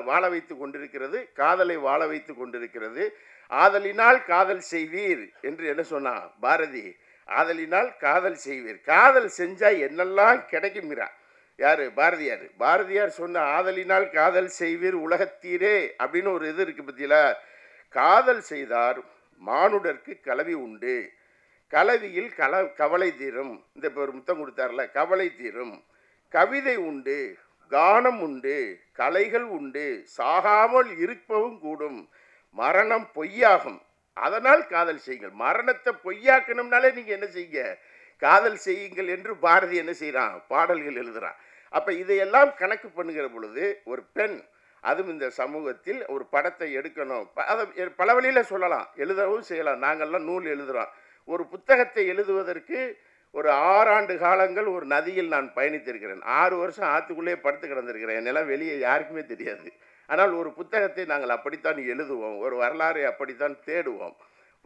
வாழ வைத்து கொண்டிருக்கிறது, காதலை வாழ வைத்து கொண்டிருக்கிறது. ஆதலினால் காதல் செய்வீர் என்று என்ன சொன்னா பாரதி, ஆதலினால் காதல் செய்வீர். காதல் செஞ்சா என்னெல்லாம் கிடைக்கும்ங்கிறா யாரு, பாரதியார் சொன்ன ஆதலினால் காதல் செய்வீர் உலகத்தீரே அப்படின்னு ஒரு இது இருக்கு பத்தியில. காதல் செய்தார் மானுடர்க்கு கலவி உண்டு, கலவியில் கவலை தீரும். இந்த இப்போ ஒரு முத்தம் கொடுத்தார்ல, கவலை தீரும். கவிதை உண்டு, கானம் உண்டு, கலைகள் உண்டு, சாகாமல் இருப்பவும் கூடும், மரணம் பொய்யாகும், அதனால் காதல் செய்யுங்கள். மரணத்தை பொய்யாக்கணும்னாலே நீங்கள் என்ன செய்யுங்க, காதல் செய்யுங்கள் என்று பாரதி என்ன செய்கிறான், பாடல்கள் எழுதுகிறான். அப்போ இதையெல்லாம் கணக்கு பண்ணுகிற பொழுது ஒரு பெண், அதுவும் இந்த சமூகத்தில் ஒரு படத்தை எடுக்கணும், அதை பல வழியில் சொல்லலாம், எழுதவும் செய்யலாம். நாங்கள்லாம் நூல் எழுதுகிறோம். ஒரு புத்தகத்தை எழுதுவதற்கு ஒரு 6 ஆண்டு காலங்கள் ஒரு நதியில் நான் பயணித்திருக்கிறேன். 6 வருஷம் ஆற்றுக்குள்ளே படுத்து கிடந்திருக்கிறேன். என்னெல்லாம் வெளியே யாருக்குமே தெரியாது. ஆனால் ஒரு புத்தகத்தை நாங்கள் அப்படித்தான் எழுதுவோம், ஒரு வரலாறை அப்படித்தான் தேடுவோம்.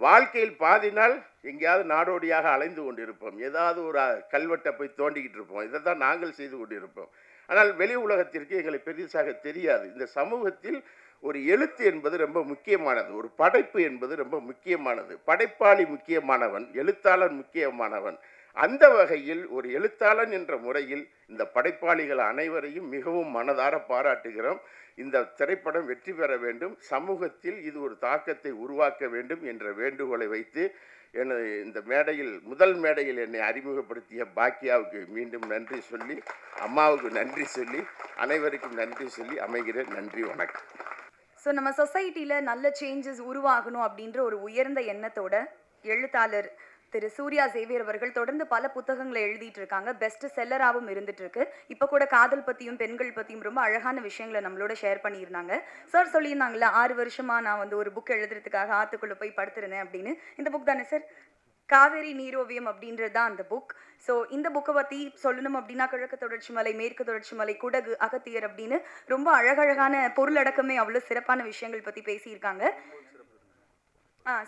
வாழ்க்கையில் பாதி நாள் எங்கேயாவது நாடோடியாக அலைந்து கொண்டிருப்போம், ஏதாவது ஒரு கல்வெட்டை போய் தோண்டிக்கிட்டு இருப்போம். இதை தான் நாங்கள் செய்து கொண்டிருப்போம். ஆனால் வெளி உலகத்திற்கு எங்களை பெரிசாக தெரியாது. இந்த சமூகத்தில் ஒரு எழுத்து என்பது ரொம்ப முக்கியமானது, ஒரு படைப்பு என்பது ரொம்ப முக்கியமானது. படைப்பாளி முக்கியமானவன், எழுத்தாளர் முக்கியமானவன். அந்த வகையில் ஒரு எழுத்தாளன் என்ற முறையில் இந்த படைப்பாளிகள் அனைவரையும் மிகவும் மனதார பாராட்டுகிறோம். இந்த திரைப்படம் வெற்றி பெற வேண்டும், சமூகத்தில் இது ஒரு தாக்கத்தை உருவாக்க வேண்டும் என்ற வேண்டுகோளை வைத்து எனது இந்த மேடையில் முதல் மேடையில் என்னை அறிமுகப்படுத்திய பாக்கியாவுக்கு மீண்டும் நன்றி சொல்லி, அம்மாவுக்கு நன்றி சொல்லி, அனைவருக்கும் நன்றி சொல்லி அமைகிறேன். நன்றி, வணக்கம். ஸோ நம்ம சொசைட்டியில் நல்ல சேஞ்சஸ் உருவாகணும் அப்படின்ற ஒரு உயர்ந்த எண்ணத்தோட எழுத்தாளர் திரு சூர்யா சேவியர் அவர்கள் தொடர்ந்து பல புத்தகங்களை எழுதிட்டு இருக்காங்க, பெஸ்ட் செல்லராகவும் இருந்துட்டு இருக்கு. இப்போ கூட காதல் பற்றியும் பெண்கள் பற்றியும் ரொம்ப அழகான விஷயங்களை நம்மளோட ஷேர் பண்ணியிருந்தாங்க. சார் சொல்லியிருந்தாங்களா 6 வருஷமா நான் ஒரு புக் எழுதுறதுக்காக ஆற்றுக்குள்ளே போய் படுத்திருந்தேன் அப்படின்னு. இந்த புக் தானே சார், காவேரி நீரோவியம் அப்படின்றது தான் அந்த புக். ஸோ இந்த புக்கை பற்றி சொல்லணும் அப்படின்னா கிழக்கு தொடர்ச்சி மலை, மேற்கு தொடர்ச்சி மலை, குடகு, அகத்தியர் அப்படின்னு ரொம்ப அழகழகான பொருளடக்கமே அவ்வளோ சிறப்பான விஷயங்கள் பற்றி பேசியிருக்காங்க.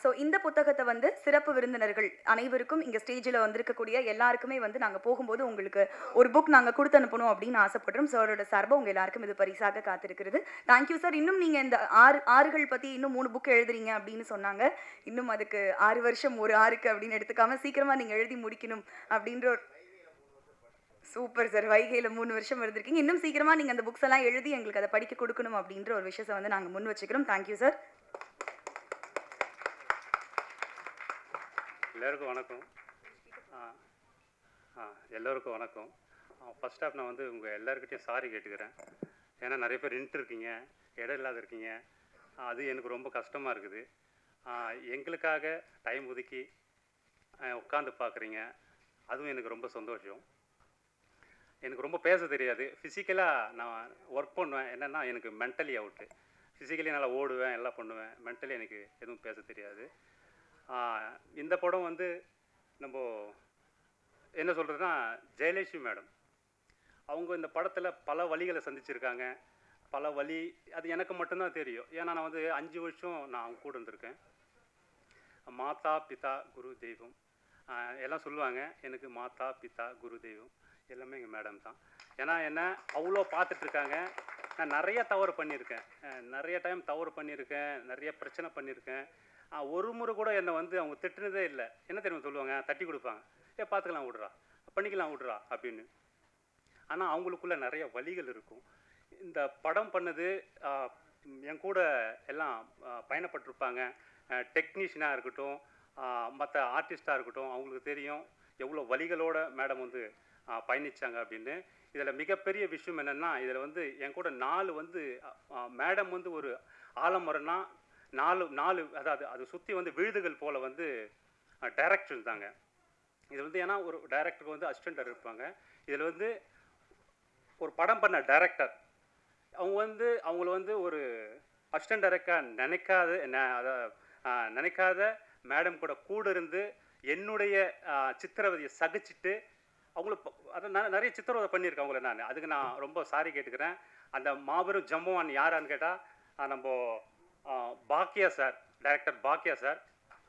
ஸோ இந்த புத்தகத்தை சிறப்பு விருந்தினர்கள் அனைவருக்கும் இங்கே ஸ்டேஜில் வந்திருக்கக்கூடிய எல்லாருக்குமே நாங்கள் போகும்போது உங்களுக்கு ஒரு புக் நாங்கள் கொடுத்து அனுப்பணும் அப்படின்னு ஆசைப்படுறோம். சாரோட சார்பாக உங்கள் எல்லாருக்கும் இது பரிசாக காத்திருக்கிறது. Thank you sir. இன்னும் நீங்கள் இந்த ஆறுகள் பற்றி இன்னும் 3 புக் எழுதுறீங்க அப்படின்னு சொன்னாங்க. இன்னும் அதுக்கு 6 வருஷம் ஒரு ஆறுக்கு அப்படின்னு எடுத்துக்காம சீக்கிரமாக நீங்கள் எழுதி முடிக்கணும் அப்படின்ற ஒரு சூப்பர் சார். வைகையில் 3 வருஷம் இருந்திருக்கீங்க, இன்னும் சீக்கிரமாக நீங்கள் அந்த புக்ஸ் எல்லாம் எழுதி எங்களுக்கு அதை படிக்க கொடுக்கணும் அப்படின்ற ஒரு விஷயத்தை நாங்கள் முன் வச்சுக்கிறோம். Thank you sir. எல்லாருக்கும் வணக்கம். எல்லோருக்கும் வணக்கம். ஃபர்ஸ்ட் ஆஃப் நான் வந்து உங்கள் எல்லாருக்கிட்டையும் சாரி கேட்டுக்கிறேன். ஏன்னா நிறைய பேர் இருக்கீங்க, இடம் இல்லாத இருக்கீங்க. அது எனக்கு ரொம்ப கஷ்டமாக இருக்குது. எங்களுக்காக டைம் ஒதுக்கி உட்காந்து பார்க்குறீங்க, அதுவும் எனக்கு ரொம்ப சந்தோஷம். எனக்கு ரொம்ப பேச தெரியாது. ஃபிசிக்கலாக நான் ஒர்க் பண்ணுவேன், என்னென்னா எனக்கு மென்டலி அவுட்டு. ஃபிசிக்கலி நல்லா ஓடுவேன், எல்லாம் பண்ணுவேன். மென்டலி எனக்கு எதுவும் பேச தெரியாது. இந்த படம் வந்து நம்ம என்ன சொல்கிறதுனா, ஜெயலட்சுமி மேடம் அவங்க இந்த படத்தில் பல வழிகளை சந்திச்சிருக்காங்க. பல வழி அது எனக்கு மட்டும்தான் தெரியும். ஏன்னா நான் வந்து 5 வருஷம் நான் அவங்க கூட இருந்திருக்கேன். மாதா பிதா குரு தெய்வம் எல்லாம் சொல்லுவாங்க. எனக்கு மாதா பிதா குரு தெய்வம் எல்லாமே எங்கள் மேடம் தான். ஏன்னா என்ன அவ்வளோ பார்த்துட்ருக்காங்க. நான் நிறைய தவறு பண்ணியிருக்கேன், நிறைய டைம் தவறு பண்ணியிருக்கேன், நிறைய பிரச்சனை பண்ணியிருக்கேன். ஒரு முறை கூட என்னை வந்து அவங்க திட்டுனதே இல்லை. என்ன தெரியுமா சொல்லுவாங்க, தட்டி கொடுப்பாங்க, பார்த்துக்கலாம் விட்றா, பண்ணிக்கலாம் விட்றா அப்படின்னு. ஆனால் அவங்களுக்குள்ள நிறைய வழிகள் இருக்கும். இந்த படம் பண்ணது என் கூட எல்லாம் பயணப்பட்டிருப்பாங்க. டெக்னீஷியனாக இருக்கட்டும், மற்ற ஆர்டிஸ்டாக இருக்கட்டும், அவங்களுக்கு தெரியும் எவ்வளோ வழிகளோட மேடம் வந்து பயணித்தாங்க அப்படின்னு. இதில் மிகப்பெரிய விஷயம் என்னென்னா, இதில் வந்து என் கூட 4 வந்து மேடம் வந்து ஒரு ஆலமரம்னா 4 அதாவது அது சுற்றி வந்து விழுதுகள் போல் வந்து டைரக்டர் இருந்தாங்க. இது வந்து ஏன்னா ஒரு டைரக்டருக்கு வந்து அசிஸ்டண்ட் இருப்பாங்க. இதில் வந்து ஒரு படம் பண்ண டைரக்டர் அவங்க வந்து அவங்கள வந்து ஒரு அசிஸ்டண்ட் டைரக்டராக நினைக்காத மேடம் கூட இருந்து என்னுடைய சித்திரவதையை சகிச்சுட்டு அவங்கள அதை நிறைய சித்திரவதை பண்ணியிருக்கேன் அவங்கள. நான் அதுக்கு நான் ரொம்ப சாரி கேட்டுக்கிறேன். அந்த மாபெரும் ஜம்பவான் யாரான்னு கேட்டால் நம்ம பாக்கியா சார், டைரக்டர் பாக்கியா சார்,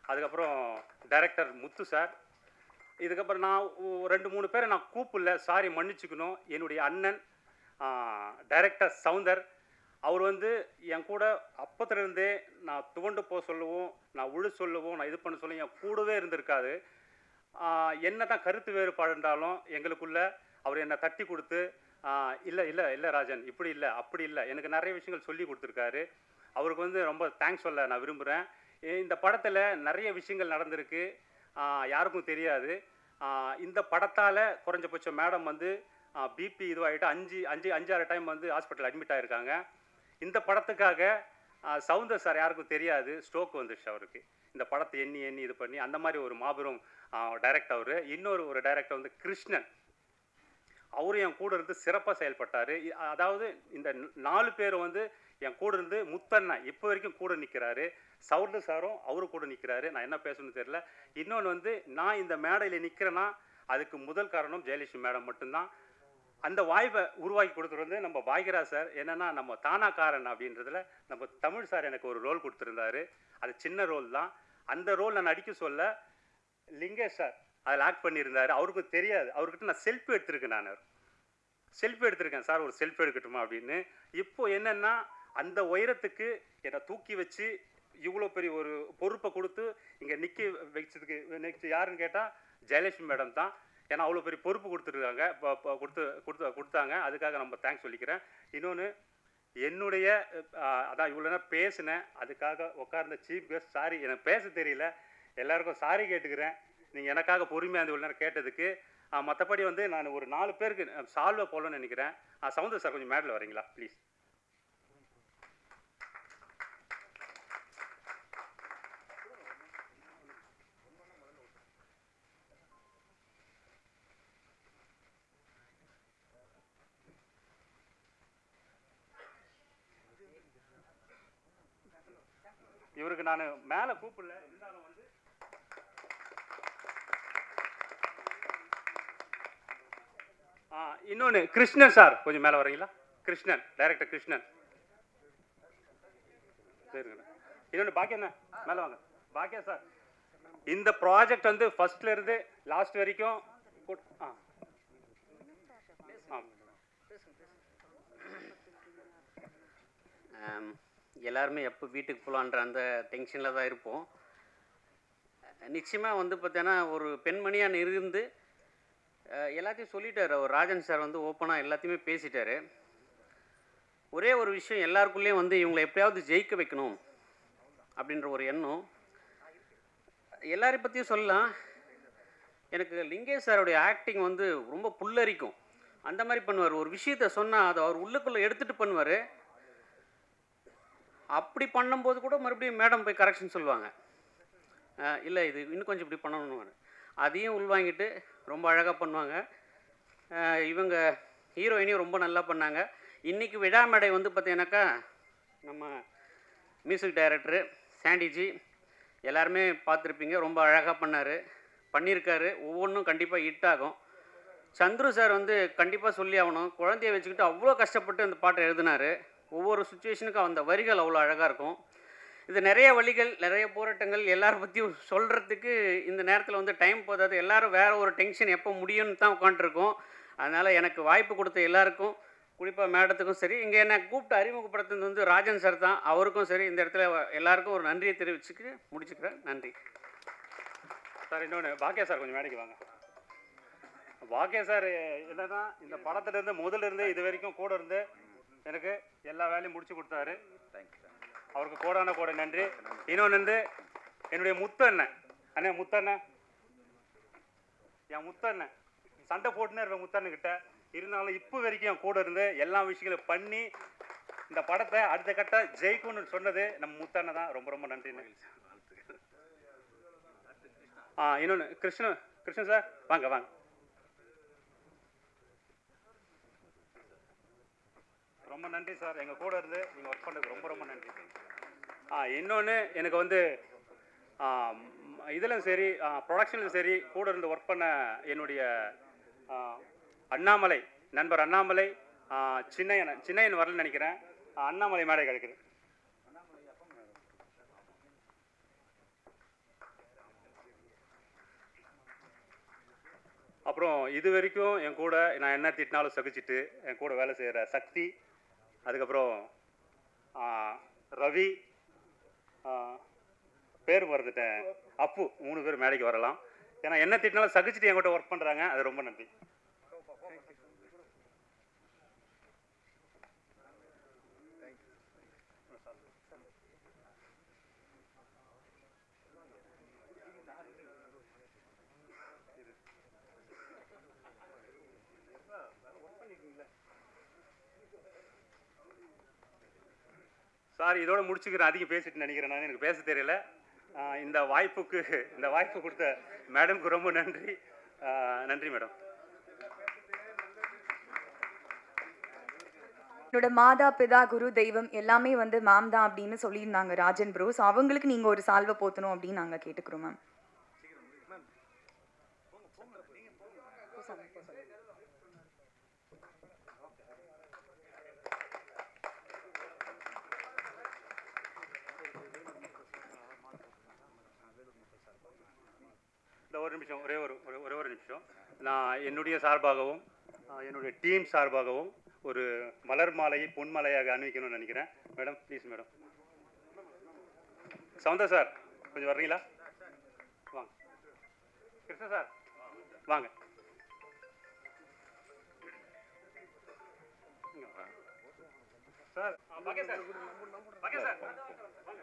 அதுக்கப்புறம் டைரக்டர் முத்து சார். இதுக்கப்புறம் நான் 2-3 பேரை நான் கூப்பிடல, சாரி மன்னிச்சுக்கணும். என்னுடைய அண்ணன் டைரக்டர் சவுந்தர், அவர் வந்து என் கூட அப்பத்துலேருந்தே நான் துவண்டு போக சொல்லவும், நான் உழு சொல்லவும், நான் இது பண்ண சொல்லவும் என் கூடவே இருந்திருக்காது. என்ன தான் கருத்து வேறுபாடு இருந்தாலும் எங்களுக்குள்ள அவர் என்னை தட்டி கொடுத்து, இல்லை இல்லை இல்லை ராஜன் இப்படி இல்லை அப்படி இல்லை, எனக்கு நிறைய விஷயங்கள் சொல்லி கொடுத்துருக்காரு. அவருக்கு வந்து ரொம்ப தேங்க்ஸ் சொல்ல நான் விரும்புகிறேன். இந்த படத்தில் நிறைய விஷயங்கள் நடந்திருக்கு, யாருக்கும் தெரியாது. இந்த படத்தால் குறைஞ்சபட்சம் மேடம் வந்து பிபி இதுவாகிட்டு 5-6 டைம் வந்து ஹாஸ்பிட்டல் அட்மிட் ஆகிருக்காங்க. இந்த படத்துக்காக சவுந்தர் சார் யாருக்கும் தெரியாது, ஸ்ட்ரோக் வந்துடுச்சு அவருக்கு. இந்த படத்தை எண்ணி இது பண்ணி அந்த மாதிரி ஒரு மாபெரும் டைரக்டர் அவர். இன்னொரு டைரக்டர் வந்து கிருஷ்ணன், அவரும் என் கூட இருந்து சிறப்பாக செயல்பட்டார். அதாவது இந்த 4 பேரும் வந்து என் கூட இருந்து முத்தண்ணா இப்போ வரைக்கும் கூட நிற்கிறாரு. சவுந்தர் சாரும் அவரு கூட நிற்கிறாரு. நான் என்ன பேசணும்னு தெரியல. இன்னொன்று வந்து நான் இந்த மேடையில் நிற்கிறேன்னா அதுக்கு முதல் காரணம் ஜெயலட்சுமி மேடம் மட்டும்தான். அந்த வாய்ப்பை உருவாக்கி கொடுத்துட்டு வந்து நம்ம பாக்யராஜ் சார். என்னென்னா நம்ம தானாக்காரன் அப்படின்றதுல நம்ம தமிழ் சார் எனக்கு ஒரு ரோல் கொடுத்துருந்தாரு. அது சின்ன ரோல் தான். அந்த ரோல் நான் நடிக்க சொல்ல லிங்கேஷ் சார் அதில் ஆக்ட் பண்ணியிருந்தார். அவருக்கும் தெரியாது. அவர்கிட்ட நான் செல்ஃபி எடுத்திருக்கேன். நான் செல்ஃபி எடுத்திருக்கேன், சார் ஒரு செல்ஃபி எடுக்கட்டுமா அப்படின்னு. இப்போ என்னென்னா அந்த உயரத்துக்கு என்னை தூக்கி வச்சு இவ்வளோ பெரிய ஒரு பொறுப்பை கொடுத்து இங்கே நிற்க வச்சதுக்கு நெக்ஸ்ட் யாருன்னு கேட்டால் ஜெயலட்சுமி மேடம் தான். ஏன்னா அவ்வளோ பெரிய பொறுப்பு கொடுத்துருக்காங்க, கொடுத்தாங்க. அதுக்காக நம்ம தேங்க்ஸ் சொல்லிக்கிறேன். இன்னொன்று என்னுடைய அதான் இவ்வளோ நேரம் பேசினேன், அதுக்காக உட்கார்ந்த சீஃப் கெஸ்ட் சாரி, எனக்கு பேச தெரியல, எல்லாருக்கும் சாரி கேட்டுக்கிறேன். நீங்கள் எனக்காக பொறுமையாக இவ்வளோ நேரம் கேட்டதுக்கு. மற்றபடி வந்து நான் ஒரு 4 பேருக்கு சால்வை போடணும்னு நினைக்கிறேன். சவுந்தர் சார் கொஞ்சம் மேடையில் வரீங்களா ப்ளீஸ். இவருக்கு நான் மேலே கூப்பிடல, இருந்தாலும் வந்து இன்னொன்று கிருஷ்ணன் சார் கொஞ்சம் மேலே வரீங்களா. கிருஷ்ணன், டைரக்டர் கிருஷ்ணன். சரிங்கண்ணா. இன்னொன்று பாக்கியண்ணா மேலே வாங்க. பாக்கியா சார், இந்த ப்ராஜெக்ட் வந்து ஃபர்ஸ்ட்லேருந்து லாஸ்ட் வரைக்கும் எல்லாருமே எப்போ வீட்டுக்கு போகலான்ற அந்த டென்ஷனில் தான் இருப்போம். நிச்சயமாக வந்து பார்த்தீங்கன்னா ஒரு பெண்மணியாக இருந்து எல்லாத்தையும் சொல்லிட்டார் அவர். ராஜன் சார் வந்து ஓப்பனாக எல்லாத்தையுமே பேசிட்டார். ஒரே ஒரு விஷயம், எல்லாருக்குள்ளேயும் வந்து இவங்களை எப்படியாவது ஜெயிக்க வைக்கணும் அப்படின்ற ஒரு எண்ணம். எல்லாரை பற்றியும் சொல்லலாம். எனக்கு லிங்கேஷ் சாருடைய ஆக்டிங் வந்து ரொம்ப புல்லரிக்கும். அந்த மாதிரி பண்ணுவார். ஒரு விஷயத்த சொன்னால் அதை அவர் உள்ளுக்குள்ளே எடுத்துகிட்டு பண்ணுவார். அப்படி பண்ணும்போது கூட மறுபடியும் மேடம் போய் கரெக்ஷன் சொல்லுவாங்க. இல்லை இது இன்னும் கொஞ்சம் இப்படி பண்ணணும்னு, அதையும் உள்வாங்கிட்டு ரொம்ப அழகாக பண்ணுவாங்க. இவங்க ஹீரோயினையும் ரொம்ப நல்லா பண்ணாங்க. இன்றைக்கி விழாமேடை வந்து பார்த்தீங்கன்னாக்கா நம்ம மியூசிக் டைரக்டரு சாண்டிஜி எல்லாருமே பார்த்துருப்பீங்க. ரொம்ப அழகாக பண்ணியிருக்காரு. ஒவ்வொன்றும் கண்டிப்பாக ஹிட் ஆகும். சந்துரு சார் வந்து கண்டிப்பாக சொல்லி ஆகணும். குழந்தைய வச்சுக்கிட்டு அவ்வளோ கஷ்டப்பட்டு அந்த பாட்டை எழுதினார். ஒவ்வொரு சுச்சுவேஷனுக்கும் அந்த வரிகள் அவ்வளோ அழகாக இருக்கும். இது நிறைய வழிகள், நிறைய போராட்டங்கள் எல்லாரும் பற்றியும் சொல்கிறதுக்கு இந்த நேரத்தில் வந்து டைம் போதாது. எல்லோரும் வேறு ஒரு டென்ஷன் எப்போ முடியும்னு தான் உட்காந்துருக்கோம். அதனால் எனக்கு வாய்ப்பு கொடுத்த எல்லாருக்கும், குறிப்பாக மேடத்துக்கும் சரி, இங்கே என்னை கூப்பிட்டு அறிமுகப்படுத்துறது வந்து ராஜன் சார் தான். அவருக்கும் சரி இந்த இடத்துல எல்லாருக்கும் ஒரு நன்றியை தெரிவிச்சுட்டு முடிச்சுக்கிறேன். நன்றி சார். இன்னொன்று பாக்கியா சார் கொஞ்சம் மேடைக்கு வாங்க. பாக்கியா சார் என்னன்னா இந்த படத்துலேருந்து முதல்ல இது வரைக்கும் கூட இருந்து எனக்கு எல்லா வேலையும் முடிச்சு கொடுத்தாரு. அவருக்கு கோடான நன்றி. இன்னொன்று வந்து என்னுடைய முத்தண்ணன் என் முத்தண்ணன் சண்டை போட்டுனே இருப்பேன் முத்தண்ணன்கிட்ட. இருந்தாலும் இப்போ வரைக்கும் என் கூட இருந்து எல்லா விஷயங்களும் பண்ணி இந்த படத்தை அடுத்த கட்ட ஜெயிக்கும்னு சொன்னது நம்ம முத்தண்ணன் தான். ரொம்ப ரொம்ப நன்றி. இன்னொன்று கிருஷ்ணன் சார் வாங்க. ரொம்ப நன்றி சார், எங்கள் கூட இருந்து நீங்கள் ஒர்க் பண்ணதுக்கு ரொம்ப ரொம்ப நன்றி. இன்னொன்று எனக்கு வந்து இதிலும் சரி ப்ரொடக்ஷன்லையும் சரி கூட இருந்து ஒர்க் பண்ண என்னுடைய அண்ணாமலை நண்பர் அண்ணாமலை, சின்னையன் வரலன்னு நினைக்கிறேன். அண்ணாமலை மேடை கிடைக்குது. அப்புறம் இது வரைக்கும் என் கூட நான் என்ன திட்டினாலும் சகிச்சுட்டு என் கூட வேலை செய்கிற சக்தி, அதுக்கப்புறம் ரவி, பேர் மறந்துட்டேன், அப்பு, 3 பேர் மேடைக்கு வரலாம். ஏன்னா என்ன திட்டினாலும் சகிச்சுட்டு என் கூட ஒர்க் பண்ணுறாங்க. அது ரொம்ப நன்றி. சார் இதோட முடிச்சுக்கிறேன். அதிகம் பேசிட்டு நினைக்கிறேன் நான், எனக்கு பேச தெரியல. இந்த வாய்ப்பு கொடுத்த மேடம்க்கு ரொம்ப நன்றி. நன்றி மேடம். என்னோட மாதா பிதா குரு தெய்வம் எல்லாமே வந்து மேம் தான் அப்படின்னு சொல்லியிருந்தாங்க ராஜன் ப்ரோ. ஸோ அவங்களுக்கு நீங்கள் ஒரு சால்வை போத்தணும் அப்படின்னு நாங்கள் கேட்டுக்கிறோம் மேம். ஒரு நிமிஷம், ஒரே ஒரு நிமிஷம். நான் என்னுடைய சார்பாகவும் என்னுடைய டீம் சார்பாகவும் ஒரு மலர் மாலையை பொன்மாலையாக அணிவிக்கணும்னு நினைக்கிறேன். Madam please madam. Soundha sir கொஞ்சம் வர்றீங்களா? வாங்க. கிருஷ்ணா சார் வாங்க. சார் பாக்கியா சார் வாங்க.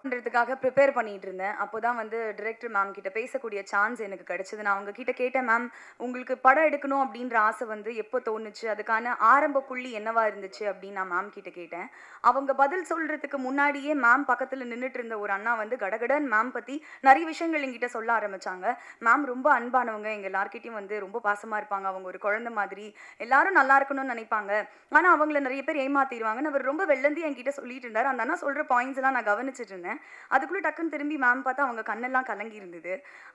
பண்ணுறதுக்காக ப்ரிப்பேர் பண்ணிட்டு இருந்தேன். அப்போ தான் வந்து டிரெக்டர் மேம் கிட்ட பேசக்கூடிய சான்ஸ் எனக்கு கிடைச்சது. நான் அவங்க கிட்ட கேட்டேன், மேம் உங்களுக்கு படம் எடுக்கணும் அப்படின்ற ஆசை வந்து எப்போ தோணுச்சு, அதுக்கான ஆரம்ப புள்ளி என்னவா இருந்துச்சு அப்படின்னு நான் மேம் கிட்ட கேட்டேன். அவங்க பதில் சொல்றதுக்கு முன்னாடியே மேம் பக்கத்தில் நின்றுட்டு இருந்த ஒரு அண்ணா வந்து கடகடன் மேம் பற்றி நிறைய விஷயங்கள் எங்கிட்ட சொல்ல ஆரம்பிச்சாங்க. மேம் ரொம்ப அன்பானவங்க, எங்கள் எல்லார்கிட்டையும் வந்து ரொம்ப பாசமாக இருப்பாங்க, அவங்க ஒரு குழந்தை மாதிரி, எல்லாரும் நல்லா இருக்கணும்னு நினைப்பாங்க, ஆனால் அவங்கள நிறைய பேர் ஏமாத்திடுவாங்கன்னு அவர் ரொம்ப வெள்ளந்தி என்கிட்ட சொல்லிட்டு இருந்தார். அந்த அண்ணா சொல்கிற பாயிண்ட்ஸ் எல்லாம் நான் கவனிச்சிட்டு இருந்தேன். அதுக்குள்ளே டக்குன்னு திரும்பி மேம் பார்த்தா அவங்க கண்ணெல்லாம் கலங்கி இருந்தது.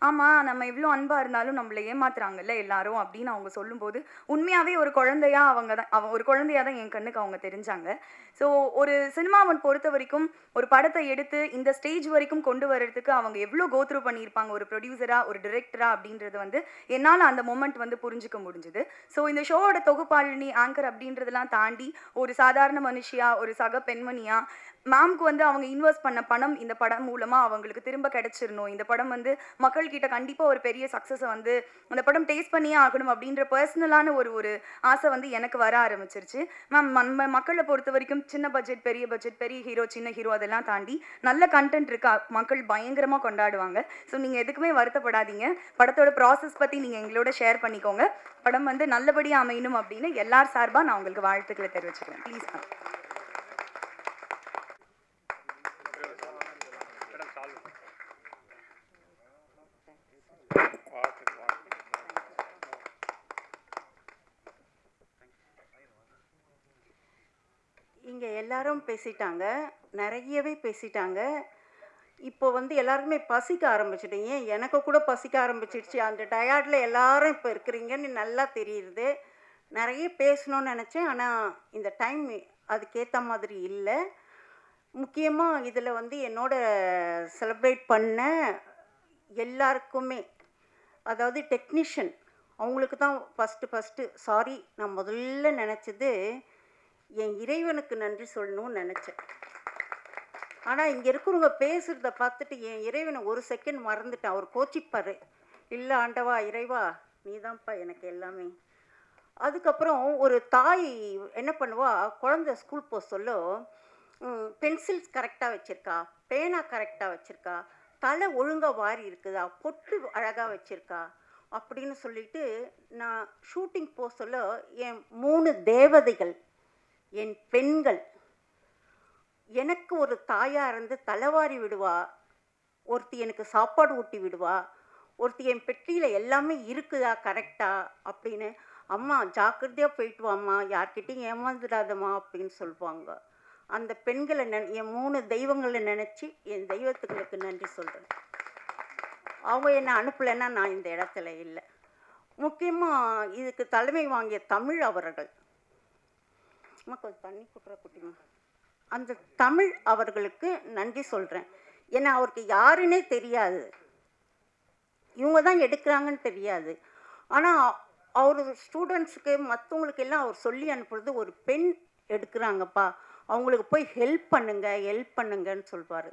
ஆமாம், நம்ம இவ்வளோ அன்பாக இருந்தாலும் நம்மளை ஏமாத்துறாங்கல்ல எல்லாரும் அப்படின்னு அவங்க சொல்லும்போது உண்மையாகவே ஒரு குழந்தையா ஒரு குழந்தையாக தான் என் கண்ணுக்கு அவங்க தெரிஞ்சாங்க. ஸோ ஒரு சினிமாவை பொறுத்த வரைக்கும் ஒரு படத்தை எடுத்து இந்த ஸ்டேஜ் வரைக்கும் கொண்டு வர்றதுக்கு அவங்க எவ்வளோ கோத்ரூ பண்ணியிருப்பாங்க ஒரு ப்ரொடியூசராக ஒரு டிரெக்டரா அப்படின்றது வந்து என்னால் அந்த மொமெண்ட் வந்து புரிஞ்சுக்க முடிஞ்சுது. ஸோ இந்த ஷோவோட தொகுப்பாளினி ஆங்கர் அப்படின்றதெல்லாம் தாண்டி ஒரு சாதாரண மனுஷியா, ஒரு சக பெண்மணியா மேம்க்கு வந்து அவங்க இன்வெஸ்ட் பண்ண பணம் இந்த படம் மூலமாக அவங்களுக்கு திரும்ப கிடைச்சிடணும், இந்த படம் வந்து மக்கள்கிட்ட கண்டிப்பாக ஒரு பெரிய சக்ஸஸை வந்து அந்த படம் டேஸ்ட் பண்ணியே ஆகணும் அப்படின்ற பர்சனலான ஒரு ஆசை வந்து எனக்கு வர ஆரம்பிச்சிருச்சு. மேம் நம்ம மக்களை பொறுத்த வரைக்கும் சின்ன பட்ஜெட், பெரிய ஹீரோ, சின்ன ஹீரோ அதெல்லாம் தாண்டி நல்ல கண்டென்ட் இருக்கா மக்கள் பயங்கரமாக கொண்டாடுவாங்க. ஸோ நீங்கள் எதுக்குமே வருத்தப்படாதீங்க. படத்தோட ப்ராசஸ் பற்றி நீங்கள் எங்களோட ஷேர் பண்ணிக்கோங்க. படம் வந்து நல்லபடியாக அமையணும் அப்படின்னு எல்லார் சார்பாக நான் உங்களுக்கு வாழ்த்துக்களை தெரிவிச்சுக்கிறேன். Please ma'am. இங்கே எல்லாரும் பேசிட்டாங்க, நிறையவே பேசிட்டாங்க. இப்போ வந்து எல்லாருக்குமே பசிக்க ஆரம்பிச்சிட்டீங்க, எனக்கு கூட பசிக்க ஆரம்பிச்சிடுச்சு. அந்த டயர்டில் எல்லாரும் இப்போ இருக்கிறீங்கன்னு நல்லா தெரியுது. நிறைய பேசணும்னு நினச்சேன், ஆனால் இந்த டைம் அதுக்கேற்ற மாதிரி இல்லை. முக்கியமாக இதில் வந்து என்னோட செலிப்ரேட் பண்ண எல்லாருக்குமே, அதாவது டெக்னீஷியன் அவங்களுக்கு தான் ஃபஸ்ட்டு சாரி. நான் முதல்ல நினச்சது என் இறைவனுக்கு நன்றி சொல்லணும்னு நினச்சேன். ஆனால் இங்கே இருக்கிறவங்க பேசுகிறத பார்த்துட்டு என் இறைவனை ஒரு செகண்ட் மறந்துட்டேன். அவர் கோச்சிப்பார், இல்லை ஆண்டவா இறைவா நீ தான்ப்பா எனக்கு எல்லாமே. அதுக்கப்புறம் ஒரு தாய் என்ன பண்ணுவா, குழந்தை ஸ்கூல் போக சொல்ல பென்சில்ஸ் கரெக்டாக வச்சுருக்கா, பேனா கரெக்டாக வச்சுருக்கா, தலை ஒழுங்காக வாரி இருக்குதா, பொட்டு அழகாக வச்சுருக்கா அப்படின்னு சொல்லிட்டு நான் ஷூட்டிங் போக சொல்ல என் 3 தேவதைகள், என் பெண்கள் எனக்கு ஒரு தாயாக இருந்து தலைவாரி விடுவா, ஒருத்தி எனக்கு சாப்பாடு ஊட்டி விடுவா, ஒருத்தி என் பெட்டியில் எல்லாமே இருக்குதா கரெக்டாக அப்படின்னு, அம்மா ஜாக்கிரதையாக போயிட்டு வாம்மா, யார்கிட்டையும் ஏமாந்துடாதம்மா அப்படின்னு சொல்லுவாங்க. அந்த பெண்களை என் 3 தெய்வங்களை நினச்சி என் தெய்வத்துங்களுக்கு நன்றி சொல்கிறேன். அவங்க என்னை அனுப்பலைன்னா நான் இந்த இடத்துல இல்லை. முக்கியமாக இதுக்கு தலைமை வாங்கிய தமிழ் அவர்கள், கொஞ்சம் தண்ணி குட்டுற குட்டிமா, அந்த தமிழ் அவர்களுக்கு நன்றி சொல்கிறேன். ஏன்னா அவருக்கு யாருன்னே தெரியாது, இவங்க தான் எடுக்கிறாங்கன்னு தெரியாது. ஆனால் அவர் ஸ்டூடெண்ட்ஸுக்கு மற்றவங்களுக்கு எல்லாம் அவர் சொல்லி அனுப்புறது, ஒரு பெண் எடுக்கிறாங்கப்பா அவங்களுக்கு போய் ஹெல்ப் பண்ணுங்கன்னு சொல்வார்.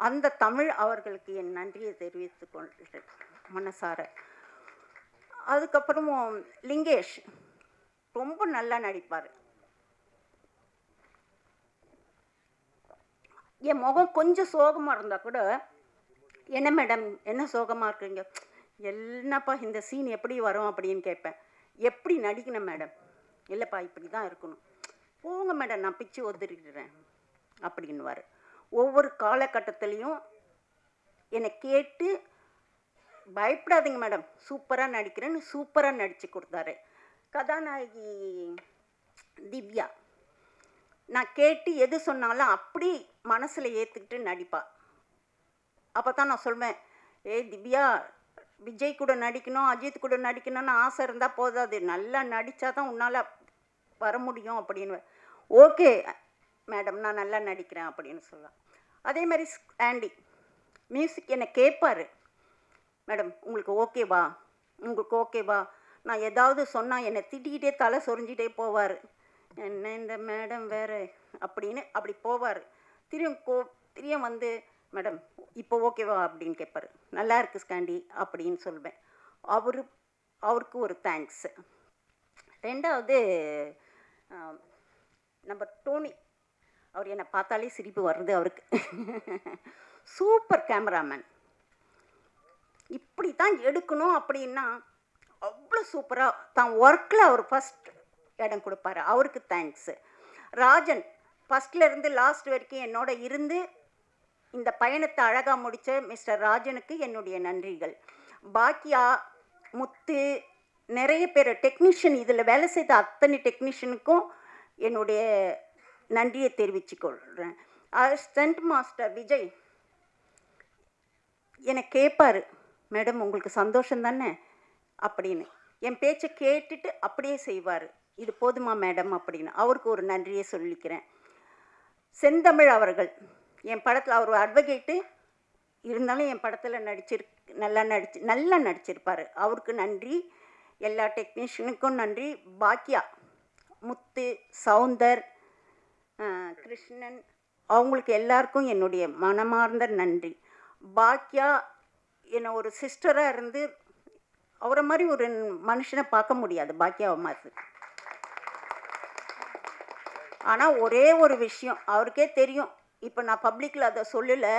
அந்த தமிழ் அவர்களுக்கு என் நன்றியை தெரிவித்து கொள்கிறேன் மனசார. அதுக்கப்புறமும் லிங்கேஷ் ரொம்ப நல்லா நடிப்பார். என் முகம் கொஞ்சம் சோகமாக இருந்தால் கூட, என்ன மேடம் என்ன சோகமாக இருக்கிறீங்க, என்னப்பா இந்த சீன் எப்படி வரும் அப்படின்னு கேட்பேன். எப்படி நடிக்கணும் மேடம், இல்லைப்பா இப்படி தான் இருக்கணும், போங்க மேடம் நான் பிச்சு ஒதுறிடுறேன் அப்படின்னுவார். ஒவ்வொரு காலகட்டத்துலேயும் என்னை கேட்டு பயப்படாதீங்க மேடம் சூப்பராக நடிக்கிறேன்னு சூப்பராக நடித்து கொடுத்தாரு. கதாநாயகி திவ்யா நான் கேட்டு எது சொன்னாலும் அப்படி மனசில் ஏற்றுக்கிட்டு நடிப்பா. அப்போ தான் நான் சொல்வேன், திவ்யா விஜய் கூட நடிக்கணும், அஜித் கூட நடிக்கணும்னு ஆசை இருந்தால் போதாது, நல்லா நடித்தா தான் உன்னால் வர முடியும் அப்படின்னு. ஓகே மேடம் நான் நல்லா நடிக்கிறேன் அப்படின்னு சொல்லலாம். அதே மாதிரி ஆண்டி மியூசிக் என்னை கேட்பார், மேடம் உங்களுக்கு ஓகேவா, நான் ஏதாவது சொன்னால் என்னை திட்டிக்கிட்டே தலை சொரிஞ்சிட்டே போவார். என்ன இந்த மேடம் வேறு அப்படின்னு அப்படி போவார். திரும்பியும் வந்து மேடம் இப்போ ஓகேவா அப்படின்னு கேட்பார். நல்லா இருக்கு ஸ்காண்டி அப்படின்னு சொல்வேன். அவருக்கு ஒரு தேங்க்ஸு. ரெண்டாவது நம்ம டோனி, அவர் என்னை பார்த்தாலே சிரிப்பு வருது அவருக்கு. Super cameraman. இப்படி தான் எடுக்கணும் அப்படின்னா அவ்வளோ சூப்பராக தான் ஒர்க்கில் அவர் ஃபஸ்ட் இடம் கொடுப்பாரு. அவருக்கு தேங்க்ஸு. ராஜன் ஃபஸ்ட்லேருந்து லாஸ்ட் வரைக்கும் என்னோட இருந்து இந்த பயணத்தை அழகாக முடித்த மிஸ்டர் ராஜனுக்கு என்னுடைய நன்றிகள். பாக்கியா, முத்து, நிறைய பேர் டெக்னீஷியன், இதில் வேலை செய்த அத்தனை டெக்னீஷியனுக்கும் என்னுடைய நன்றியை தெரிவிச்சுக்கொள்கிறேன். ஸ்டண்ட் மாஸ்டர் விஜய் என்னை கேட்பார், மேடம் உங்களுக்கு சந்தோஷம் தானே அப்படின்னு. என் பேச்சை கேட்டுட்டு அப்படியே செய்வார், இது போதுமா மேடம் அப்படின்னு. அவருக்கு ஒரு நன்றியை சொல்லிக்கிறேன். செந்தமிழ் அவர்கள் என் படத்தில் அவர் அட்வொகேட்டு இருந்தாலும் என் படத்தில் நல்லா நடிச்சிருப்பார். அவருக்கு நன்றி. எல்லா டெக்னீஷியனுக்கும் நன்றி. பாக்கியா, முத்து, சவுந்தர், கிருஷ்ணன், அவங்களுக்கு எல்லாருக்கும் என்னுடைய மனமார்ந்த நன்றி. பாக்கியா என்னை ஒரு சிஸ்டராக இருந்து, அவரை மாதிரி ஒரு மனுஷனை பார்க்க முடியாது பாக்கியாவை மாதிரி. ஆனால் ஒரே ஒரு விஷயம் அவருக்கே தெரியும், இப்போ நான் பப்ளிக்கில் அதை சொல்லலை,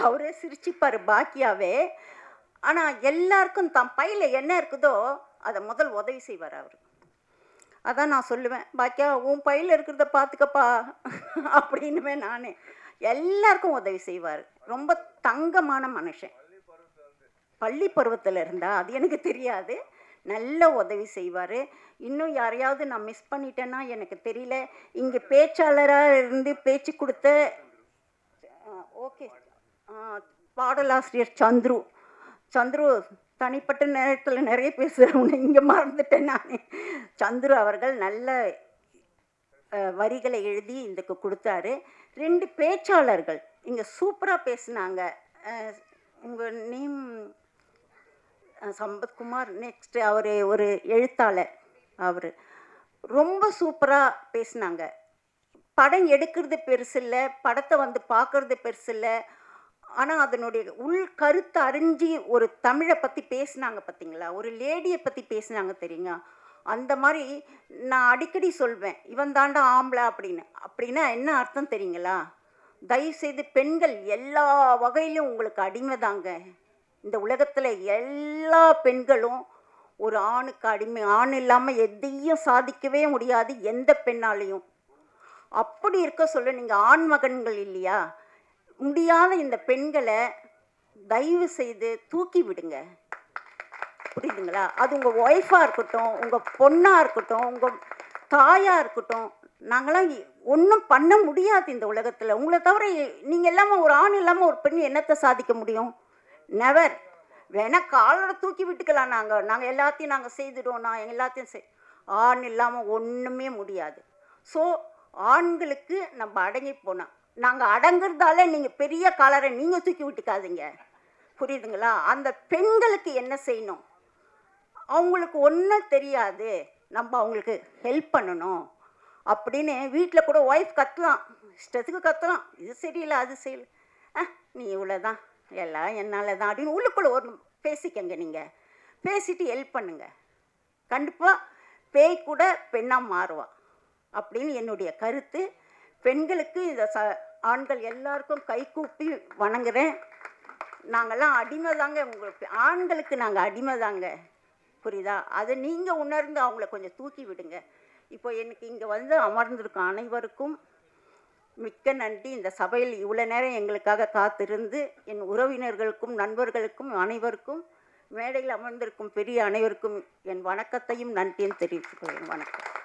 அவரே சிரிச்சுப்பார் பாக்கியாவே. ஆனால் எல்லாருக்கும் தன் பையில் என்ன இருக்குதோ அதை முதல் உதவி செய்வார் அவர். அதான் நான் சொல்லுவேன், பாக்கியா உன் பையில் இருக்கிறத பார்த்துக்கப்பா அப்படின்னுவேன் நானே. எல்லாருக்கும் உதவி செய்வார். ரொம்ப தங்கமான மனுஷன். பள்ளி பருவத்தில் இருந்தால் அது எனக்கு தெரியாது, நல்ல உதவி செய்வார். இன்னும் யாரையாவது நான் மிஸ் பண்ணிட்டேன்னா எனக்கு தெரியல. இங்கே பேச்சாளராக இருந்து பேச்சு கொடுத்த ஓகே பாடலாசிரியர் சந்துரு தனிப்பட்ட நேரத்தில் நிறைய பேசுகிறவங்க இங்கே மறந்துட்டேன் நான். சந்துரு அவர்கள் நல்ல வரிகளை எழுதி இதுக்கு கொடுத்தாரு. 2 பேச்சாளர்கள் இங்கே சூப்பராக பேசினாங்க. உங்கள் நேம் சம்பத்குமார். நெக்ஸ்ட்டு அவர் ஒரு எழுத்தாளர், அவர் ரொம்ப சூப்பராக பேசினாங்க. படம் எடுக்கிறது பெருசு இல்லை, படத்தை வந்து பார்க்குறது பெருசு இல்லை, ஆனால் அதனுடைய உள் கருத்தை அறிஞ்சு ஒரு தமிழை பற்றி பேசினாங்க பார்த்தீங்களா, ஒரு லேடியை பற்றி பேசினாங்க தெரியுங்க. அந்த மாதிரி நான் அடிக்கடி சொல்வேன், இவன் தாண்டா ஆம்பளை அப்படின்னு. அப்படின்னா என்ன அர்த்தம் தெரியுங்களா? தயவுசெய்து பெண்கள் எல்லா வகையிலும் உங்களுக்கு அடிமை தாங்க. இந்த உலகத்தில் எல்லா பெண்களும் ஒரு ஆணுக்கு அடிமை. ஆண் இல்லாமல் எதையும் சாதிக்கவே முடியாது எந்த பெண்ணாலையும். அப்படி இருக்க சொல்ல நீங்கள் ஆண் மகன்கள் இல்லையா, முடியாத இந்த பெண்களை தயவு செய்து தூக்கி விடுங்க. புரியுதுங்களா? அது உங்கள் ஒய்ஃபாக இருக்கட்டும், உங்கள் பொண்ணாக இருக்கட்டும், உங்கள் தாயாக இருக்கட்டும். நாங்களாம் ஒன்றும் பண்ண முடியாது இந்த உலகத்தில். உங்களை தவிர நீங்கள் இல்லாமல் ஒரு ஆண் இல்லாமல் ஒரு பெண் என்னத்தை சாதிக்க முடியும்? நெவர். வேணால் காலோட தூக்கி விட்டுக்கலாம். நாங்கள் எல்லாத்தையும் நாங்கள் செய்துடுவோம், நான் எல்லாத்தையும் ஆண் இல்லாமல் ஒன்றுமே முடியாது. ஸோ ஆண்களுக்கு நம்ம அடங்கி போனோம். நாங்கள் அடங்குறதால நீங்கள் பெரிய காலரை நீங்கள் தூக்கி விட்டுக்காதீங்க. புரியுதுங்களா? அந்த பெண்களுக்கு என்ன செய்யணும், அவங்களுக்கு ஒன்றும் தெரியாது, நம்ம அவங்களுக்கு ஹெல்ப் பண்ணணும் அப்படின்னு வீட்டில் கூட ஒய்ஃப் கத்தலாம், இஷ்டத்துக்கு கத்தலாம், இது சரியில்லை அது செய்யலை, நீ இவ்வளோதான் எல்லாம் என்னால் தான் அப்படின்னு உள்ளுக்குள்ளே ஒரு பேசிக்கங்க. நீங்கள் பேசிட்டு ஹெல்ப் பண்ணுங்க. கண்டிப்பாக பேய் கூட பெண்ணாக மாறுவா அப்படின்னு என்னுடைய கருத்து. பெண்களுக்கு இதை ஆண்கள் எல்லாருக்கும் கைகூப்பி வணங்குறேன். நாங்கள்லாம் அடிமை தாங்க, உங்களுக்கு ஆண்களுக்கு நாங்கள் அடிமை தாங்க. புரியுதா? அதை நீங்கள் உணர்ந்து அவங்கள கொஞ்சம் தூக்கி விடுங்க. இப்போ எனக்கு இங்கே வந்து அமர்ந்திருக்கும் அனைவருக்கும் மிக்க நன்றி. இந்த சபையில் இவ்வளோ நேரம் எங்களுக்காக காத்திருந்து என் உறவினர்களுக்கும் நண்பர்களுக்கும் அனைவருக்கும் மேடையில் அமர்ந்திருக்கும் பெரிய அனைவருக்கும் என் வணக்கத்தையும் நன்றியும் தெரிவித்துக் கொள்கிறேன். வணக்கம்.